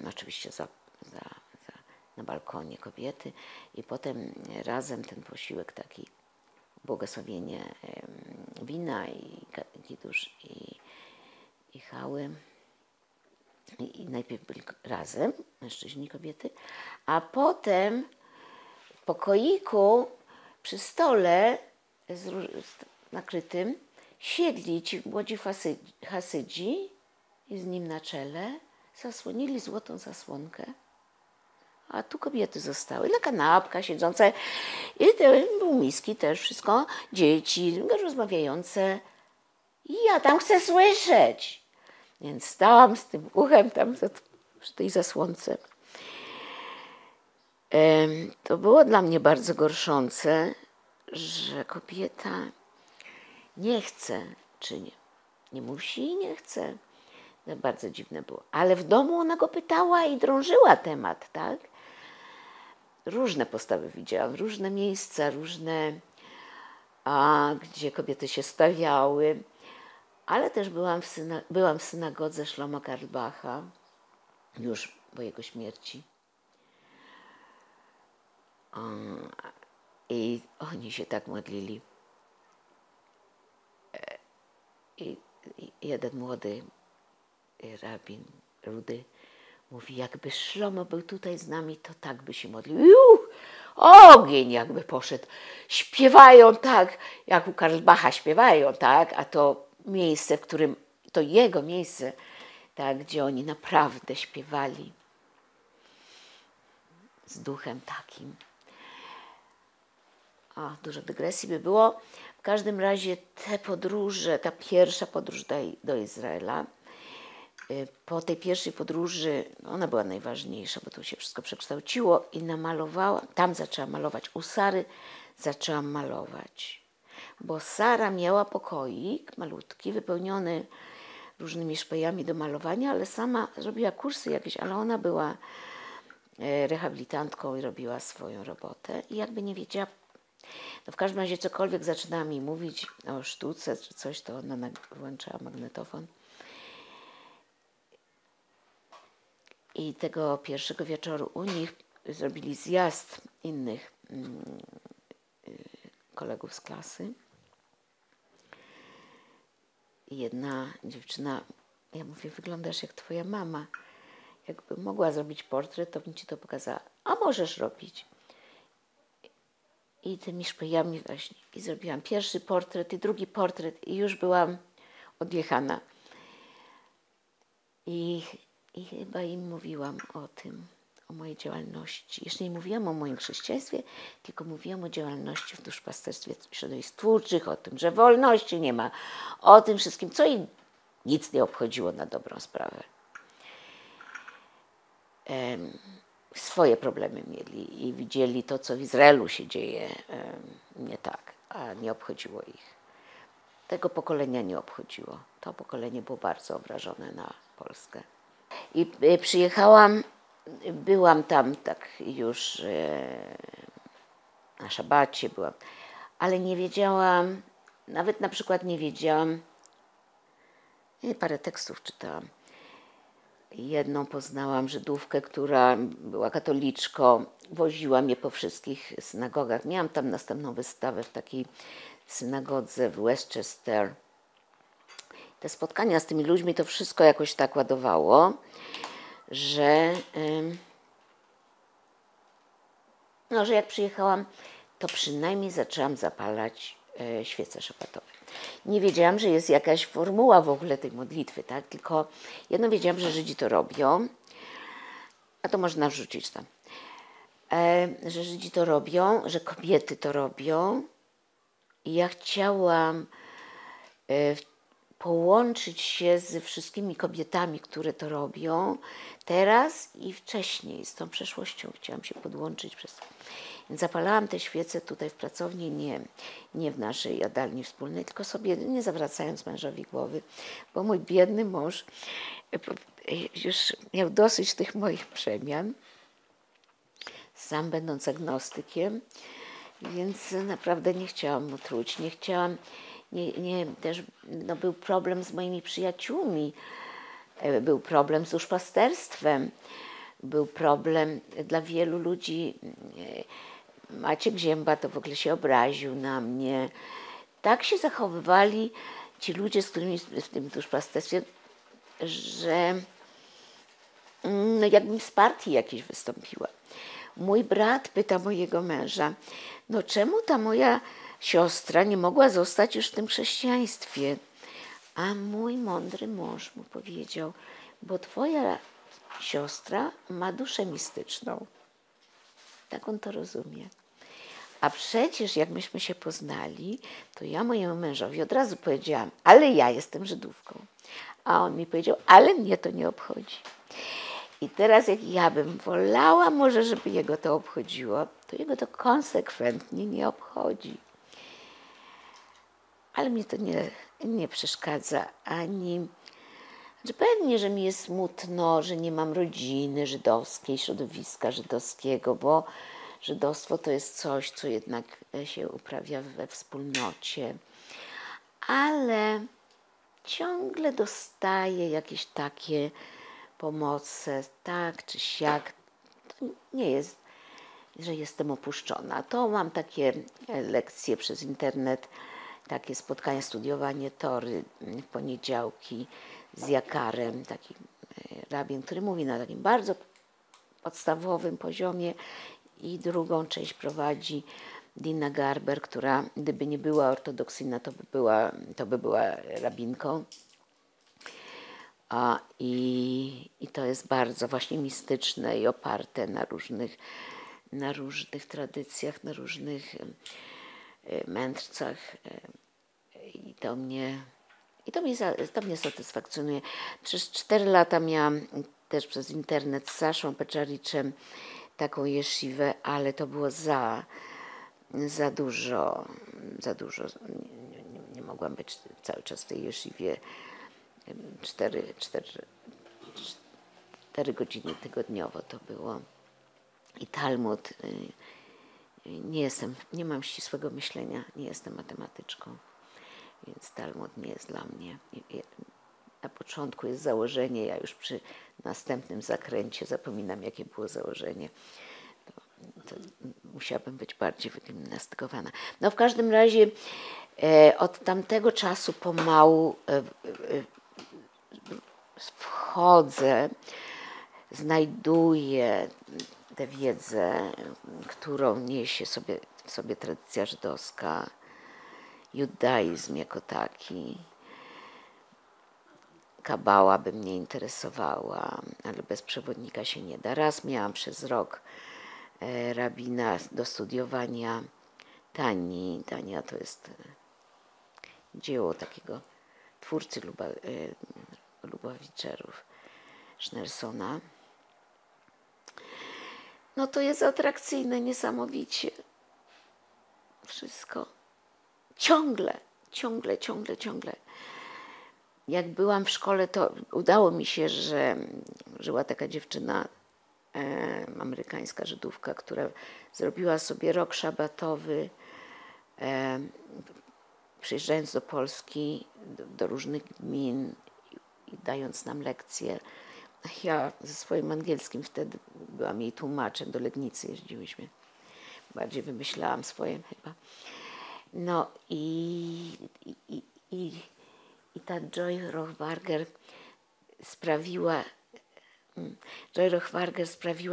oczywiście na balkonie kobiety i potem razem ten posiłek taki, błogosławienie wina i kiddusz i chały. I najpierw byli razem, mężczyźni i kobiety, a potem w pokoiku przy stole nakrytym siedli ci młodzi hasydzi i z nim na czele zasłonili złotą zasłonkę, a tu kobiety zostały na kanapkach siedzące i te miski też, wszystko, dzieci rozmawiające. I ja tam chcę słyszeć. Więc stałam z tym uchem tam przy tej zasłonce. To było dla mnie bardzo gorszące, że kobieta nie chce, czy nie musi i nie chce. To bardzo dziwne było. Ale w domu ona go pytała i drążyła temat, tak? Różne postawy widziałam, różne miejsca, gdzie kobiety się stawiały. Ale też byłam w synagodze Szlomo Carlbacha, już po jego śmierci. I oni się tak modlili. I jeden młody rabin, rudy, mówi, jakby Szlomo był tutaj z nami, to tak by się modlił. Ogień jakby poszedł. Śpiewają tak, jak u Carlbacha śpiewają, tak, a to miejsce, w którym, to jego miejsce, tak, gdzie oni naprawdę śpiewali z duchem takim. Dużo dygresji by było. W każdym razie te podróże, ta pierwsza podróż do Izraela, po tej pierwszej podróży, ona była najważniejsza, bo to się wszystko przekształciło i namalowałam, tam zaczęłam malować, u Sary zaczęłam malować, bo Sara miała pokoik malutki, wypełniony różnymi szpejami do malowania, ale sama robiła kursy jakieś, ale ona była rehabilitantką i robiła swoją robotę i jakby nie wiedziała, no w każdym razie cokolwiek zaczynała mi mówić o sztuce czy coś, to ona włączała magnetofon. I tego pierwszego wieczoru u nich zrobili zjazd innych kolegów z klasy. I jedna dziewczyna, ja mówię, wyglądasz jak twoja mama. Jakby mogła zrobić portret, to bym ci to pokazała. A możesz robić. I tymi szpejami właśnie. I zrobiłam pierwszy portret i drugi portret i już byłam odjechana. I chyba im mówiłam o tym, o mojej działalności. Jeszcze nie mówiłam o moim chrześcijaństwie, tylko mówiłam o działalności w duszpasterstwie środowisk twórczych, o tym, że wolności nie ma, o tym wszystkim, co im nic nie obchodziło na dobrą sprawę. Swoje problemy mieli i widzieli to, co w Izraelu się dzieje nie tak, a nie obchodziło ich. Tego pokolenia nie obchodziło. To pokolenie było bardzo obrażone na Polskę. I przyjechałam, byłam tam tak już na szabacie byłam, ale nie wiedziałam, nawet na przykład nie wiedziałam, parę tekstów czytałam. Jedną poznałam Żydówkę, która była katoliczką, woziła mnie po wszystkich synagogach. Miałam tam następną wystawę w takiej synagodze w Westchester. Te spotkania z tymi ludźmi, to wszystko jakoś tak ładowało, że, że jak przyjechałam, to przynajmniej zaczęłam zapalać świece szabatowe. Nie wiedziałam, że jest jakaś formuła w ogóle tej modlitwy, tak? Tylko jedno wiedziałam, że Żydzi to robią, a to można wrzucić tam, że Żydzi to robią, że kobiety to robią i ja chciałam połączyć się ze wszystkimi kobietami, które to robią teraz i wcześniej, z tą przeszłością chciałam się podłączyć. Więc zapalałam te świece tutaj w pracowni, nie w naszej jadalni wspólnej, tylko sobie, nie zawracając mężowi głowy, bo mój biedny mąż już miał dosyć tych moich przemian, sam będąc agnostykiem, więc naprawdę nie chciałam mu truć, nie chciałam, też był problem z moimi przyjaciółmi, był problem z duszpasterstwem, był problem dla wielu ludzi. Maciek Zięba to w ogóle się obraził na mnie. Tak się zachowywali ci ludzie, z którymi w tym duszpasterstwie, że jakbym z partii jakiejś wystąpiła. Mój brat pyta mojego męża, no czemu ta moja siostra nie mogła zostać już w tym chrześcijaństwie? A mój mądry mąż mu powiedział, bo twoja siostra ma duszę mistyczną. Tak on to rozumie. A przecież jak myśmy się poznali, to ja mojemu mężowi od razu powiedziałam, ale ja jestem Żydówką. A on mi powiedział, ale mnie to nie obchodzi. I teraz jak ja bym wolała może, żeby jego to obchodziło, to jego to konsekwentnie nie obchodzi. Ale mnie to nie przeszkadza ani... Znaczy pewnie, że mi jest smutno, że nie mam rodziny żydowskiej, środowiska żydowskiego, bo żydostwo to jest coś, co jednak się uprawia we wspólnocie. Ale ciągle dostaję jakieś takie pomoce, tak czy siak. To nie jest, że jestem opuszczona. To mam takie lekcje przez internet, takie spotkania, studiowanie Tory w poniedziałki z Jakarem, taki rabin, który mówi na takim bardzo podstawowym poziomie i drugą część prowadzi Dina Garber, która gdyby nie była ortodoksyjna, to by była rabinką. I to jest bardzo właśnie mistyczne i oparte na różnych tradycjach, na różnych mędrcach. I to mnie satysfakcjonuje. Przez 4 lata miałam też przez internet z Saszą Peczariczem taką jesziwę, ale to było za dużo. Nie mogłam być cały czas w tej jesziwie 4 godziny tygodniowo to było. I Talmud. Nie mam ścisłego myślenia, nie jestem matematyczką, więc Talmud nie jest dla mnie. na początku jest założenie, ja już przy następnym zakręcie zapominam, jakie było założenie. To musiałabym być bardziej wygimnastykowana. No w każdym razie od tamtego czasu pomału wchodzę, znajduję tę wiedzę, którą niesie w sobie tradycja żydowska, judaizm jako taki. Kabała by mnie interesowała, ale bez przewodnika się nie da. Raz miałam przez rok rabina do studiowania Tanii. Tania to jest dzieło takiego twórcy Lubawiczerów, Schneersona. No to jest atrakcyjne niesamowicie. Wszystko. Ciągle. Jak byłam w szkole, to udało mi się, że żyła taka dziewczyna, amerykańska Żydówka, która zrobiła sobie rok szabatowy, przyjeżdżając do Polski, do różnych gmin i dając nam lekcje. Ja ze swoim angielskim wtedy byłam jej tłumaczem, do Legnicy jeździłyśmy. Bardziej wymyślałam swoje chyba. No i ta Joy Rochbarger sprawiła,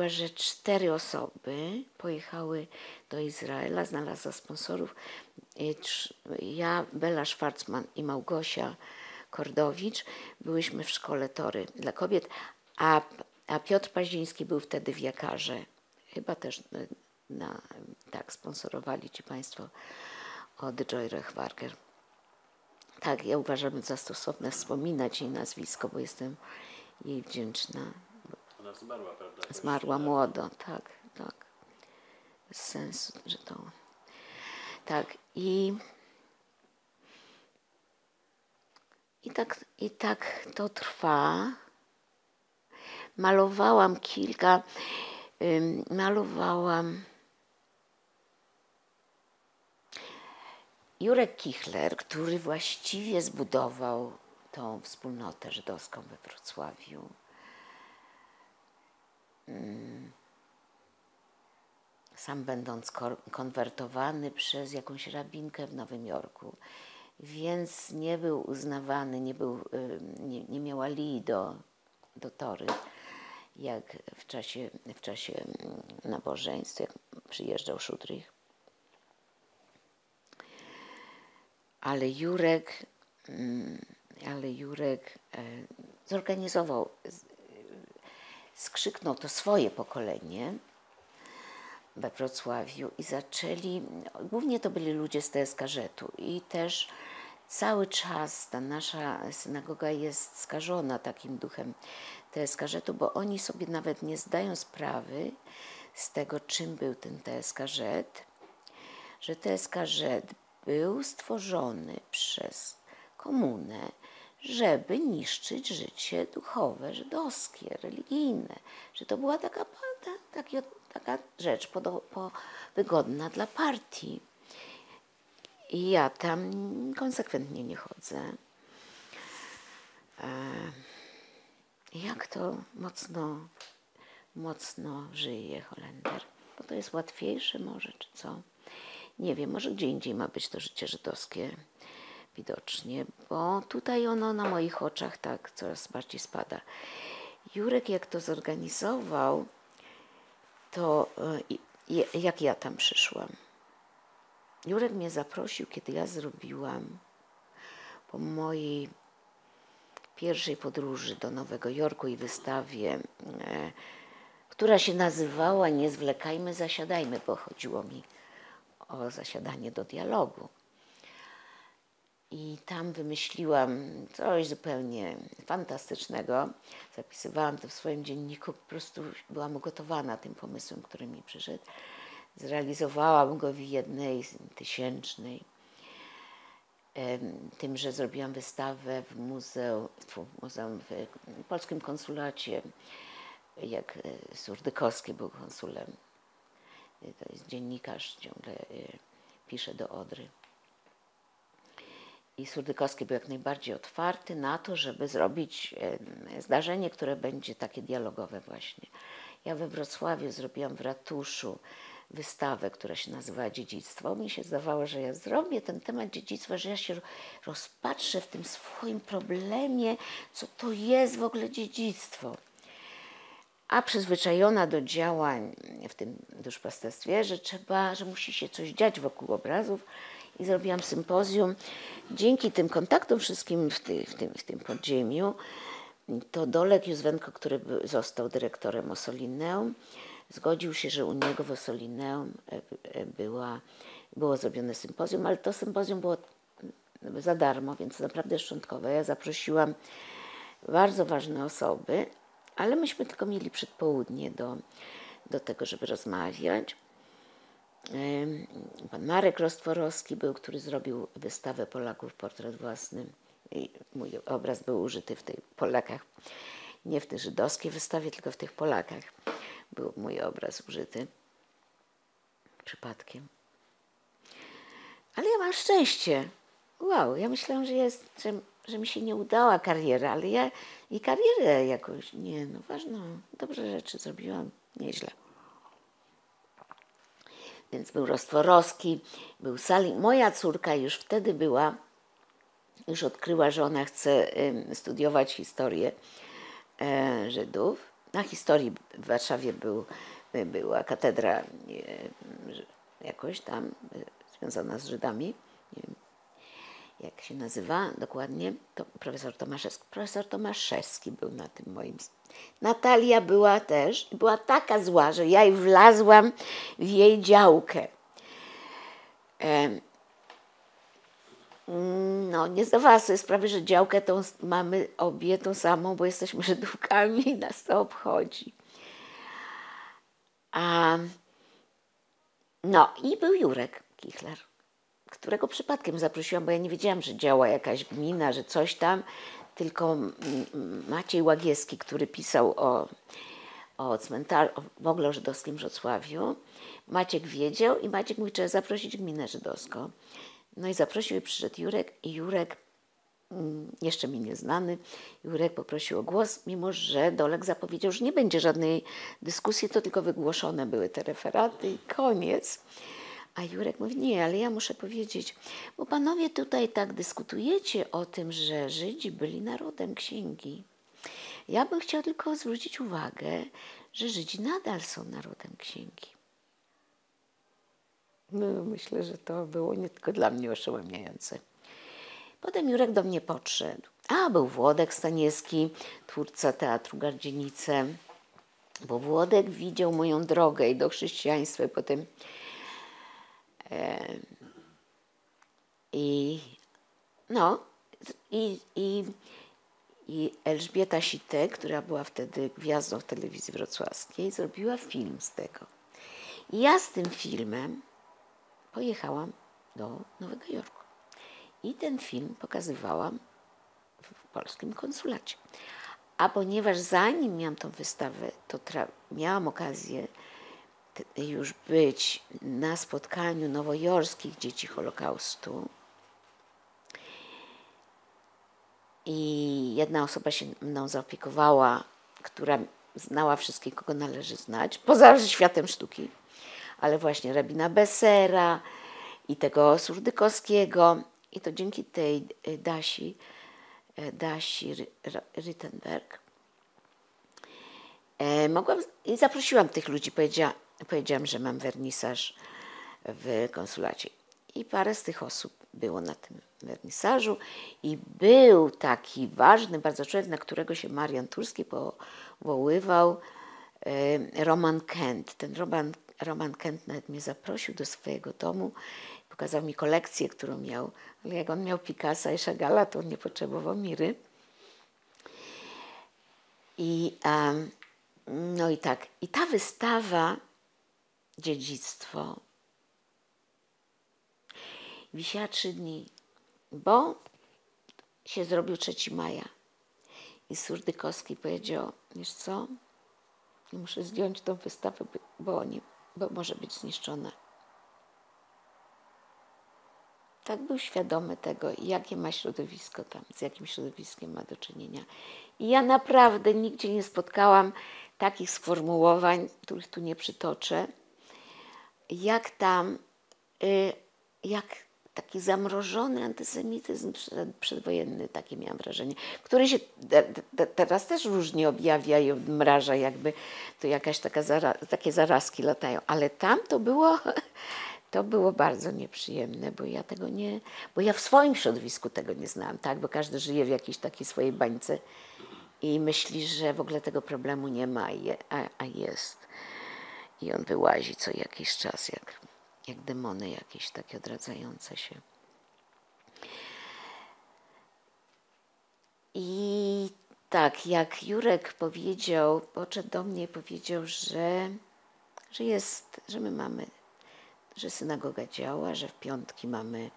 że 4 osoby pojechały do Izraela, znalazła sponsorów. Ja, Bela Schwarzman i Małgosia Kordowicz byłyśmy w szkole Tory dla kobiet, a Piotr Paździński był wtedy w Jakarze. Chyba też tak sponsorowali ci państwo od Joy Rochbarger. Tak, ja uważam za stosowne wspominać jej nazwisko, bo jestem jej wdzięczna. Ona zmarła, prawda? Zmarła młodo, tak. Bez sensu, że to... Tak, i tak to trwa. Malowałam Jurek Kichler, który właściwie zbudował tą wspólnotę żydowską we Wrocławiu. Sam będąc konwertowany przez jakąś rabinkę w Nowym Jorku, więc nie był uznawany, nie miał alii do Tory, jak w czasie nabożeństw, jak przyjeżdżał Szudrych. Ale Jurek zorganizował, skrzyknął to swoje pokolenie we Wrocławiu i zaczęli, głównie to byli ludzie z TSKŻ-u i też cały czas ta nasza synagoga jest skażona takim duchem TSKŻ-u, bo oni sobie nawet nie zdają sprawy z tego, czym był ten TSKŻ, że TSKŻ był stworzony przez komunę, żeby niszczyć życie duchowe, żydowskie, religijne. Że to była taka rzecz wygodna dla partii. I ja tam konsekwentnie nie chodzę. Jak to mocno żyje Holender. Bo to jest łatwiejsze może, czy co? Nie wiem, może gdzie indziej ma być to życie żydowskie widocznie, bo tutaj ono na moich oczach tak coraz bardziej spada. Jurek jak to zorganizował, to jak ja tam przyszłam. Jurek mnie zaprosił, kiedy ja zrobiłam po mojej pierwszej podróży do Nowego Jorku i wystawie, która się nazywała Nie zwlekajmy, zasiadajmy, bo chodziło mi o zasiadanie do dialogu. I tam wymyśliłam coś zupełnie fantastycznego. Zapisywałam to w swoim dzienniku, po prostu byłam ugotowana tym pomysłem, który mi przyszedł. Zrealizowałam go w 1/1000. Tym, że zrobiłam wystawę w muzeum, w polskim konsulacie, jak Surdykowski był konsulem. To jest dziennikarz, ciągle pisze do Odry. I Surdykowski był jak najbardziej otwarty na to, żeby zrobić zdarzenie, które będzie takie dialogowe właśnie. Ja we Wrocławiu zrobiłam w ratuszu wystawę, która się nazywała Dziedzictwo. Mi się zdawało, że ja zrobię ten temat dziedzictwa, że ja się rozpatrzę w tym swoim problemie, co to jest w ogóle dziedzictwo. A przyzwyczajona do działań w tym duszpasterstwie, że musi się coś dziać wokół obrazów, i zrobiłam sympozjum. Dzięki tym kontaktom wszystkim w tym podziemiu, to Dolek Józwenko, który został dyrektorem Ossolineum, zgodził się, że u niego w Ossolineum było zrobione sympozjum, ale to sympozjum było za darmo, więc naprawdę szczątkowe. Ja zaprosiłam bardzo ważne osoby, ale myśmy tylko mieli przedpołudnie do tego, żeby rozmawiać. Pan Marek Rostworowski był, który zrobił wystawę Polaków, portret własny. I mój obraz był użyty w tych Polakach, nie w tej żydowskiej wystawie, tylko w tych Polakach był mój obraz użyty przypadkiem. Ale ja mam szczęście. Wow, ja myślałam, że mi się nie udała kariera, ale ja i karierę jakoś, ważno, dobre rzeczy zrobiłam, nieźle. Więc był Rostworowski, był Salin. Moja córka już wtedy już odkryła, że ona chce studiować historię Żydów. Na historii w Warszawie była katedra jakoś tam związana z Żydami. Nie wiem, jak się nazywa dokładnie, to profesor Tomaszewski był na tym moim. Natalia była też i była taka zła, że ja wlazłam w jej działkę. Nie zdawała sobie sprawy, że działkę tą mamy obie tą samą, bo jesteśmy Żydówkami i nas to obchodzi. I był Jurek Kichler, którego przypadkiem zaprosiłam, bo ja nie wiedziałam, że działa jakaś gmina, że coś tam, tylko Maciej Łagiewski, który pisał o cmentarzu, w ogóle o żydowskim Wrocławiu. Maciek wiedział i Maciek mówi, trzeba zaprosić gminę żydowską. No i zaprosił i przyszedł Jurek i Jurek, jeszcze mi nieznany, Jurek poprosił o głos, mimo że Dolek zapowiedział, że nie będzie żadnej dyskusji, to tylko wygłoszone były te referaty i koniec. A Jurek mówi, nie, ale ja muszę powiedzieć, bo panowie tutaj tak dyskutujecie o tym, że Żydzi byli narodem księgi. Ja bym chciał tylko zwrócić uwagę, że Żydzi nadal są narodem księgi. Myślę, że to było nie tylko dla mnie oszałamiające. Potem Jurek do mnie podszedł. Był Włodek Staniewski, twórca Teatru Gardzienice, bo Włodek widział moją drogę i do chrześcijaństwa i potem i Elżbieta Sitek, która była wtedy gwiazdą w telewizji wrocławskiej, zrobiła film z tego. I ja z tym filmem pojechałam do Nowego Jorku. I ten film pokazywałam w polskim konsulacie. A ponieważ zanim miałam tą wystawę, to miałam okazję już być na spotkaniu nowojorskich dzieci Holokaustu. I jedna osoba się mną zaopiekowała, która znała wszystkich, kogo należy znać, poza światem sztuki, ale właśnie rabina Bessera i tego Surdykowskiego. I to dzięki tej Dasi Rittenberg i zaprosiłam tych ludzi, powiedziałam, że mam wernisaż w konsulacie. I parę z tych osób było na tym wernisażu i był taki ważny bardzo człowiek, na którego się Marian Turski powoływał, Roman Kent. Ten Roman Kent nawet mnie zaprosił do swojego domu, pokazał mi kolekcję, którą miał, ale jak on miał Picassa i Chagalla, to on nie potrzebował miry. I ta wystawa Dziedzictwo wisiała 3 dni, bo się zrobił 3 maja. I Surdykowski powiedział, wiesz co, muszę zdjąć tą wystawę, bo może być zniszczona. tak był świadomy tego, jakie ma środowisko tam, z jakim środowiskiem ma do czynienia. I ja naprawdę nigdzie nie spotkałam takich sformułowań, których tu nie przytoczę, jak tam, jak taki zamrożony antysemityzm przedwojenny, takie miałam wrażenie, który się teraz też różnie objawia i odmraża, jakby to jakaś takie zarazki latają, ale tam to było bardzo nieprzyjemne, bo ja tego nie, bo ja w swoim środowisku tego nie znałam, tak, bo każdy żyje w jakiejś takiej swojej bańce i myśli, że w ogóle tego problemu nie ma, a jest. I on wyłazi co jakiś czas, jak demony jakieś takie odradzające się. I tak, jak Jurek powiedział, podszedł do mnie i powiedział, że my mamy, że synagoga działa, że w piątki mamy,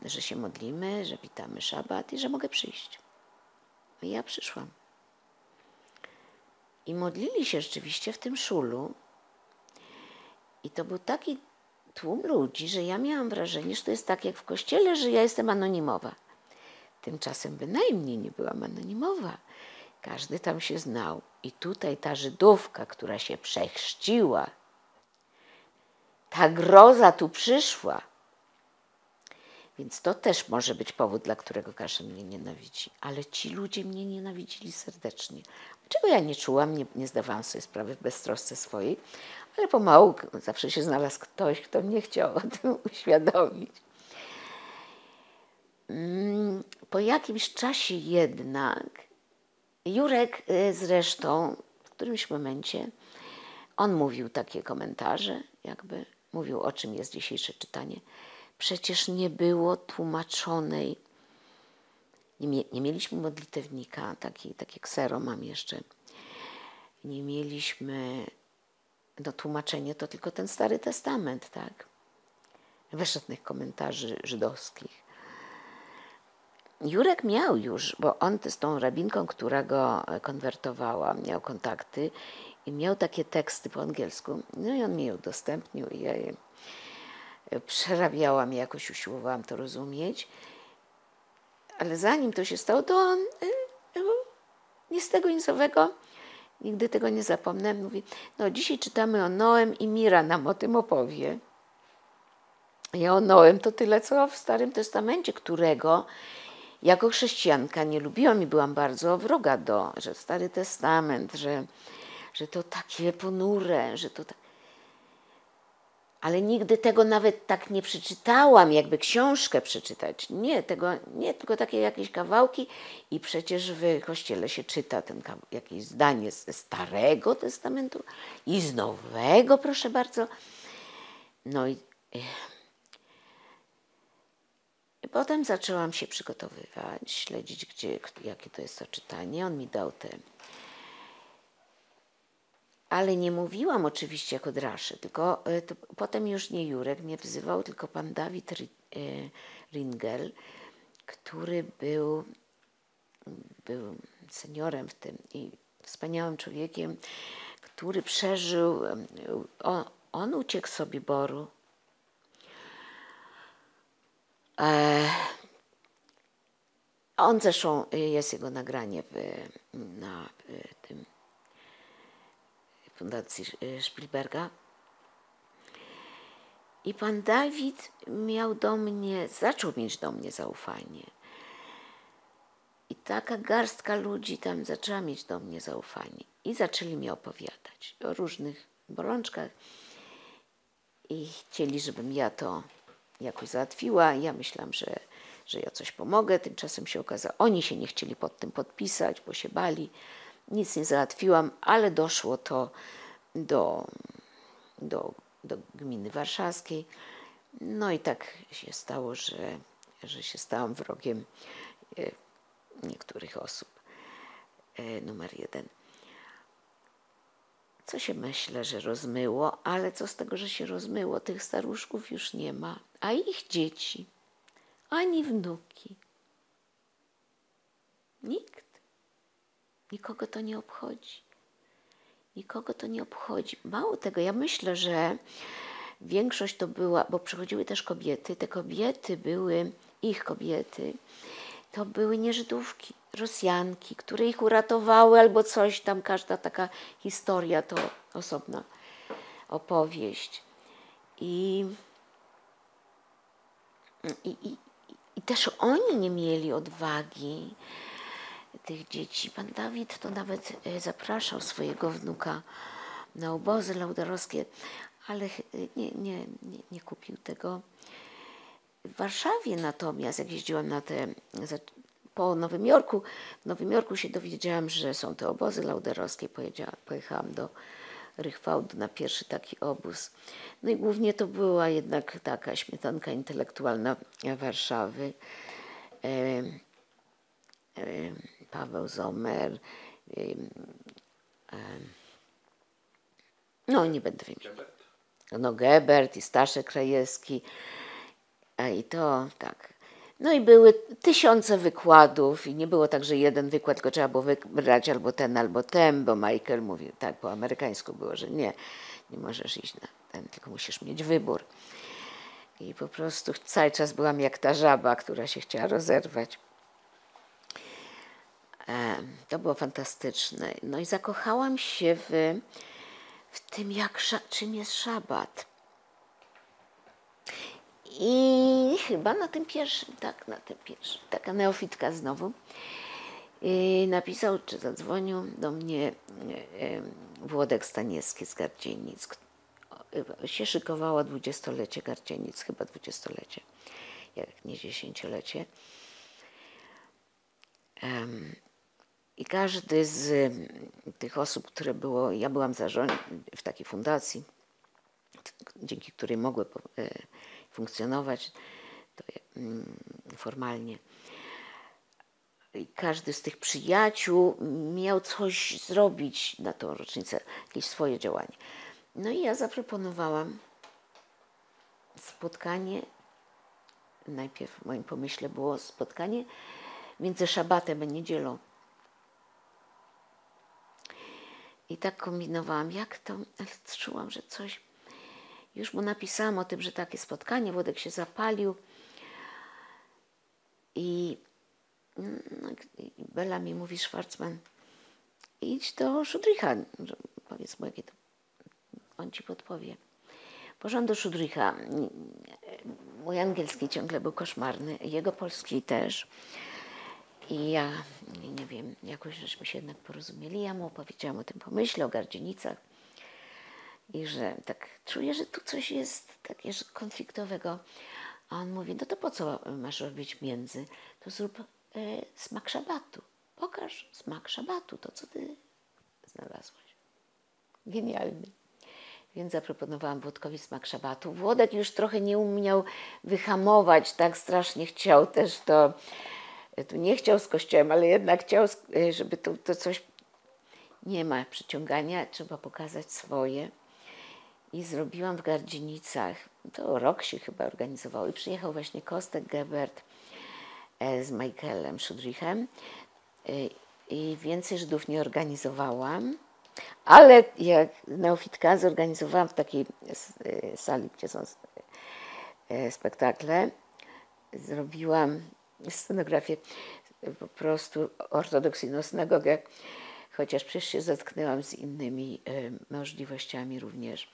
że się modlimy, że witamy szabat i że mogę przyjść. I ja przyszłam. I modlili się rzeczywiście w tym szulu. I to był taki tłum ludzi, że ja miałam wrażenie, że to jest tak jak w kościele, że ja jestem anonimowa. Tymczasem bynajmniej nie byłam anonimowa. Każdy tam się znał. I tutaj ta Żydówka, która się przechrzciła, ta groza tu przyszła. Więc to też może być powód, dla którego każdy mnie nienawidzi. Ale ci ludzie mnie nienawidzili serdecznie. Czego ja nie czułam, nie zdawałam sobie sprawy w beztrosce swojej, ale pomału zawsze się znalazł ktoś, kto mnie chciał o tym uświadomić. Po jakimś czasie jednak Jurek zresztą w którymś momencie on mówił takie komentarze, jakby mówił, o czym jest dzisiejsze czytanie. Przecież nie tłumaczonej, nie mieliśmy modlitewnika, takie ksero mam jeszcze, nie mieliśmy, no tłumaczenie to tylko ten Stary Testament, tak? Bez żadnych komentarzy żydowskich. Jurek miał już, bo on z tą rabinką, która go konwertowała, miał kontakty i miał takie teksty po angielsku. No i on mi je udostępnił i ja je przerabiałam, jakoś usiłowałam to rozumieć. Ale zanim to się stało, to on nic z tego nic owego, nigdy tego nie zapomnę. Mówi, no dzisiaj czytamy o Noem i Mira nam o tym opowie. Ja o Noem to tyle, co w Starym Testamencie, którego jako chrześcijanka nie lubiłam i byłam bardzo wroga że Stary Testament, że to takie ponure, że to ale nigdy tego nawet tak nie przeczytałam, jakby książkę przeczytać. Nie, tylko takie jakieś kawałki i przecież w kościele się czyta jakieś zdanie ze Starego Testamentu i z Nowego, proszę bardzo. No i potem zaczęłam się przygotowywać, śledzić, jakie to jest to czytanie. On mi dał te. Ale nie mówiłam oczywiście jako draszy, tylko potem już nie Jurek mnie wzywał, tylko pan Dawid Ringel, który był seniorem w tym i wspaniałym człowiekiem, który przeżył, on uciekł z Sobiboru. On zresztą, jest jego nagranie na tym Fundacji Spielberga. I pan Dawid zaczął mieć do mnie zaufanie. I taka garstka ludzi tam zaczęła mieć do mnie zaufanie. I zaczęli mi opowiadać o różnych bolączkach. I chcieli, żebym ja to jakoś załatwiła. Ja myślałam, że ja coś pomogę. Tymczasem się okazało, oni się nie chcieli pod tym podpisać, bo się bali. Nic nie załatwiłam, ale doszło to do gminy warszawskiej. No i tak się stało, że się stałam wrogiem niektórych osób. Numer 1. Co się myślę, że rozmyło, ale co z tego, że się rozmyło? Tych staruszków już nie ma, a ich dzieci, ani wnuki. Nikt. Nikogo to nie obchodzi. Nikogo to nie obchodzi. Mało tego, ja myślę, że większość to była, bo przychodziły też kobiety, te kobiety były, ich kobiety, to były nie Żydówki, Rosjanki, które ich uratowały albo coś tam, każda taka historia to osobna opowieść. I też oni nie mieli odwagi, tych dzieci. Pan Dawid to nawet zapraszał swojego wnuka na obozy lauderowskie, ale nie kupił tego. W Warszawie natomiast, jak jeździłam po Nowym Jorku, w Nowym Jorku się dowiedziałam, że są te obozy lauderowskie. Pojechałam do Rychwałdu na pierwszy taki obóz. No i głównie to była jednak taka śmietanka intelektualna Warszawy. Paweł Zomer, no nie będę wymieniać. No Gebert i Staszek Krajewski, i to tak. No i były tysiące wykładów i nie było tak, że jeden wykład, tylko trzeba było wybrać albo ten, bo Michael mówił, tak po amerykańsku było, że nie możesz iść na ten, tylko musisz mieć wybór. I po prostu cały czas byłam jak ta żaba, która się chciała rozerwać. To było fantastyczne. No i zakochałam się w tym, czym jest szabat. I chyba na tym pierwszym, taka neofitka znowu, napisał, czy zadzwonił do mnie Włodek Staniewski z Gardzienic. Się szykowało 20-lecie Gardzienic, chyba 20-lecie, jak nie 10-lecie. I każdy z tych osób, które było, ja byłam w takiej fundacji, dzięki której mogły funkcjonować formalnie. I każdy z tych przyjaciół miał coś zrobić na tą rocznicę, jakieś swoje działanie. No i ja zaproponowałam spotkanie, najpierw w moim pomyśle było spotkanie między szabatem a niedzielą. I tak kombinowałam, jak to, ale czułam, że coś, już mu napisałam o tym, że takie spotkanie, Włodek się zapalił i Bela mi mówi, Schwarzman, idź do Szudricha, powiedz mu, jakie to, on ci podpowie. Poszłam do Szudricha, mój angielski ciągle był koszmarny, jego polski też. I ja, nie wiem, jakoś żeśmy się jednak porozumieli. Ja mu opowiedziałam o tym pomyśle, o Gardzienicach i że tak czuję, że tu coś jest takiego konfliktowego. A on mówi, no to po co masz robić między? To zrób smak szabatu. Pokaż smak szabatu, to co ty znalazłaś. Genialny. Więc zaproponowałam Włodkowi smak szabatu. Włodek już trochę nie umiał wyhamować, tak strasznie chciał też to. Tu nie chciał z Kościołem, ale jednak chciał, żeby to coś, nie ma przyciągania, trzeba pokazać swoje. I zrobiłam w Gardzienicach, to rok się chyba organizowało i przyjechał właśnie Kostek Gebert z Michaelem Szudrichem i więcej Żydów nie organizowałam, ale jak neofitka zorganizowałam w takiej sali, gdzie są spektakle, zrobiłam scenografię po prostu ortodoksyjną synagogę, chociaż przecież się zetknęłam z innymi możliwościami również.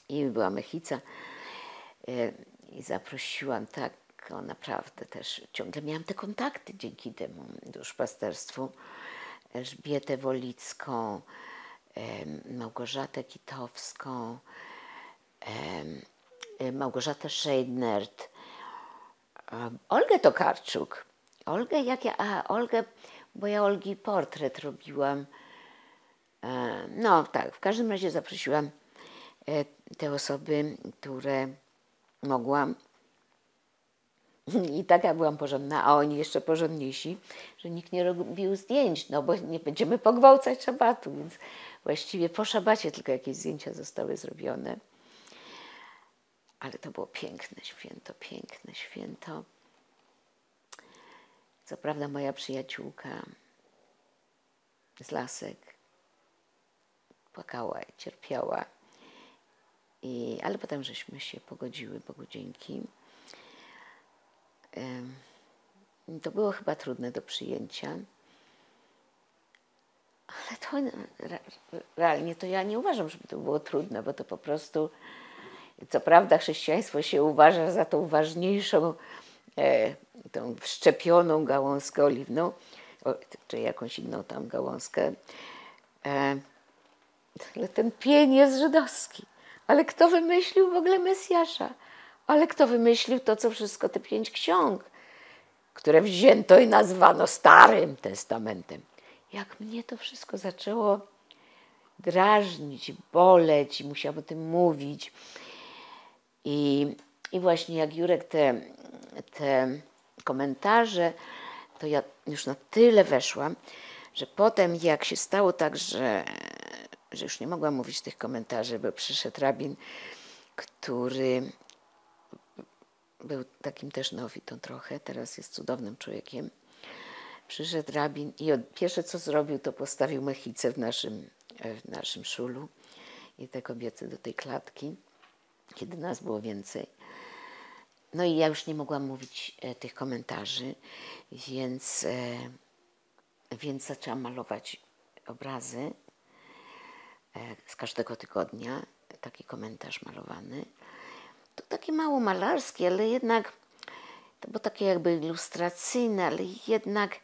I była Mechica i zaprosiłam taką naprawdę też, ciągle miałam te kontakty dzięki temu duszpasterstwu, Elżbietę Wolicką, Małgorzatę Kitowską, Małgorzatę Scheidnert, Olgę Tokarczuk. Olgę, bo ja Olgi portret robiłam. No tak, w każdym razie zaprosiłam te osoby, które mogłam. I taka byłam porządna, a oni jeszcze porządniejsi, że nikt nie robił zdjęć, no bo nie będziemy pogwałcać szabatu, więc właściwie po szabacie tylko jakieś zdjęcia zostały zrobione. Ale to było piękne święto. Co prawda moja przyjaciółka z Lasek płakała i cierpiała. Ale potem żeśmy się pogodziły, Bogu dzięki. To było chyba trudne do przyjęcia. Ale to realnie to ja nie uważam, żeby to było trudne, bo to po prostu, co prawda chrześcijaństwo się uważa za tą ważniejszą, tą wszczepioną gałązkę oliwną, czy jakąś inną tam gałązkę, ale ten pień jest żydowski. Ale kto wymyślił w ogóle Mesjasza? Ale kto wymyślił to, co wszystko, te 5 ksiąg, które wzięto i nazwano Starym Testamentem? Jak mnie to wszystko zaczęło drażnić, boleć i musiałam o tym mówić. I właśnie jak Jurek te komentarze, to ja już na tyle weszłam, że potem jak się stało tak, że już nie mogłam mówić tych komentarzy, bo przyszedł rabin, który był takim też neofitą trochę, teraz jest cudownym człowiekiem. Przyszedł rabin i pierwsze co zrobił, to postawił mechicę w naszym szulu i te kobiety do tej klatki, kiedy nas było więcej. No i ja już nie mogłam mówić tych komentarzy, więc zaczęłam malować obrazy z każdego tygodnia, taki komentarz malowany. To takie mało malarskie, ale jednak, to było takie jakby ilustracyjne, ale jednak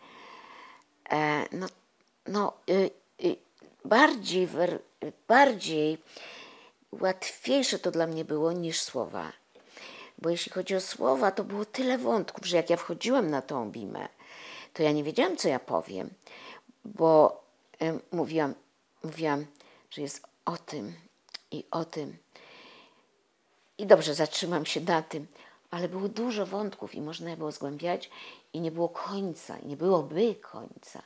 bardziej łatwiejsze to dla mnie było niż słowa. Bo jeśli chodzi o słowa, to było tyle wątków, że jak ja wchodziłam na tą bimę, to ja nie wiedziałam, co ja powiem, bo mówiłam, że jest o tym i o tym. I dobrze, zatrzymam się na tym, ale było dużo wątków i można je było zgłębiać i nie było końca, i nie byłoby końca.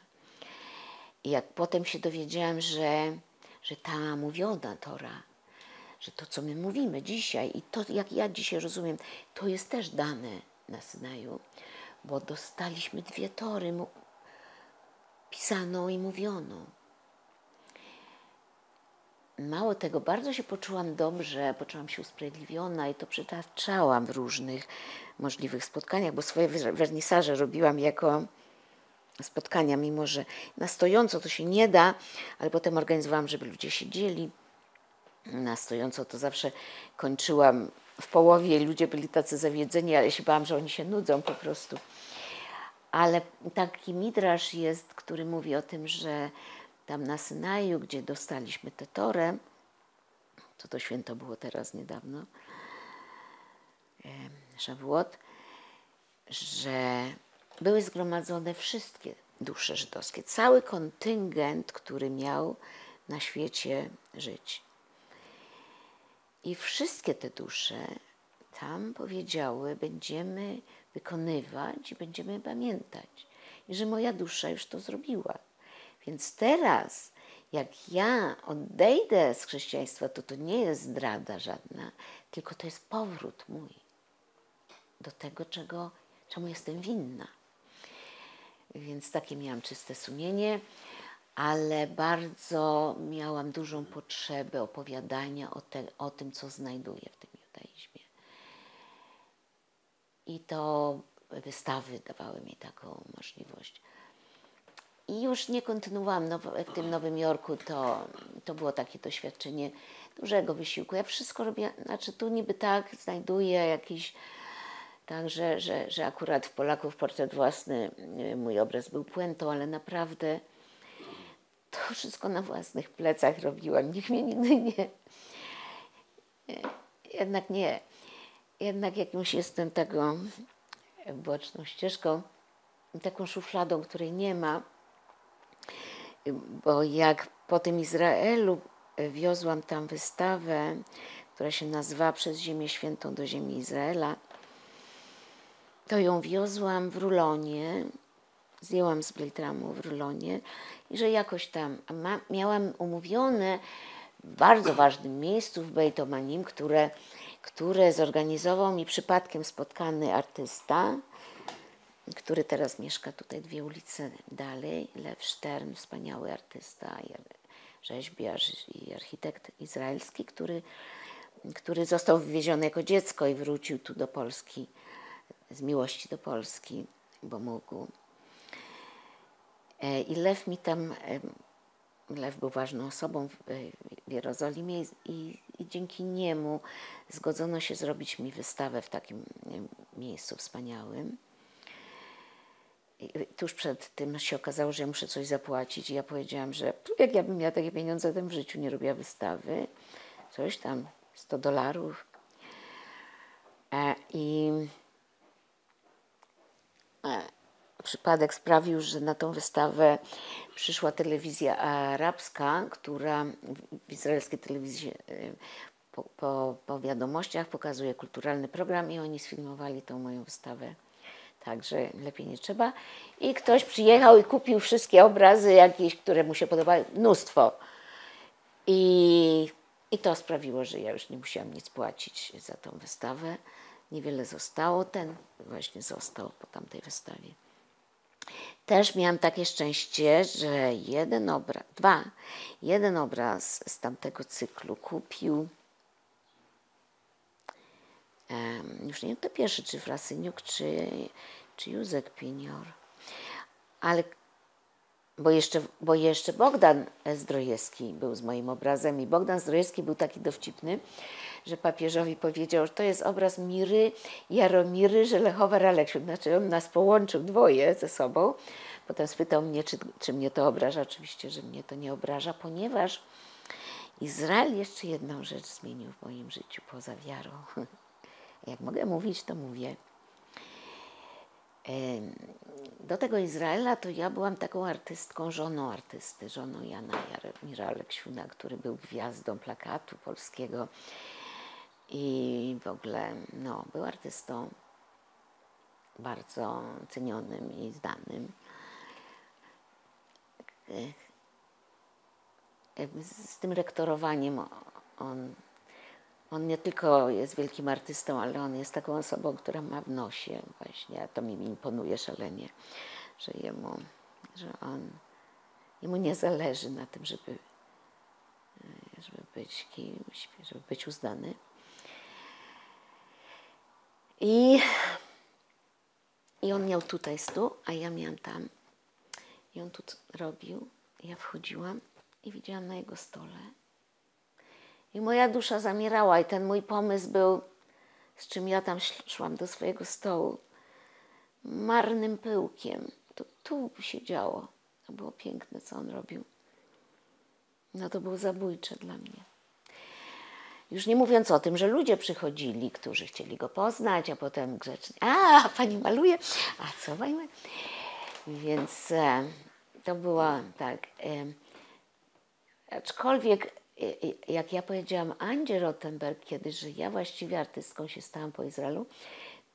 I jak potem się dowiedziałam, że ta mówiona Tora, że to, co my mówimy dzisiaj i to, jak ja dzisiaj rozumiem, to jest też dane na Synaju, bo dostaliśmy 2 Tory, pisaną i mówioną. Mało tego, bardzo się poczułam dobrze, poczułam się usprawiedliwiona i to przytaczałam w różnych możliwych spotkaniach, bo swoje wernisaże robiłam jako spotkania, mimo że na stojąco to się nie da, ale potem organizowałam, żeby ludzie siedzieli. Na stojąco to zawsze kończyłam w połowie, ludzie byli tacy zawiedzeni, ale ja się bałam, że oni się nudzą po prostu. Ale taki midrasz jest, który mówi o tym, że tam na Synaju, gdzie dostaliśmy tę Torę, to święto było teraz niedawno, Szawuot, że były zgromadzone wszystkie dusze żydowskie, cały kontyngent, który miał na świecie żyć. I wszystkie te dusze tam powiedziały, będziemy wykonywać i będziemy pamiętać. I że moja dusza już to zrobiła. Więc teraz, jak ja odejdę z chrześcijaństwa, to nie jest zdrada żadna, tylko to jest powrót mój do tego, czemu jestem winna. Więc takie miałam czyste sumienie, ale bardzo miałam dużą potrzebę opowiadania o tym, co znajduję w tym judaizmie. I to wystawy dawały mi taką możliwość. I już nie kontynuowałam. W tym Nowym Jorku to było takie doświadczenie dużego wysiłku. Ja wszystko robię, znaczy tu niby tak znajduję jakiś, tak, że akurat w Polaków portret własny, mój obraz był puentą, ale naprawdę to wszystko na własnych plecach robiłam. Nikt mnie nigdy jednak nie. Jednak jakimś jestem taką boczną ścieżką, taką szufladą, której nie ma. Bo jak po tym Izraelu wiozłam tam wystawę, która się nazywała Przez Ziemię Świętą do ziemi Izraela, to ją wiozłam w rulonie, zdjęłam z Blitramu w rulonie i że jakoś tam miałam umówione w bardzo ważnym miejscu w Beit Omanim, które zorganizował mi przypadkiem spotkany artysta, który teraz mieszka tutaj 2 ulice dalej, Lew Stern, wspaniały artysta, rzeźbiarz i architekt izraelski, który który został wywieziony jako dziecko i wrócił tu do Polski, z miłości do Polski, bo mógł. I Lew mi tam, Lew był ważną osobą w Jerozolimie i dzięki niemu zgodzono się zrobić mi wystawę w takim miejscu wspaniałym. I tuż przed tym się okazało, że ja muszę coś zapłacić i ja powiedziałam, że jak ja bym miała takie pieniądze, to bym w życiu nie robiła wystawy. Coś tam, $100. I przypadek sprawił, że na tą wystawę przyszła telewizja arabska, która w izraelskiej telewizji po wiadomościach pokazuje kulturalny program i oni sfilmowali tą moją wystawę. Także lepiej nie trzeba. I ktoś przyjechał i kupił wszystkie obrazy jakieś, które mu się podobały. Mnóstwo. I to sprawiło, że ja już nie musiałam nic płacić za tą wystawę. Niewiele zostało. Ten właśnie został po tamtej wystawie. Też miałam takie szczęście, że jeden obraz z tamtego cyklu kupił, już nie wiem, to pierwszy, czy Frasyniuk, czy Józek Pinior, ale bo jeszcze Bogdan Zdrojewski był z moim obrazem i Bogdan Zdrojewski był taki dowcipny, że papieżowi powiedział, że to jest obraz Miry Jaromiry Żelechowa-Raleksiuk. Znaczy on nas połączył dwoje ze sobą. Potem spytał mnie, czy mnie to obraża. Oczywiście, że mnie to nie obraża, ponieważ Izrael jeszcze jedną rzecz zmienił w moim życiu poza wiarą. Jak mogę mówić, to mówię. Do tego Izraela to ja byłam taką artystką, żoną artysty, żoną Jana Jaromira Aleksiuna, który był gwiazdą plakatu polskiego i w ogóle no, był artystą bardzo cenionym i znanym. Z tym rektorowaniem on nie tylko jest wielkim artystą, ale on jest taką osobą, która ma w nosie właśnie, a to mi imponuje szalenie, że jemu nie zależy na tym, żeby być kimś, żeby być uznany. I on miał tutaj stół, a ja miałam tam. I on tu robił. Ja wchodziłam i widziałam na jego stole. I moja dusza zamierała i ten mój pomysł był, z czym ja tam szłam do swojego stołu, marnym pyłkiem. To tu się działo. To było piękne, co on robił. No to było zabójcze dla mnie. Już nie mówiąc o tym, że ludzie przychodzili, którzy chcieli go poznać, a potem grzecznie, a pani maluje, a co pani maluje? Więc to było tak. Aczkolwiek, jak ja powiedziałam Andzie Rottenberg kiedyś, że ja właściwie artystką się stałam po Izraelu,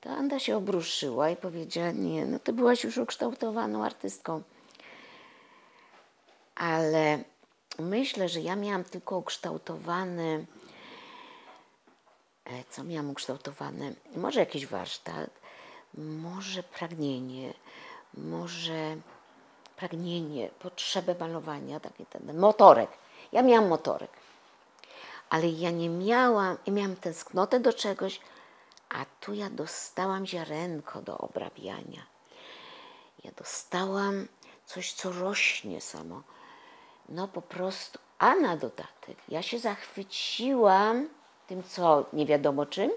to Anda się obruszyła i powiedziała, nie, no ty byłaś już ukształtowaną artystką. Ale myślę, że ja miałam tylko ukształtowane, co miałam ukształtowane? Może jakiś warsztat, może pragnienie, potrzebę malowania, taki ten motorek. Ja miałam motorek, ale ja nie miałam, i miałam tęsknotę do czegoś, a tu ja dostałam ziarenko do obrabiania. Ja dostałam coś, co rośnie samo. No po prostu, a na dodatek ja się zachwyciłam tym, co nie wiadomo czym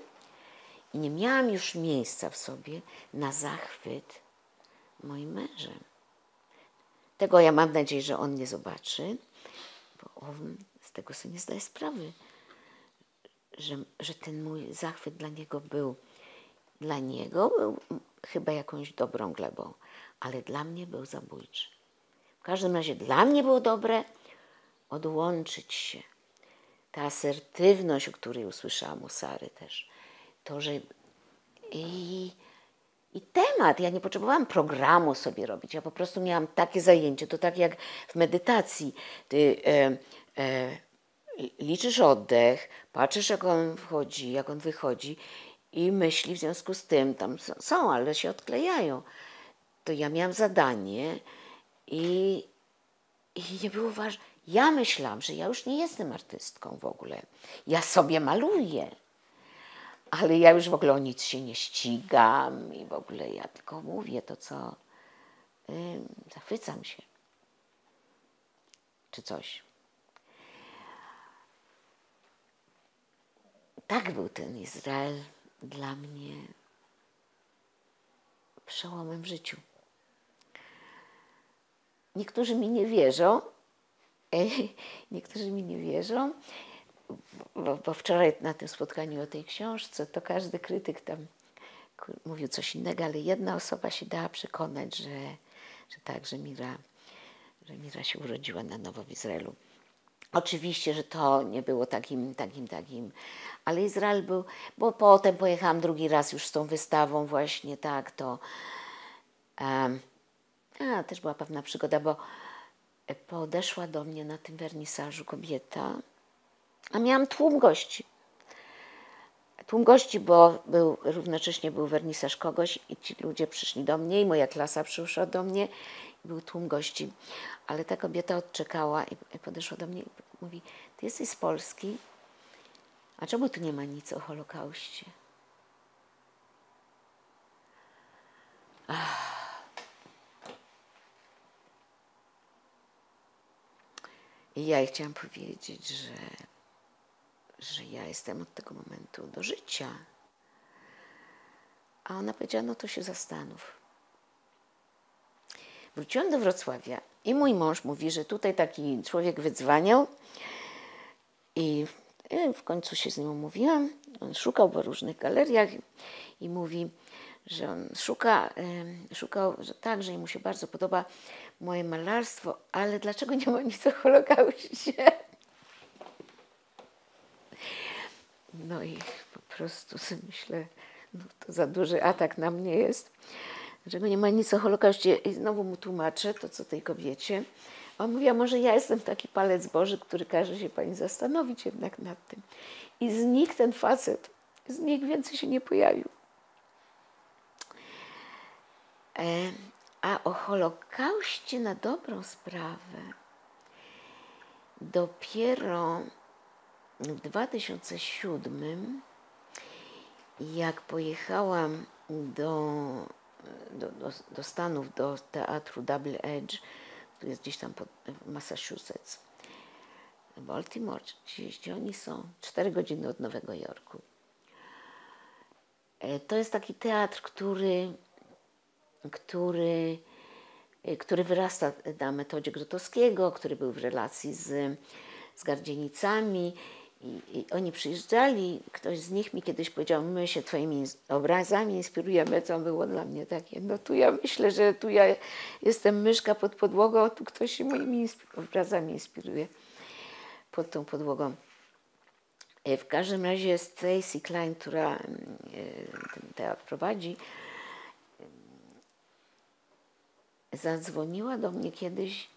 i nie miałam już miejsca w sobie na zachwyt moim mężem. Tego ja mam nadzieję, że on nie zobaczy, bo on z tego sobie nie zdaje sprawy, że ten mój zachwyt dla niego był chyba jakąś dobrą glebą, ale dla mnie był zabójczy. W każdym razie dla mnie było dobre odłączyć się. Ta asertywność, o której usłyszałam u Sary też, to, że i temat, ja nie potrzebowałam programu sobie robić, ja po prostu miałam takie zajęcie, to tak jak w medytacji, ty liczysz oddech, patrzysz jak on wchodzi, jak on wychodzi i myśli w związku z tym, tam są, ale się odklejają. To ja miałam zadanie i nie było ważne, Ja myślałam, że ja już nie jestem artystką w ogóle. Ja sobie maluję, ale ja już w ogóle o nic się nie ścigam i w ogóle ja tylko mówię to, co zachwycam się. Czy coś. Tak był ten Izrael dla mnie przełomem w życiu. Niektórzy mi nie wierzą, bo wczoraj na tym spotkaniu o tej książce to każdy krytyk tam mówił coś innego, ale jedna osoba się dała przekonać, że tak, że Mira się urodziła na nowo w Izraelu. Oczywiście, że to nie było takim, ale Izrael był, bo potem pojechałam drugi raz już z tą wystawą właśnie, tak, to też była pewna przygoda, bo podeszła do mnie na tym wernisażu kobieta, a miałam tłum gości. Bo równocześnie był wernisaż kogoś i ci ludzie przyszli do mnie i moja klasa przyszła do mnie i był tłum gości. Ale ta kobieta odczekała i podeszła do mnie i mówi, ty jesteś z Polski, a czemu tu nie ma nic o Holokauście? I ja jej chciałam powiedzieć, że ja jestem od tego momentu do życia. A ona powiedziała, no to się zastanów. Wróciłam do Wrocławia i mój mąż mówi, że tutaj taki człowiek wydzwaniał i w końcu się z nim umówiłam. On szukał po różnych galeriach i mówi, że on szukał, że tak, że mu się bardzo podoba moje malarstwo, ale dlaczego nie ma nic o Holokauście? No i po prostu sobie myślę, no to za duży atak na mnie jest, dlaczego nie ma nic o Holokauście. I znowu mu tłumaczę to, co tej kobiecie. On mówi, a może ja jestem taki palec Boży, który każe się pani zastanowić jednak nad tym. I znikł ten facet, więcej się nie pojawił. A o Holokauście na dobrą sprawę dopiero w 2007, jak pojechałam do Stanów, do teatru Double Edge, który jest gdzieś tam w Massachusetts, w Baltimore, gdzie oni są, 4 godziny od Nowego Jorku. To jest taki teatr, który wyrasta na metodzie Grotowskiego, który był w relacji z Gardzienicami i oni przyjeżdżali, ktoś z nich mi kiedyś powiedział, my się twoimi obrazami inspirujemy, co było dla mnie takie, no tu ja myślę, że tu ja jestem myszka pod podłogą, a tu ktoś się moimi obrazami inspiruje pod tą podłogą. W każdym razie Stacy Klein, która ten teatr prowadzi, zadzwoniła do mnie kiedyś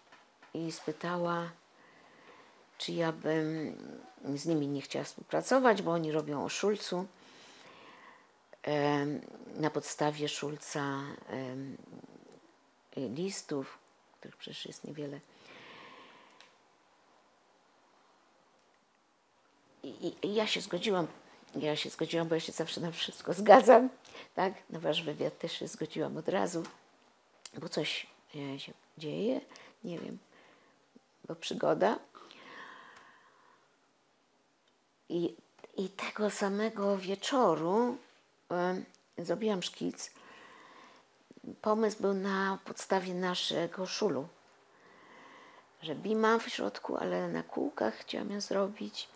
i spytała, czy ja bym z nimi nie chciała współpracować, bo oni robią o Szulcu, na podstawie Szulca listów, których przecież jest niewiele. I ja się zgodziłam, bo ja się zawsze na wszystko zgadzam, tak? Na wasz wywiad też się zgodziłam od razu, bo coś się dzieje, nie wiem, bo przygoda. I tego samego wieczoru zrobiłam szkic. Pomysł był na podstawie naszego szulu, że bima w środku, ale na kółkach chciałam ją zrobić,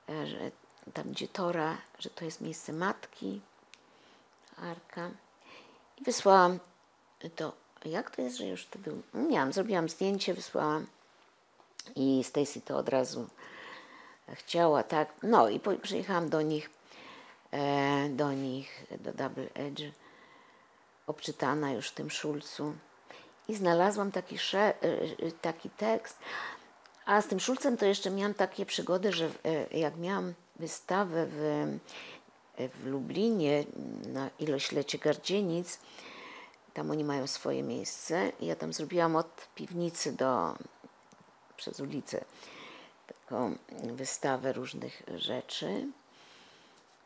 że tam gdzie Tora, że to jest miejsce matki, arka. I wysłałam to, jak to jest, że już to był, zrobiłam zdjęcie, wysłałam i Stacy to od razu chciała, tak, no i przyjechałam do nich, do Double Edge, obczytana już w tym Szulcu i znalazłam taki tekst, a z tym Szulcem to jeszcze miałam takie przygody, że jak miałam wystawę w Lublinie na iloślecie Gardzienic, tam oni mają swoje miejsce i ja tam zrobiłam od piwnicy do przez ulicę taką wystawę różnych rzeczy,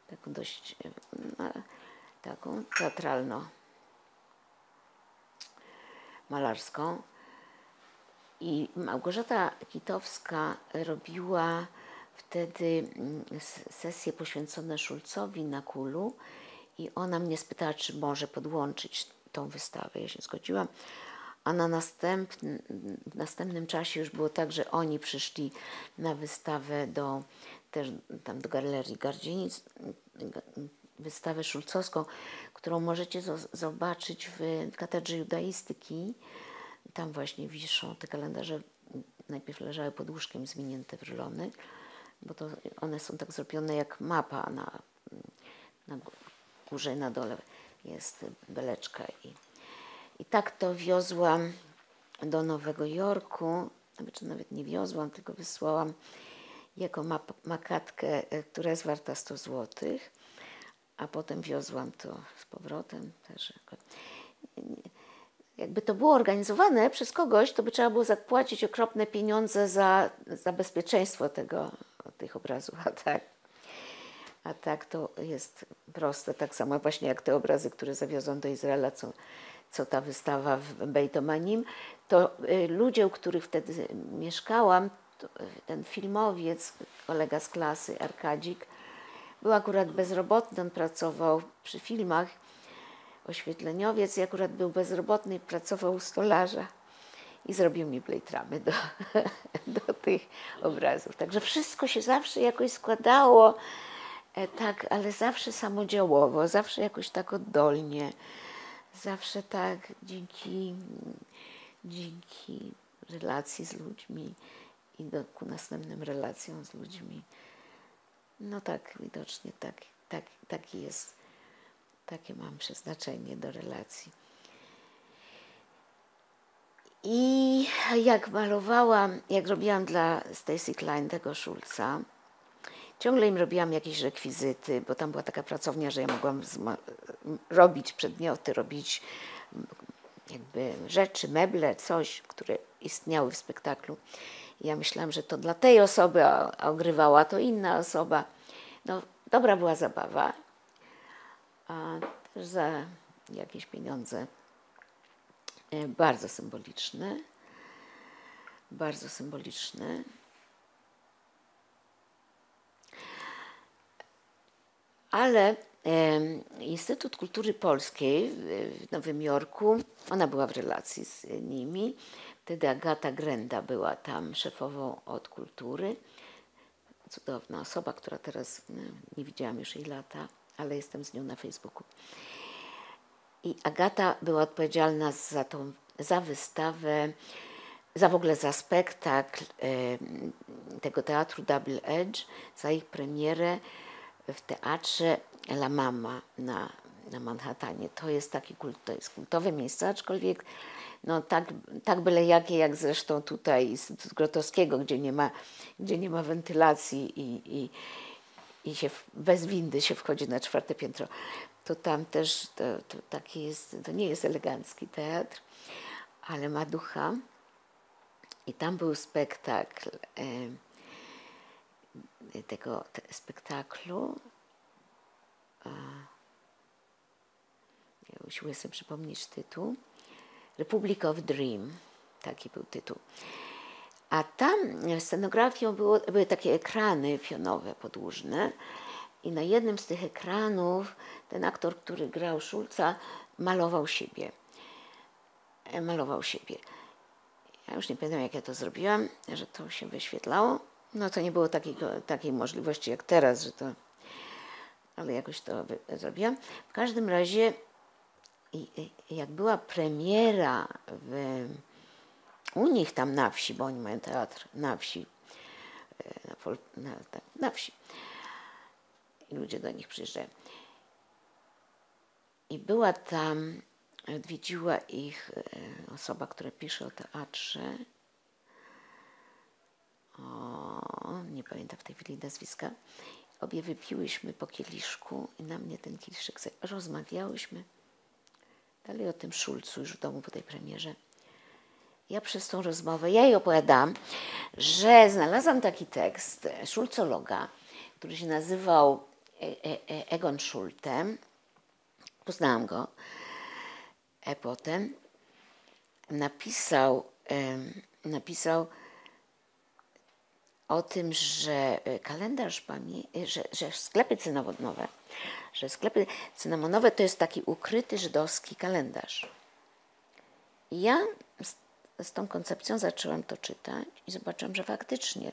taką dość taką teatralno-malarską. I Małgorzata Kitowska robiła wtedy sesje poświęcone Szulcowi na Kulu i ona mnie spytała, czy może podłączyć tą wystawę. Ja się zgodziłam. A w następnym czasie już było tak, że oni przyszli na wystawę też tam do Galerii Gardzienic, wystawę szulcowską, którą możecie zobaczyć w Katedrze Judaistyki. Tam właśnie wiszą te kalendarze, najpierw leżały pod łóżkiem zwinięte w rulony, bo to one są tak zrobione jak mapa, na górze i na dole jest beleczka. I tak to wiozłam do Nowego Jorku, nawet nie wiozłam, tylko wysłałam jako makatkę, która jest warta 100 zł, a potem wiozłam to z powrotem też. Jakby to było organizowane przez kogoś, to by trzeba było zapłacić okropne pieniądze za bezpieczeństwo tych obrazów, a tak to jest proste. Tak samo właśnie jak te obrazy, które zawiozłam do Izraela, co ta wystawa w Beit Omanim, to ludzie, u których wtedy mieszkałam, ten filmowiec, kolega z klasy, Arkadzik, był akurat bezrobotny, on pracował przy filmach, oświetleniowiec i akurat był bezrobotny i pracował u stolarza i zrobił mi plejtramy do tych obrazów. Także wszystko się zawsze jakoś składało, tak, ale zawsze samodziałowo, zawsze jakoś tak oddolnie, zawsze tak dzięki relacji z ludźmi i ku następnym relacjom z ludźmi. No tak, widocznie taki jest. Takie mam przeznaczenie do relacji. I jak malowałam, jak robiłam dla Stacy Klein tego Szulca, ciągle im robiłam jakieś rekwizyty, bo tam była taka pracownia, że ja mogłam robić przedmioty, robić jakby rzeczy, meble, coś, które istniały w spektaklu. I ja myślałam, że to dla tej osoby, a ogrywała to inna osoba. No, dobra była zabawa. A też za jakieś pieniądze bardzo symboliczne, bardzo symboliczne. Ale Instytut Kultury Polskiej w Nowym Jorku, ona była w relacji z nimi, wtedy Agata Grenda była tam szefową od kultury, cudowna osoba, która teraz, nie widziałam już jej lata, ale jestem z nią na Facebooku. I Agata była odpowiedzialna za wystawę, w ogóle za spektakl tego teatru Double Edge, za ich premierę w teatrze La Mama na Manhattanie. To jest to jest kultowe miejsce, aczkolwiek no tak byle jakie, jak zresztą tutaj Instytut Grotowskiego, gdzie nie ma wentylacji i się bez windy się wchodzi na 4. piętro. To tam też to taki jest, to nie jest elegancki teatr, ale ma ducha. I tam był spektakl tego spektaklu. Ja usiłuję sobie przypomnieć tytuł. Republic of Dream, taki był tytuł. A tam scenografią były takie ekrany pionowe, podłużne i na jednym z tych ekranów ten aktor, który grał Szulca, malował siebie. Ja już nie pamiętam, jak ja to zrobiłam, że to się wyświetlało. No to nie było takiej możliwości jak teraz, że to... Ale jakoś to zrobiłam. W każdym razie, jak była premiera u nich tam na wsi, bo oni mają teatr na wsi, na wsi. I ludzie do nich przyjeżdżają. I była tam, odwiedziła ich osoba, która pisze o teatrze. Nie pamiętam w tej chwili nazwiska. Obie wypiłyśmy po kieliszku i na mnie ten kieliszek rozmawiałyśmy dalej o tym Szulcu już w domu po tej premierze. ja przez tą rozmowę, ja jej opowiadam, że znalazłam taki tekst szulcologa, który się nazywał Egon Schulte. Poznałam go potem. Napisał o tym, że kalendarz że sklepy cynamonowe to jest taki ukryty żydowski kalendarz. I ja z tą koncepcją zaczęłam to czytać i zobaczyłam, że faktycznie,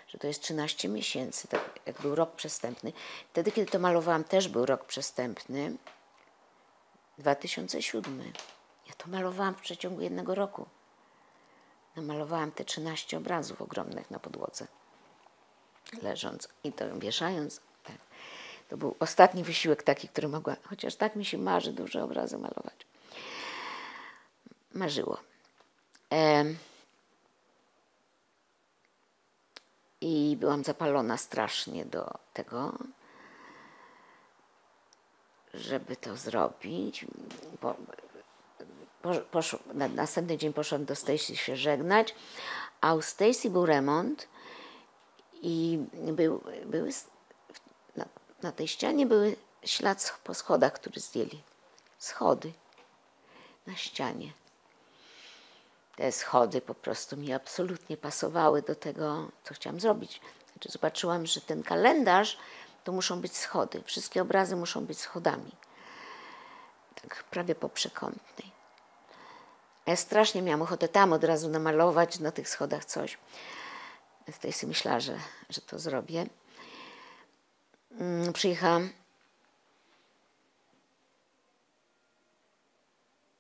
że to jest 13 miesięcy, tak jak był rok przestępny. Wtedy, kiedy to malowałam, też był rok przestępny, 2007. Ja to malowałam w przeciągu 1 roku. Namalowałam te 13 obrazów ogromnych na podłodze, leżąc i to wieszając. Tak. To był ostatni wysiłek taki, który mogła, chociaż tak mi się marzy duże obrazy malować. Marzyło. I byłam zapalona strasznie do tego, żeby to zrobić. Na następny dzień poszłam do Stacy się żegnać, a u Stacy był remont i na tej ścianie były ślad po schodach, który zdjęli. Schody na ścianie. Te schody po prostu mi absolutnie pasowały do tego, co chciałam zrobić. Znaczy zobaczyłam, że ten kalendarz to muszą być schody. Wszystkie obrazy muszą być schodami. Tak prawie po przekątnej. Ja strasznie miałam ochotę tam od razu namalować na tych schodach coś. Wtedy sobie myślała, że to zrobię. Przyjechałam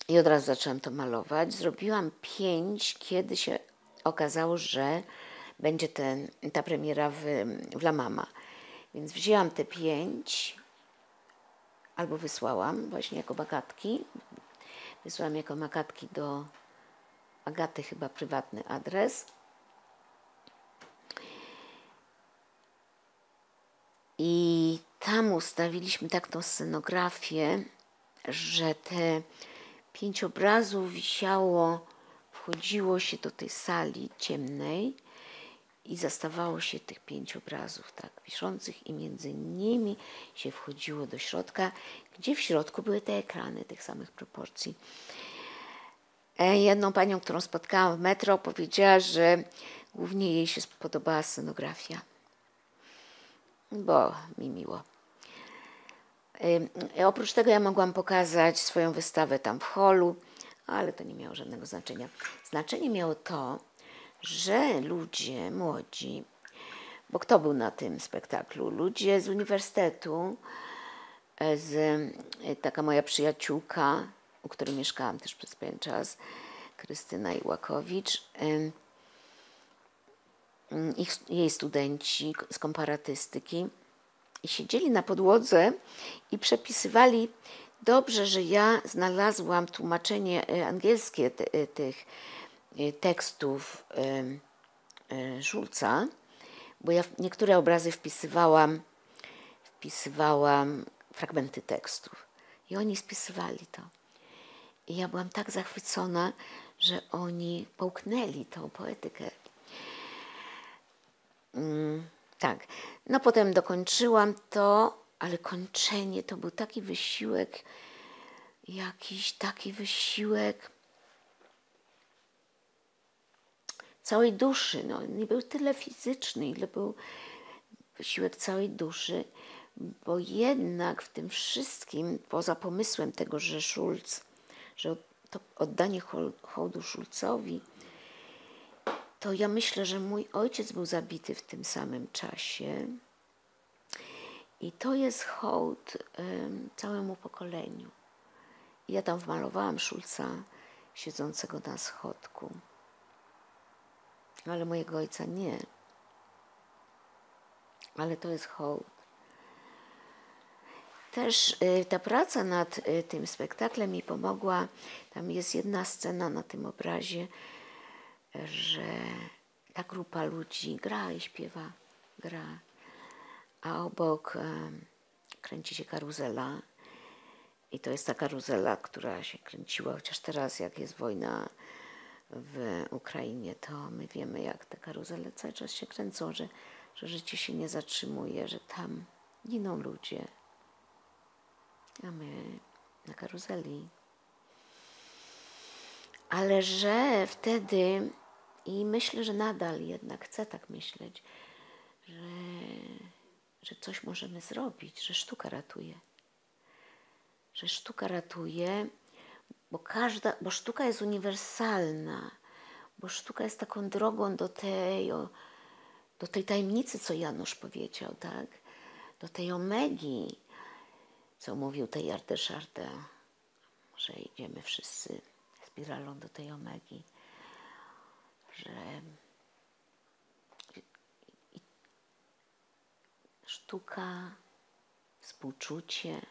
i od razu zaczęłam to malować. Zrobiłam 5, kiedy się okazało, że będzie ta premiera w La Mama. Więc wzięłam te 5, albo wysłałam właśnie jako makatki. Wysłałam jako makatki do Agaty, chyba prywatny adres. I tam ustawiliśmy tak tą scenografię, że te 5 obrazów wisiało, wchodziło się do tej sali ciemnej i zastawało się tych 5 obrazów tak wiszących i między nimi się wchodziło do środka, gdzie w środku były te ekrany tych samych proporcji. Jedną panią, którą spotkałam w metro, powiedziała, że głównie jej się podobała scenografia, bo mi miło. Oprócz tego ja mogłam pokazać swoją wystawę tam w holu, ale to nie miało żadnego znaczenia. Znaczenie miało to, że ludzie młodzi, bo kto był na tym spektaklu? Ludzie z uniwersytetu, taka moja przyjaciółka, u której mieszkałam też przez pewien czas, Krystyna Iłakowicz, jej studenci z komparatystyki, i siedzieli na podłodze i przepisywali. Dobrze, że ja znalazłam tłumaczenie angielskie tych tekstów Schulza, bo ja w niektóre obrazy wpisywałam fragmenty tekstów i oni spisywali to. I ja byłam tak zachwycona, że oni połknęli tą poetykę. Tak. No potem dokończyłam to, ale kończenie to był taki wysiłek, jakiś taki wysiłek całej duszy. No, nie był tyle fizyczny, ile był wysiłek całej duszy, bo jednak w tym wszystkim, poza pomysłem tego, że Schulz, że to oddanie hołdu Schulzowi, to ja myślę, że mój ojciec był zabity w tym samym czasie i to jest hołd całemu pokoleniu. I ja tam wmalowałam Schulza siedzącego na schodku, ale mojego ojca nie. Ale to jest hołd. Też ta praca nad tym spektaklem mi pomogła. Tam jest jedna scena na tym obrazie, że ta grupa ludzi gra i śpiewa, gra, a obok kręci się karuzela. I to jest ta karuzela, która się kręciła, chociaż teraz, jak jest wojna w Ukrainie, to my wiemy, jak te karuzele cały czas się kręcą, że życie się nie zatrzymuje, że tam giną ludzie, a my na karuzeli. Ale że wtedy, i myślę, że nadal jednak chcę tak myśleć, że coś możemy zrobić, że sztuka ratuje. Że sztuka ratuje, bo sztuka jest uniwersalna, bo sztuka jest taką drogą do tej tajemnicy, co Janusz powiedział, tak? Do tej omegi, co mówił tej Ardeszarda, że idziemy wszyscy spiralą do tej omegi, że sztuka, współczucie,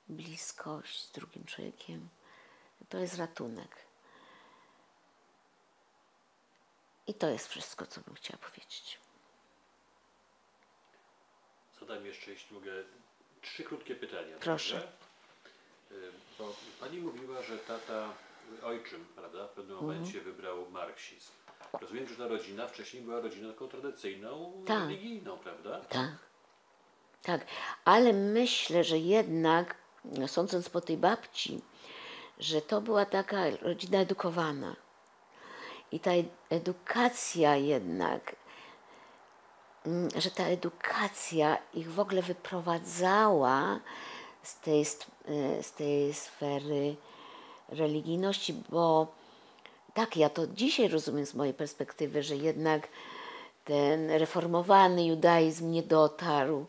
bliskość z drugim człowiekiem, to jest ratunek. I to jest wszystko, co bym chciała powiedzieć. Zadam jeszcze, jeśli mogę, 3 krótkie pytania. Proszę. Dobrze? Bo pani mówiła, że tata, ojczym, prawda, w pewnym momencie wybrał marksizm. Rozumiem, że ta rodzina wcześniej była rodziną taką tradycyjną, Tak. religijną, prawda? Tak, tak. Ale myślę, że jednak, sądząc po tej babci, że to była taka rodzina edukowana. I ta edukacja jednak, że ta edukacja ich w ogóle wyprowadzała z tej sfery religijności, bo tak, ja to dzisiaj rozumiem z mojej perspektywy, że jednak ten reformowany judaizm nie dotarł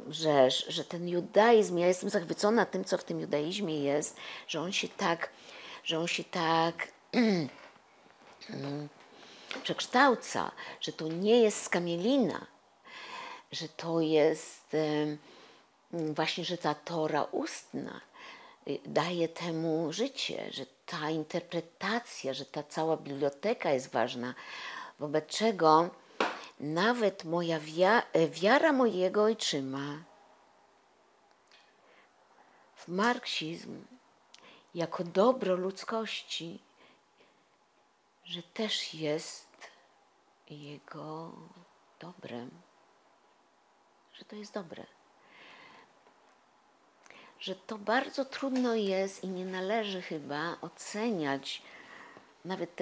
że ten judaizm, ja jestem zachwycona tym, co w tym judaizmie jest, że on się tak przekształca, że to nie jest skamielina, że to jest właśnie, że ta Tora ustna daje temu życie, że ta interpretacja, że ta cała biblioteka jest ważna, wobec czego nawet moja wiara mojego ojczyma w marksizm jako dobro ludzkości, że też jest jego dobrem, że to jest dobre. Że to bardzo trudno jest i nie należy chyba oceniać nawet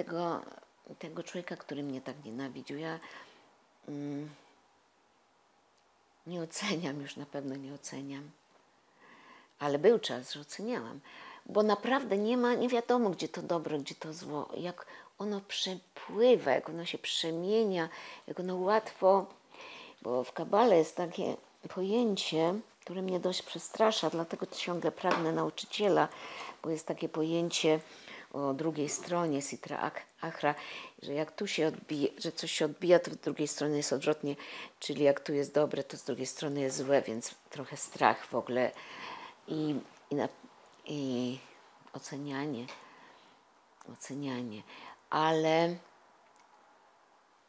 tego człowieka, który mnie tak nienawidził. Ja nie oceniam, już na pewno nie oceniam. Ale był czas, że oceniałam. Bo naprawdę nie wiadomo, gdzie to dobro, gdzie to zło. Jak ono przepływa, jak ono się przemienia, jak ono łatwo... Bo w Kabale jest takie pojęcie, które mnie dość przestrasza, dlatego ciągle pragnę nauczyciela, bo jest takie pojęcie o drugiej stronie, Sitra Achra, że jak tu się odbija, że coś się odbija, to z drugiej strony jest odwrotnie, czyli jak tu jest dobre, to z drugiej strony jest złe, więc trochę strach w ogóle i ocenianie. Ale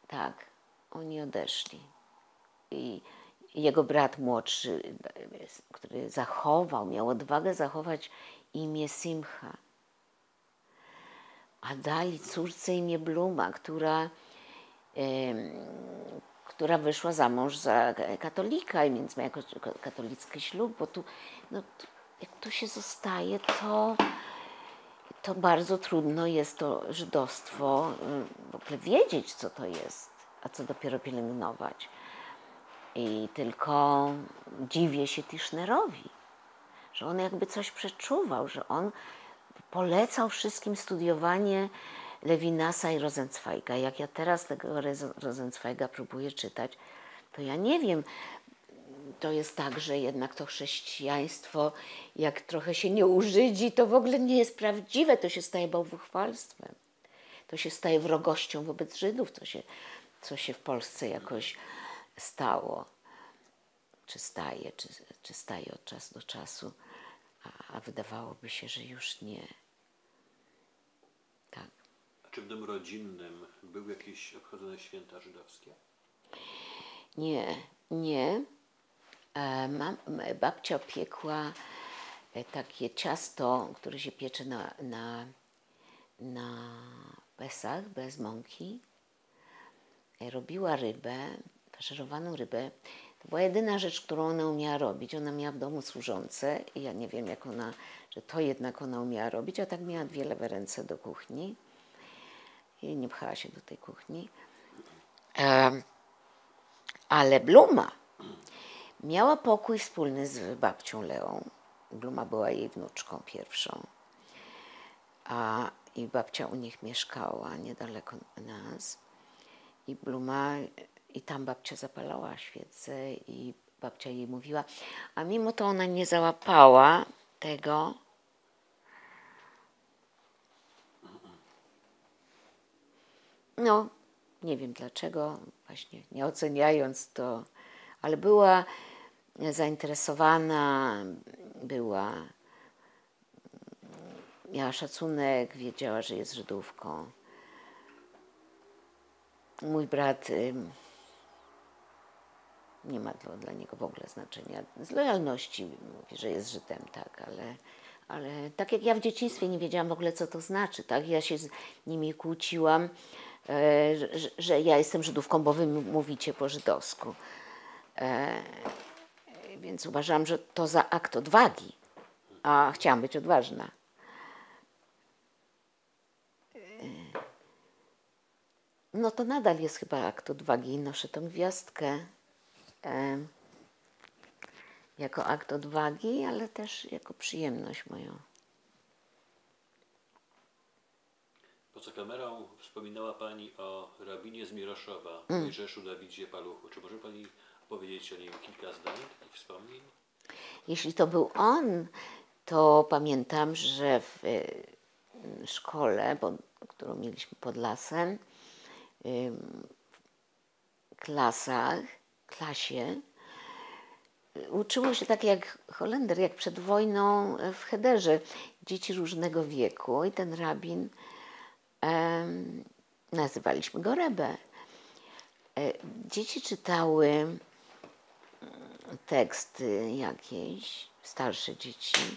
tak, oni odeszli. I jego brat młodszy, który miał odwagę zachować imię Simcha, a dali córce imię Bluma, która wyszła za mąż za katolika, więc miała katolicki ślub, bo jak tu się zostaje, to bardzo trudno jest to żydostwo w ogóle wiedzieć, co to jest, a co dopiero pielęgnować. I tylko dziwię się Tischnerowi, że on jakby coś przeczuwał, że on polecał wszystkim studiowanie Levinasa i Rosenzweiga. Jak ja teraz tego Rosenzweiga próbuję czytać, to ja nie wiem, to jest tak, że jednak to chrześcijaństwo, jak trochę się nie użydzi, to w ogóle nie jest prawdziwe, to się staje bałwuchwalstwem. To się staje wrogością wobec Żydów, co się w Polsce jakoś stało, czy staje od czasu do czasu, a wydawałoby się, że już nie. Tak. A czy w domu rodzinnym były jakieś obchodzone święta żydowskie? Nie. Babcia piekła takie ciasto, które się piecze na Pesach bez mąki. Robiła rybę, faszerowaną rybę. To była jedyna rzecz, którą ona umiała robić. Ona miała w domu służące i ja nie wiem, jak ona, że to jednak ona umiała robić, a tak miała dwie lewe ręce do kuchni i nie pchała się do tej kuchni. Ale Bluma miała pokój wspólny z babcią Leą. Bluma była jej wnuczką pierwszą. I babcia u nich mieszkała niedaleko nas. I Bluma, i tam babcia zapalała świecę i babcia jej mówiła, a mimo to ona nie załapała tego. No, nie wiem dlaczego, właśnie nie oceniając to, ale była zainteresowana, miała szacunek, wiedziała, że jest Żydówką. Mój brat, nie ma to dla niego w ogóle znaczenia. Z lojalności mówi, że jest Żydem, tak, ale tak jak ja w dzieciństwie nie wiedziałam w ogóle, co to znaczy, tak, ja się z nimi kłóciłam, że ja jestem Żydówką, bo wy mówicie po żydowsku. Więc uważam, że to za akt odwagi, a chciałam być odważna. No to nadal jest chyba akt odwagi i noszę tą gwiazdkę jako akt odwagi, ale też jako przyjemność moją. Poza kamerą wspominała Pani o rabinie z Miroszowa, Mojżeszu Dawidzie Paluchu. Czy może Pani powiedzieć o nim kilka zdań, takich wspomnień? Jeśli to był on, to pamiętam, że w szkole, którą mieliśmy pod lasem, klasie, uczyło się tak jak Holender, jak przed wojną w Hederze. Dzieci różnego wieku i ten rabin, nazywaliśmy go Rebbe. Dzieci czytały teksty jakieś, starsze dzieci,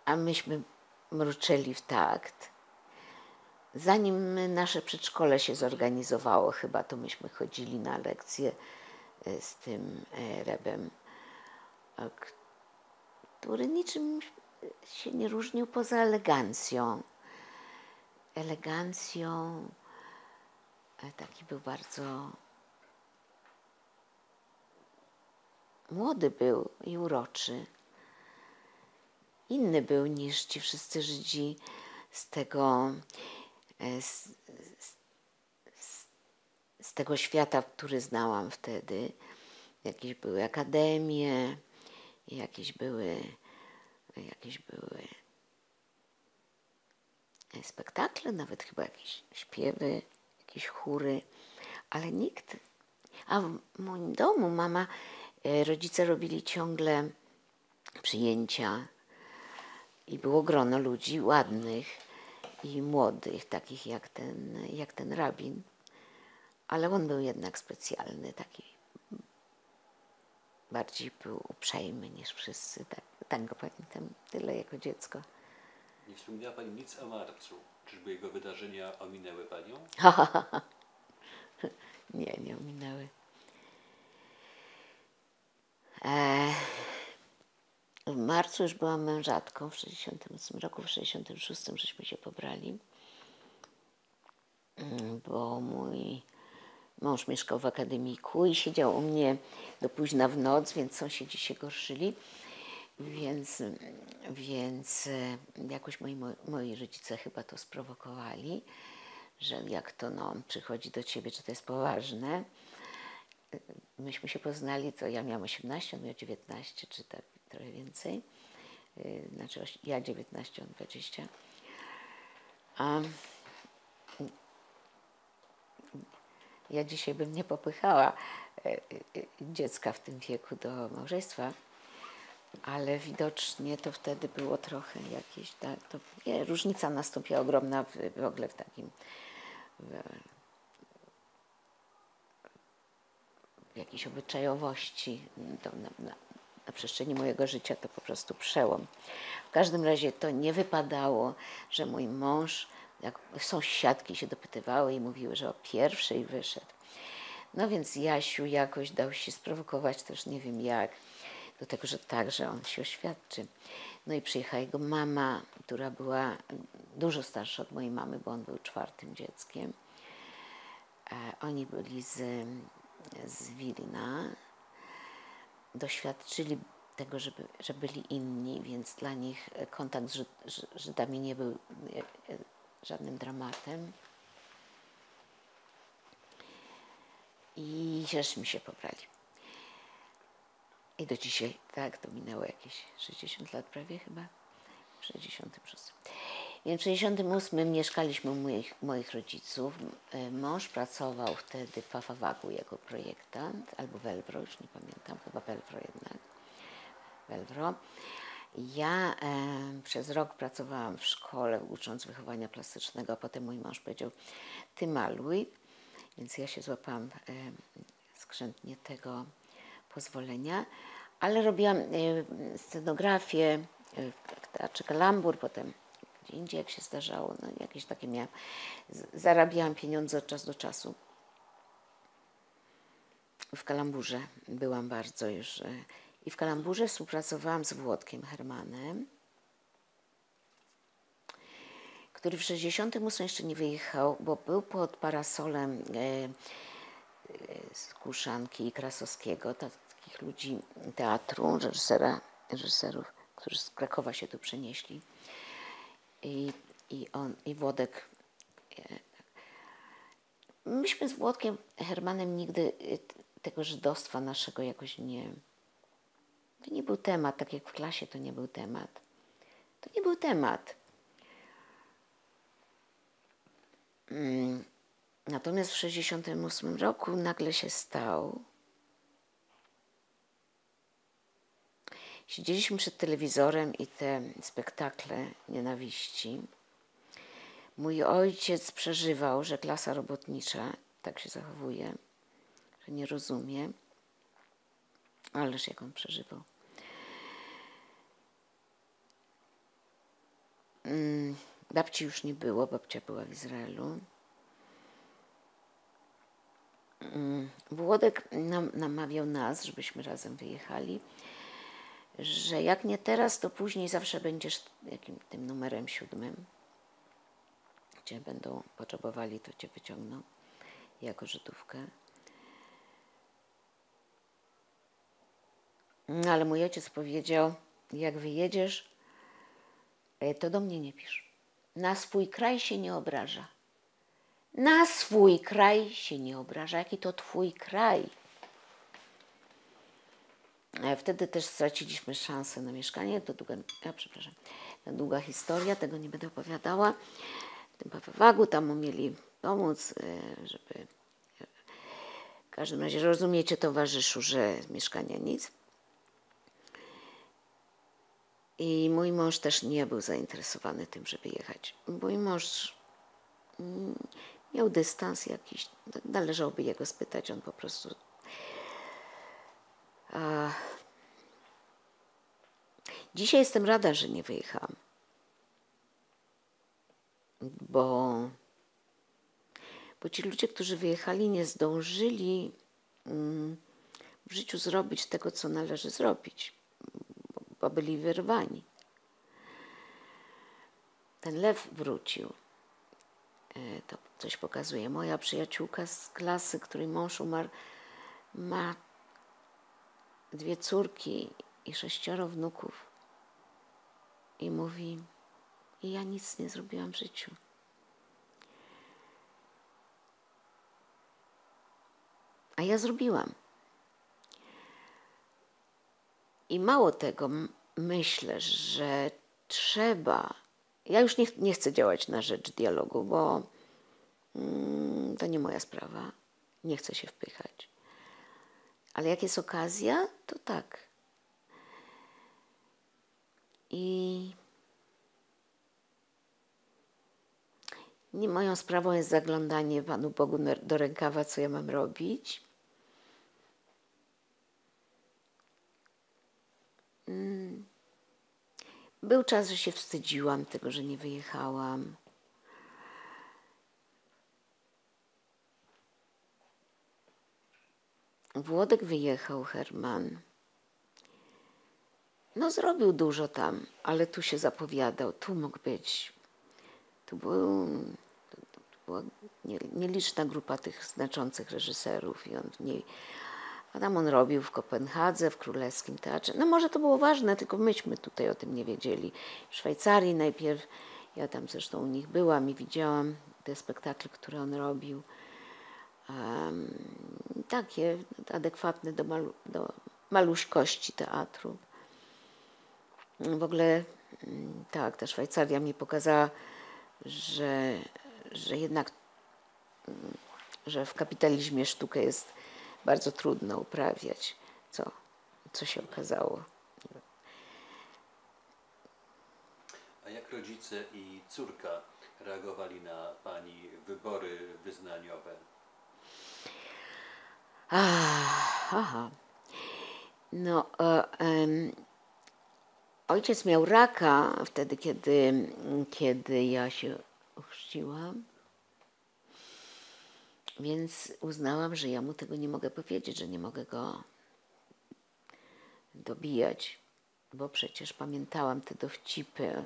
a myśmy mruczeli w takt. Zanim nasze przedszkole się zorganizowało, chyba to myśmy chodzili na lekcje z tym Rebem, który niczym się nie różnił poza elegancją. Taki był bardzo młody był i uroczy. Inny był niż ci wszyscy Żydzi z tego świata, który znałam wtedy. Jakieś były akademie, jakieś były spektakle, nawet chyba jakieś śpiewy, jakieś chóry, ale nikt. A w moim domu rodzice robili ciągle przyjęcia i było grono ludzi ładnych i młodych, takich jak ten rabin, ale on był jednak specjalny, taki bardziej był uprzejmy niż wszyscy, tak go pamiętam tyle jako dziecko. Nie wspominała Pani nic o marcu. Czyżby jego wydarzenia ominęły Panią? Nie ominęły. W marcu już byłam mężatką, w 1968 roku, w 1966 żeśmy się pobrali, bo mój mąż mieszkał w akademiku i siedział u mnie do późna w noc, więc sąsiedzi się gorszyli. Więc jakoś moi rodzice chyba to sprowokowali, że jak to przychodzi do ciebie, czy to jest poważne. Myśmy się poznali, to ja miałam 18, on miał 19, czy tak trochę więcej. Znaczy ja 19, on 20. Ja dzisiaj bym nie popychała dziecka w tym wieku do małżeństwa, ale widocznie to wtedy było trochę jakieś, tak, różnica nastąpiła ogromna w ogóle w takim, w jakiejś obyczajowości. Na przestrzeni mojego życia to po prostu przełom. każdym razie to nie wypadało, że mój mąż, jak sąsiadki się dopytywały i mówiły, że o pierwszej wyszedł. No więc Jasiu jakoś dał się sprowokować, też nie wiem jak, do tego, że tak, że on się oświadczy. No i przyjechała jego mama, która była dużo starsza od mojej mamy, bo on był 4. dzieckiem. Oni byli z Wilna, doświadczyli tego, że byli inni, więc dla nich kontakt z Żydami nie był żadnym dramatem. I żeśmy się pobrali. I do dzisiaj, tak, to minęło jakieś 60 lat prawie chyba, w 66. Więc w 68 mieszkaliśmy u moich rodziców. Mąż pracował wtedy w Fafawagu jako projektant, albo Welwro, już nie pamiętam, chyba Welwro jednak. Welwro. Ja przez rok pracowałam w szkole, ucząc wychowania plastycznego, a potem mój mąż powiedział, ty maluj. Więc ja się złapałam skrzętnie tego pozwolenia, ale robiłam scenografię w Teatrze Kalambur, potem gdzie indziej jak się zdarzało, no jakieś takie miałam, zarabiałam pieniądze od czasu do czasu. W Kalamburze byłam bardzo już i w Kalamburze współpracowałam z Włodkiem Hermanem, który w 68 jeszcze nie wyjechał, bo był pod parasolem Kuszanki i Krasowskiego, takich ludzi teatru, reżyserów, którzy z Krakowa się tu przenieśli. I Włodek. Myśmy z Włodkiem Hermanem nigdy tego żydostwa naszego jakoś nie... To nie był temat, tak jak w klasie to nie był temat. To nie był temat. Natomiast w 1968 roku nagle się stał. Siedzieliśmy przed telewizorem i te spektakle nienawiści. Mój ojciec przeżywał, że klasa robotnicza tak się zachowuje, że nie rozumie. Ależ jak on przeżywał. Babci już nie było, babcia była w Izraelu. Włodek namawiał nas, żebyśmy razem wyjechali, że jak nie teraz, to później zawsze będziesz tym numerem 7. Gdzie będą potrzebowali, to cię wyciągną jako Żydówkę. No, ale mój ojciec powiedział, jak wyjedziesz, to do mnie nie pisz. Na swój kraj się nie obraża. Na swój kraj się nie obraża. Jaki to twój kraj? Wtedy też straciliśmy szansę na mieszkanie. To długa historia, tego nie będę opowiadała. W tym Fafawagu tam umieli pomóc, żeby... W każdym razie rozumiecie, towarzyszu, że mieszkania nic. I mój mąż też nie był zainteresowany tym, żeby jechać. Mój mąż miał dystans jakiś, należałoby jego spytać, on po prostu... Dzisiaj jestem rada, że nie wyjechałam, bo ci ludzie, którzy wyjechali, nie zdążyli w życiu zrobić tego, co należy zrobić, bo byli wyrwani. Ten lew wrócił. To coś pokazuje. Moja przyjaciółka z klasy, której mąż umarł, ma 2 córki i 6 wnuków. I mówi, i ja nic nie zrobiłam w życiu. A ja zrobiłam. I mało tego, myślę, że trzeba... Ja już nie chcę działać na rzecz dialogu, bo to nie moja sprawa. Nie chcę się wpychać. Ale jak jest okazja, to tak. I nie moją sprawą jest zaglądanie Panu Bogu do rękawa, co ja mam robić. Był czas, że się wstydziłam tego, że nie wyjechałam. Włodek wyjechał, Herman. No zrobił dużo tam, ale tu się zapowiadał, tu mógł być. Tu była nieliczna grupa tych znaczących reżyserów i a tam on robił w Kopenhadze, w Królewskim Teatrze. No może to było ważne, tylko myśmy tutaj o tym nie wiedzieli. W Szwajcarii najpierw, ja tam zresztą u nich byłam i widziałam te spektakle, które on robił. Takie adekwatne do maluśkości teatru. W ogóle tak, ta Szwajcaria mi pokazała, że jednak że w kapitalizmie sztukę jest bardzo trudno uprawiać, co się okazało. A jak rodzice i córka reagowali na Pani wybory wyznaniowe? Aha. No, ojciec miał raka wtedy, kiedy ja się ochrzciłam. Więc uznałam, że ja mu tego nie mogę powiedzieć, że nie mogę go dobijać, bo przecież pamiętałam te dowcipy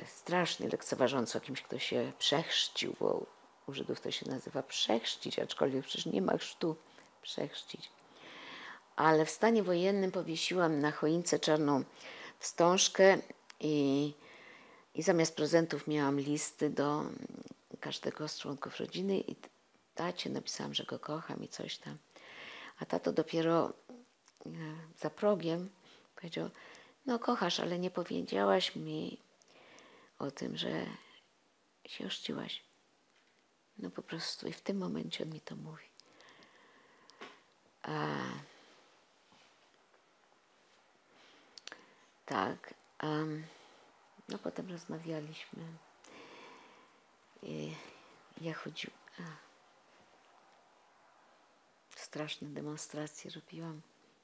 strasznie lekceważące o kimś, kto się przechrzcił, bo u Żydów to się nazywa przechrzcić, aczkolwiek przecież nie ma chrztu przechrzcić. Ale w stanie wojennym powiesiłam na choince czarną wstążkę i zamiast prezentów miałam listy do każdego z członków rodziny i tacie napisałam, że go kocham i coś tam. A tato dopiero za progiem powiedział, no kochasz, ale nie powiedziałaś mi o tym, że się ochrzciłaś. No po prostu i w tym momencie on mi to mówi. Tak. No potem rozmawialiśmy. I ja chodziłam. Straszne demonstracje robiłam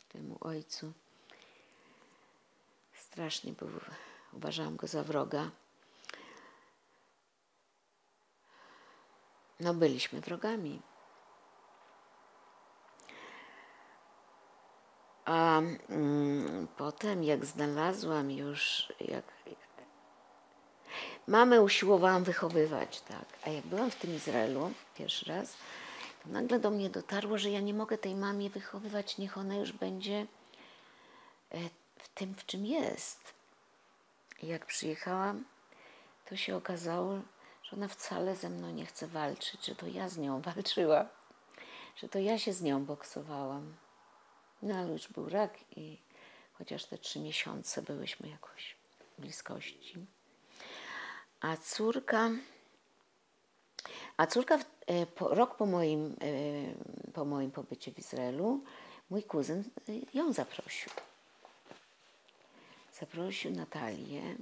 temu ojcu. Strasznie, bo uważałam go za wroga. No byliśmy wrogami. A potem jak znalazłam już, mamę usiłowałam wychowywać, tak. A jak byłam w tym Izraelu pierwszy raz, to nagle do mnie dotarło, że ja nie mogę tej mamie wychowywać, niech ona już będzie w tym, w czym jest. I jak przyjechałam, to się okazało, że ona wcale ze mną nie chce walczyć, że to ja z nią walczyłam, że to ja się z nią boksowałam. No ale już był rak i chociaż te 3 miesiące byłyśmy jakoś w bliskości. A córka rok po moim pobycie w Izraelu, mój kuzyn ją zaprosił. Zaprosił Natalię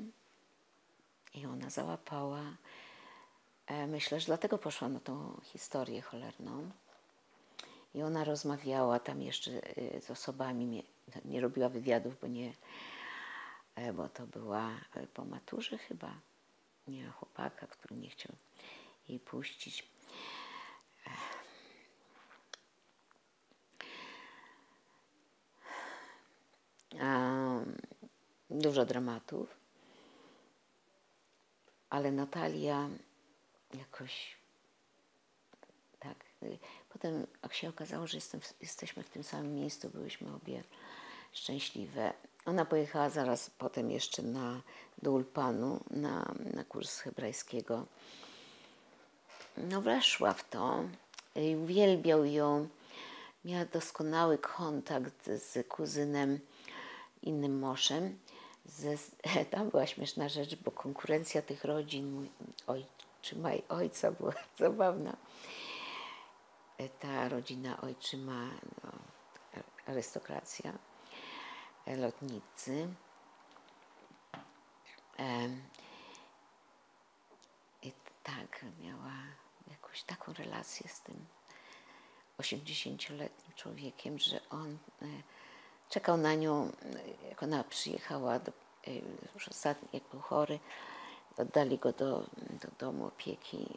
i ona załapała. Myślę, że dlatego poszła na tą historię cholerną. I ona rozmawiała tam jeszcze z osobami, nie robiła wywiadów, bo to była po maturze chyba. Miała chłopaka, który nie chciał jej puścić. Dużo dramatów, ale Natalia jakoś tak. Potem jak się okazało, że jesteśmy w tym samym miejscu, byłyśmy obie szczęśliwe. Ona pojechała zaraz potem jeszcze do Ulpanu na kurs hebrajskiego. No weszła w to i uwielbiał ją. Miała doskonały kontakt z kuzynem, innym Moszem. Tam była śmieszna rzecz, bo konkurencja tych rodzin, ojczyma i ojca była zabawna. Ta rodzina ojczyma, no, arystokracja, lotnicy. I tak, miała jakąś taką relację z tym 80-letnim człowiekiem, że on czekał na nią, jak ona przyjechała już ostatni, jak był chory, oddali go do domu opieki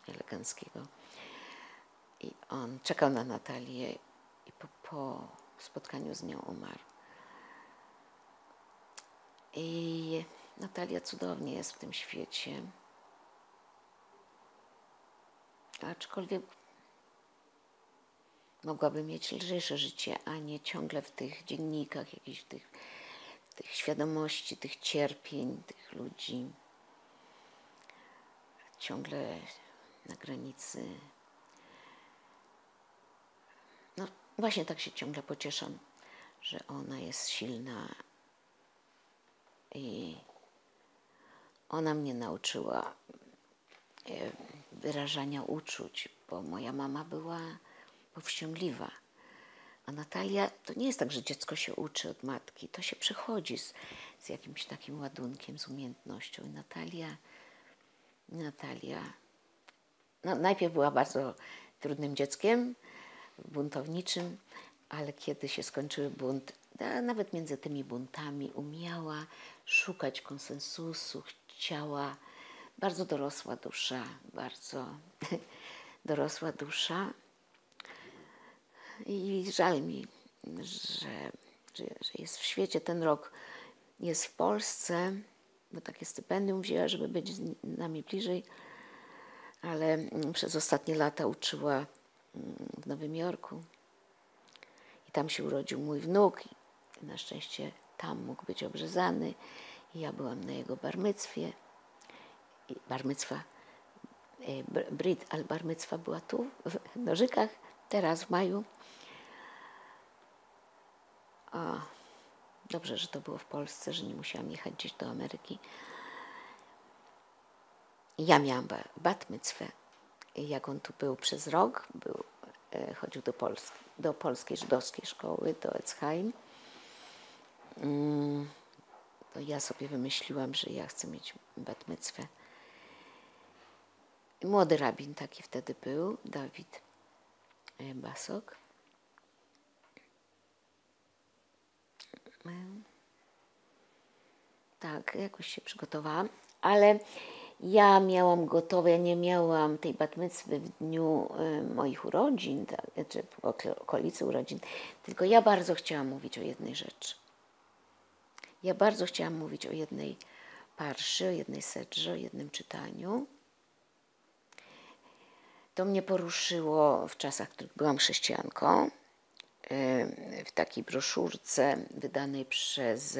eleganckiego. I on czekał na Natalię i po spotkaniu z nią umarł. I Natalia cudownie jest w tym świecie. Aczkolwiek mogłaby mieć lżejsze życie, a nie ciągle w tych dziennikach, jakichś tych świadomości, tych cierpień, tych ludzi. Ciągle na granicy. No właśnie tak się ciągle pocieszam, że ona jest silna i ona mnie nauczyła wyrażania uczuć, bo moja mama była powściągliwa. A Natalia, to nie jest tak, że dziecko się uczy od matki, to się przychodzi z jakimś takim ładunkiem, z umiejętnością. I Natalia no, najpierw była bardzo trudnym dzieckiem, buntowniczym, ale kiedy się skończyły bunt, nawet między tymi buntami umiała szukać konsensusu, chciała, bardzo dorosła dusza, bardzo dorosła dusza. I żal mi, że jest w świecie. Ten rok jest w Polsce, bo takie stypendium wzięła, żeby być z nami bliżej, ale przez ostatnie lata uczyła w Nowym Jorku. I tam się urodził mój wnuk. I na szczęście tam mógł być obrzezany. I ja byłam na jego barmycwie. Brit, ale barmycwa była tu, w Nożykach, teraz w maju. O, dobrze, że to było w Polsce, że nie musiałam jechać gdzieś do Ameryki. Ja miałam bat mitzwę. Jak on tu był przez rok, chodził do polskiej żydowskiej szkoły, do Etzheim. To ja sobie wymyśliłam, że ja chcę mieć bat mitzwę. Młody rabin taki wtedy był, Dawid Basok. Tak, jakoś się przygotowałam, ale ja miałam gotowe, ja nie miałam tej bat mitzwy w dniu moich urodzin, tak, czy w okolicy urodzin, tylko ja bardzo chciałam mówić o jednej rzeczy. Ja bardzo chciałam mówić o jednej parszy, o jednej sedrze, o jednym czytaniu. To mnie poruszyło w czasach, w których byłam chrześcijanką, w takiej broszurce wydanej przez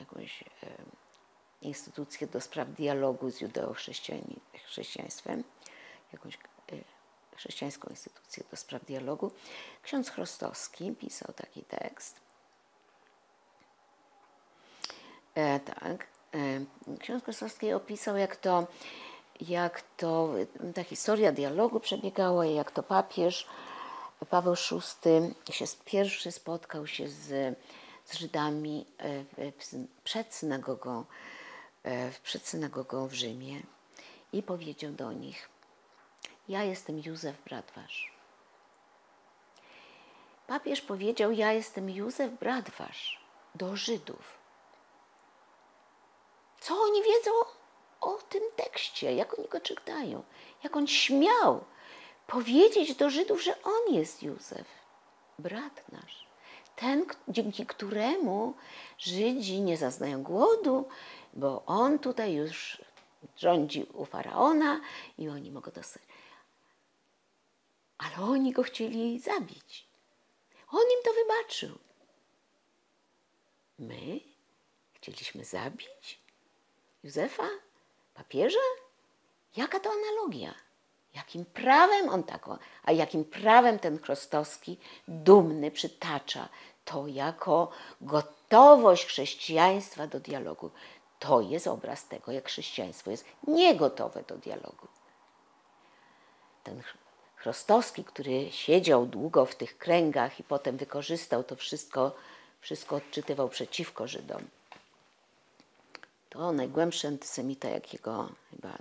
jakąś instytucję do spraw dialogu z judeo-chrześcijaństwem, jakąś chrześcijańską instytucję do spraw dialogu. Ksiądz Chrostowski pisał taki tekst. Ksiądz Chrostowski opisał, jak to ta historia dialogu przebiegała i jak to papież Paweł VI pierwszy spotkał się z Żydami przed synagogą w Rzymie i powiedział do nich: ja jestem Józef, brat wasz. Papież powiedział: ja jestem Józef, brat wasz, do Żydów. Co oni wiedzą o tym tekście, jak oni go czytają, jak on śmiał powiedzieć do Żydów, że on jest Józef, brat nasz. Ten, dzięki któremu Żydzi nie zaznają głodu, bo on tutaj już rządzi u faraona i oni mogą dostać. Ale oni go chcieli zabić. On im to wybaczył. My chcieliśmy zabić Józefa, papieża? Jaka to analogia? Jakim prawem on taką, a jakim prawem ten Chrostowski dumny przytacza to jako gotowość chrześcijaństwa do dialogu. To jest obraz tego, jak chrześcijaństwo jest niegotowe do dialogu. Ten Chrostowski, który siedział długo w tych kręgach i potem wykorzystał to wszystko odczytywał przeciwko Żydom. To najgłębszy antysemita, jakiego chyba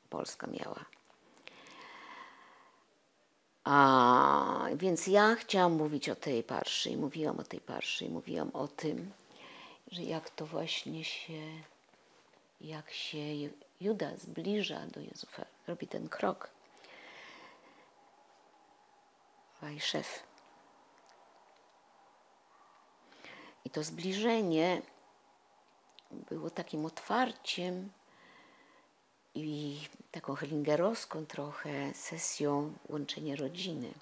Polska miała. Więc ja chciałam mówić o tej parszy, mówiłam o tej parszy, mówiłam o tym, że jak to właśnie jak się Juda zbliża do Józefa, robi ten krok. Wajszef. I to zbliżenie było takim otwarciem i taką hellingerowską trochę sesją łączenia rodziny,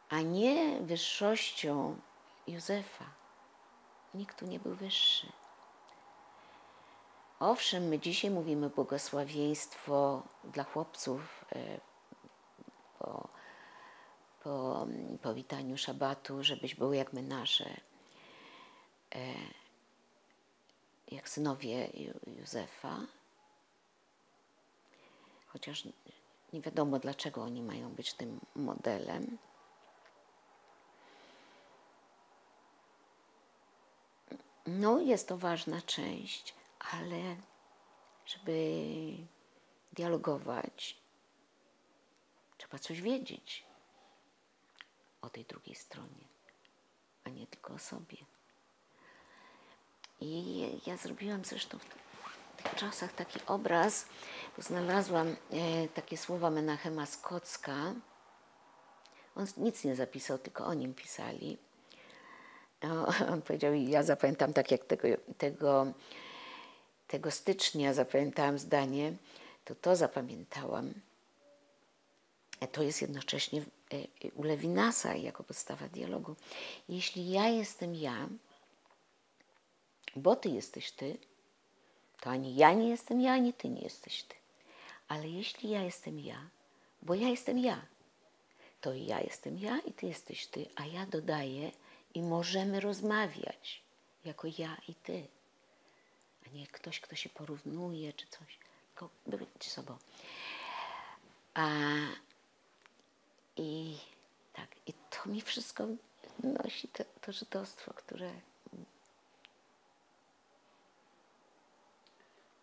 a nie wyższością Józefa. Nikt tu nie był wyższy. Owszem, my dzisiaj mówimy błogosławieństwo dla chłopców po powitaniu szabatu, żebyś był jak my nasze, jak synowie Józefa. Chociaż nie wiadomo, dlaczego oni mają być tym modelem. No, jest to ważna część, ale żeby dialogować, trzeba coś wiedzieć o tej drugiej stronie, a nie tylko o sobie. I ja zrobiłam zresztą w tych czasach taki obraz, bo znalazłam takie słowa Menachema z Kocka. On nic nie zapisał, tylko o nim pisali. On powiedział, i ja zapamiętam tak jak tego stycznia zapamiętałam zdanie, to zapamiętałam. To jest jednocześnie u Lewinasa jako podstawa dialogu. Jeśli ja jestem ja, bo ty jesteś ty, to ani ja nie jestem ja, ani ty nie jesteś ty. Ale jeśli ja jestem ja, bo ja jestem ja, to i ja jestem ja i ty jesteś ty, a ja dodaję i możemy rozmawiać jako ja i ty, a nie ktoś, kto się porównuje czy coś, tylko być sobą. I tak, i to mi wszystko nosi to żydostwo, które...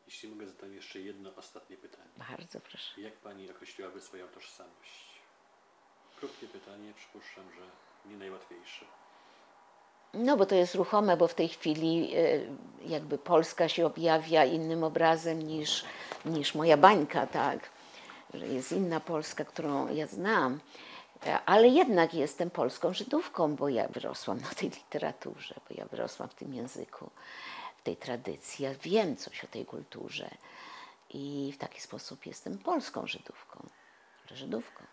Jeśli mogę, zadam jeszcze jedno ostatnie pytanie. Bardzo proszę. Jak pani określiłaby swoją tożsamość? Krótkie pytanie, przypuszczam, że nie najłatwiejsze. No, bo to jest ruchome, bo w tej chwili jakby Polska się objawia innym obrazem niż moja bańka, tak? Że jest inna Polska, którą ja znam, ale jednak jestem polską Żydówką, bo ja wyrosłam na tej literaturze, bo ja wyrosłam w tym języku, w tej tradycji. Ja wiem coś o tej kulturze i w taki sposób jestem polską Żydówką, Żydówką.